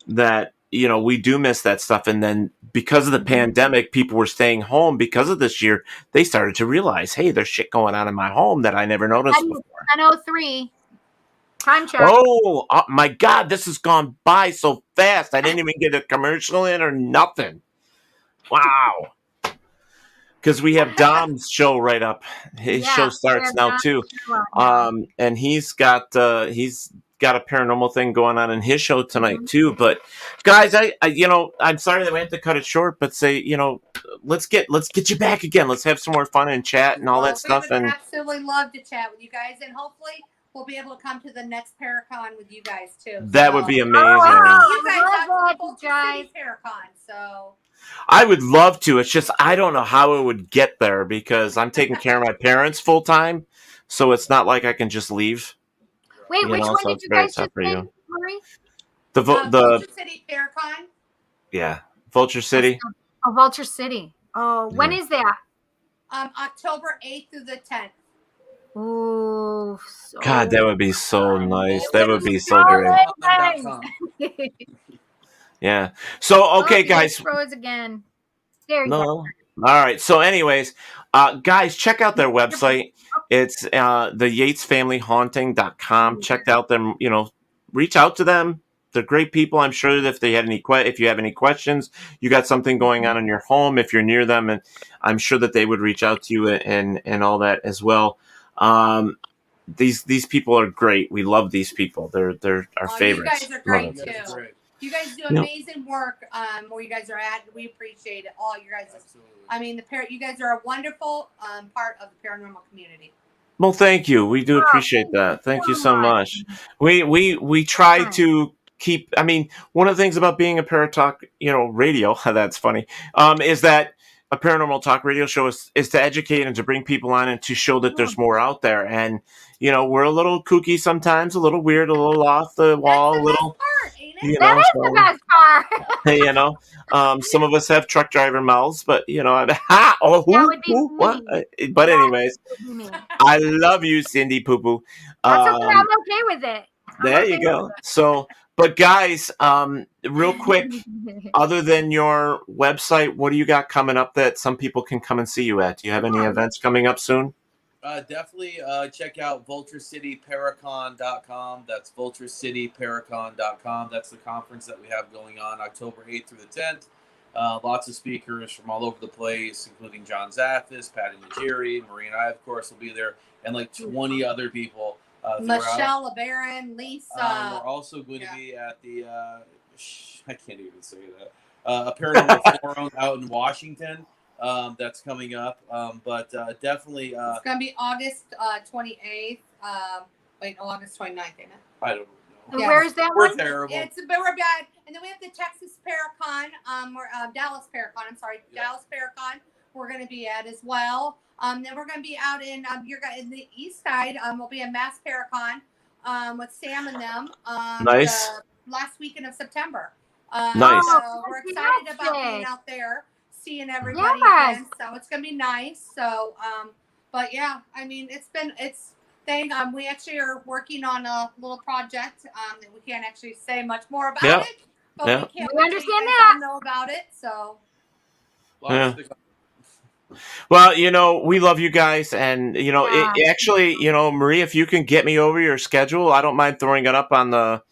that, we do miss that stuff. And then because of the pandemic, people were staying home because of this year. They started to realize, hey, there's shit going on in my home that I never noticed before. 10:03. Time check. Oh my God, this has gone by so fast. I didn't even get a commercial in or nothing. Wow. Because we have Dom's show right up. His show starts now too. And he's got a paranormal thing going on in his show tonight too. But guys, I'm sorry that we have to cut it short, but let's get you back again. Let's have some more fun and chat and all that stuff. We would absolutely love to chat with you guys, and hopefully we'll be able to come to the next Paracon with you guys too. That would be amazing. You guys have the City Paracon, so. I would love to. It's just I don't know how it would get there because I'm taking care of my parents full time, so it's not like I can just leave. Wait, which one did you guys just say, Marie? The Vulture City Paracon. Yeah, Vulture City. Oh, Vulture City. Oh, when is that? October 8th through the 10th. Oh, God, that would be so nice. That would be so great. Yeah. So, okay, guys. Froze again. There you go. go. All right. So, anyways, guys, check out their website. It's the yatesfamilyhaunting.com. Check out them. Reach out to them. They're great people. I'm sure that if you have any questions, you got something going on in your home, if you're near them, and I'm sure that they would reach out to you and all that as well. These people are great. We love these people. They're our favorites. You guys are great too. You guys do amazing work where you guys are at. We appreciate it. All you guys. Absolutely. I mean, you guys are a wonderful part of the paranormal community. Well, thank you. We do appreciate that. Thank you so much. We try to keep. I mean, one of the things about being a Paratalk, radio. That's funny. Is that a paranormal talk radio show is to educate and to bring people on and to show that there's more out there. And we're a little kooky sometimes, a little weird, a little off the wall, a little. You That know, is so, the best part. you know, some of us have truck driver mouths, but you know, That would be me. what? But anyways, That would be me. I love you, Cindy Poo Poo. That's okay. I'm okay with it. There you go. So, but guys, real quick, other than your website, what do you got coming up that some people can come and see you at? Do you have any events coming up soon? Definitely check out vulturecityparacon.com. That's vulturecityparacon.com. That's the conference that we have going on October 8th through the 10th. Lots of speakers from all over the place, including John Zaffis, Patty Najiri, Marie and I, of course, will be there, and like 20 other people. Michelle LeBaron, Lisa. We're also going to be at the, I can't even say that, a paranormal forum out in Washington. That's coming up, but definitely. It's going to be August 28th. August 29th, ain't it? I don't know. Yeah. Where's that We're one? terrible. We're bad. And then we have the Texas Paracon, Dallas Paracon. I'm sorry, Dallas Paracon. We're going to be at as well. Then we're going to be out in in the east side. We'll be in Mass Paracon with Sam and them. Nice. Last weekend of September. Nice. So we're excited about being out there, seeing everybody again. So it's going to be nice. So, but yeah, I mean, we actually are working on a little project that we can't actually say much more about it. But we can't understand that. know about it. So. Yeah. Well, you know, we love you guys, and you know, it actually, you know, Marie, if you can get me over your schedule, I don't mind throwing it up on the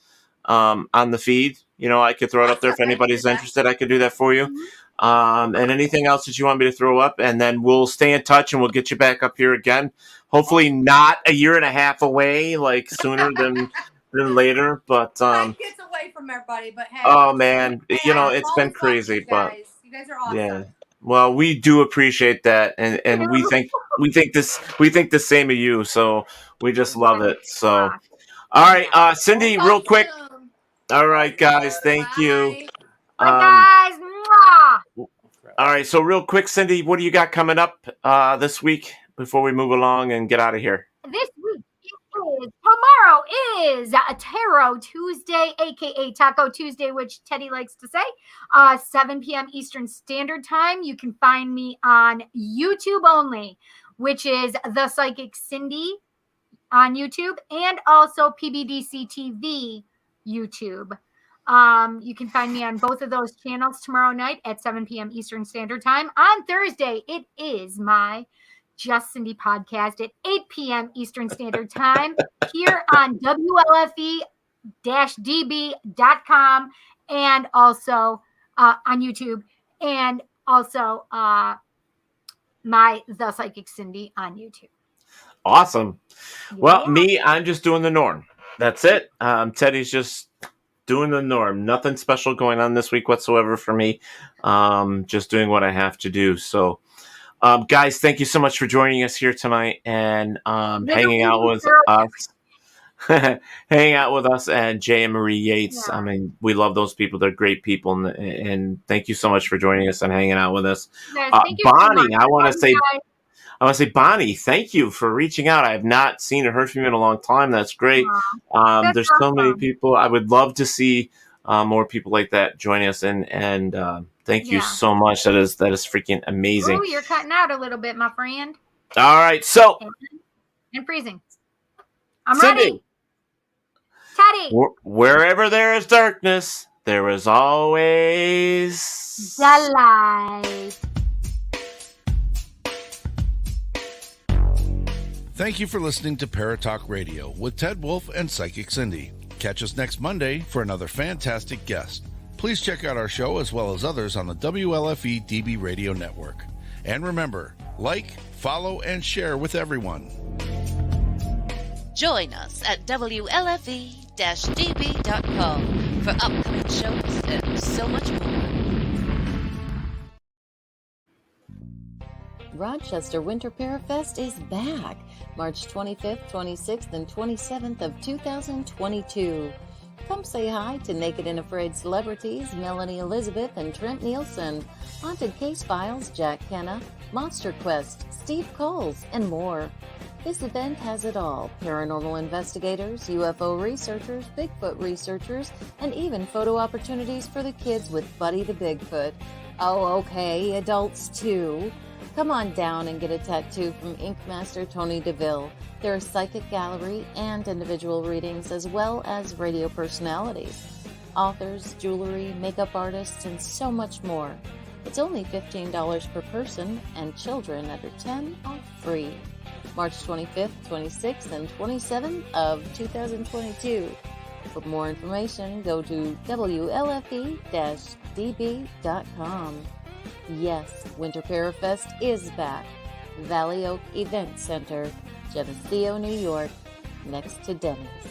feed. You know, I could throw it up there if anybody's interested. I could do that for you. And anything else that you want me to throw up, and then we'll stay in touch, and we'll get you back up here again. Hopefully, not a year and a half away, like sooner than later. But Life gets away from everybody. But hey, oh man, you know, it's been crazy. But you guys are awesome. Yeah. Well, we do appreciate that, and we think the same of you. So we just love it. So, all right, Cindy, real quick. All right, guys, thank you. Bye, guys. Mwah. All right, so real quick, Cindy, what do you got coming up this week before we move along and get out of here? This week tomorrow is a Tarot Tuesday, aka Taco Tuesday, which Teddy likes to say. 7 p.m. Eastern Standard Time. You can find me on YouTube only, which is The Psychic Cindy on YouTube, and also PBDC TV YouTube. You can find me on both of those channels tomorrow night at 7 p.m. Eastern Standard Time. On Thursday, it is my Just Cindy podcast at 8 p.m. Eastern Standard Time here on WLFE-DB.com and also on YouTube, and also my The Psychic Cindy on YouTube. Awesome. Well, I'm just doing the norm. That's it. Teddy's just doing the norm. Nothing special going on this week whatsoever for me. Just doing what I have to do. So, guys, thank you so much for joining us here tonight and hanging out with us. Hanging out with us and Jay and Marie Yates. Yeah. I mean, we love those people. They're great people. And thank you so much for joining us and hanging out with us. Bonnie, I want to say, Bonnie, thank you for reaching out. I have not seen or heard from you in a long time. That's great. There's so many people. I would love to see more people like that join us. And thank you so much. That is freaking amazing. Oh, you're cutting out a little bit, my friend. All right. So. And freezing. I'm Cindy. ready. Teddy. Wherever there is darkness, there is always the light. Thank you for listening to Paratalk Radio with Ted Wolf and Psychic Cindy. Catch us next Monday for another fantastic guest. Please check out our show as well as others on the WLFE DB Radio Network. And remember, like, follow, and share with everyone. Join us at WLFE-DB.com for upcoming shows and so much more. Rochester Winter Parafest is back, March 25th, 26th, and 27th of 2022. Come say hi to Naked and Afraid celebrities Melanie Elizabeth and Trent Nielsen, Haunted Case Files Jack Kenna, Monster Quest, Steve Coles, and more. This event has it all: paranormal investigators, UFO researchers, Bigfoot researchers, and even photo opportunities for the kids with Buddy the Bigfoot. Oh, okay, adults too. Come on down and get a tattoo from Ink Master Tony DeVille. There are psychic gallery and individual readings, as well as radio personalities, authors, jewelry, makeup artists, and so much more. It's only $15 per person, and children under 10 are free. March 25th, 26th, and 27th of 2022. For more information, go to WLFE-DB.com. Yes, Winter Parafest is back. Valley Oak Event Center, Geneseo, New York, next to Denny's.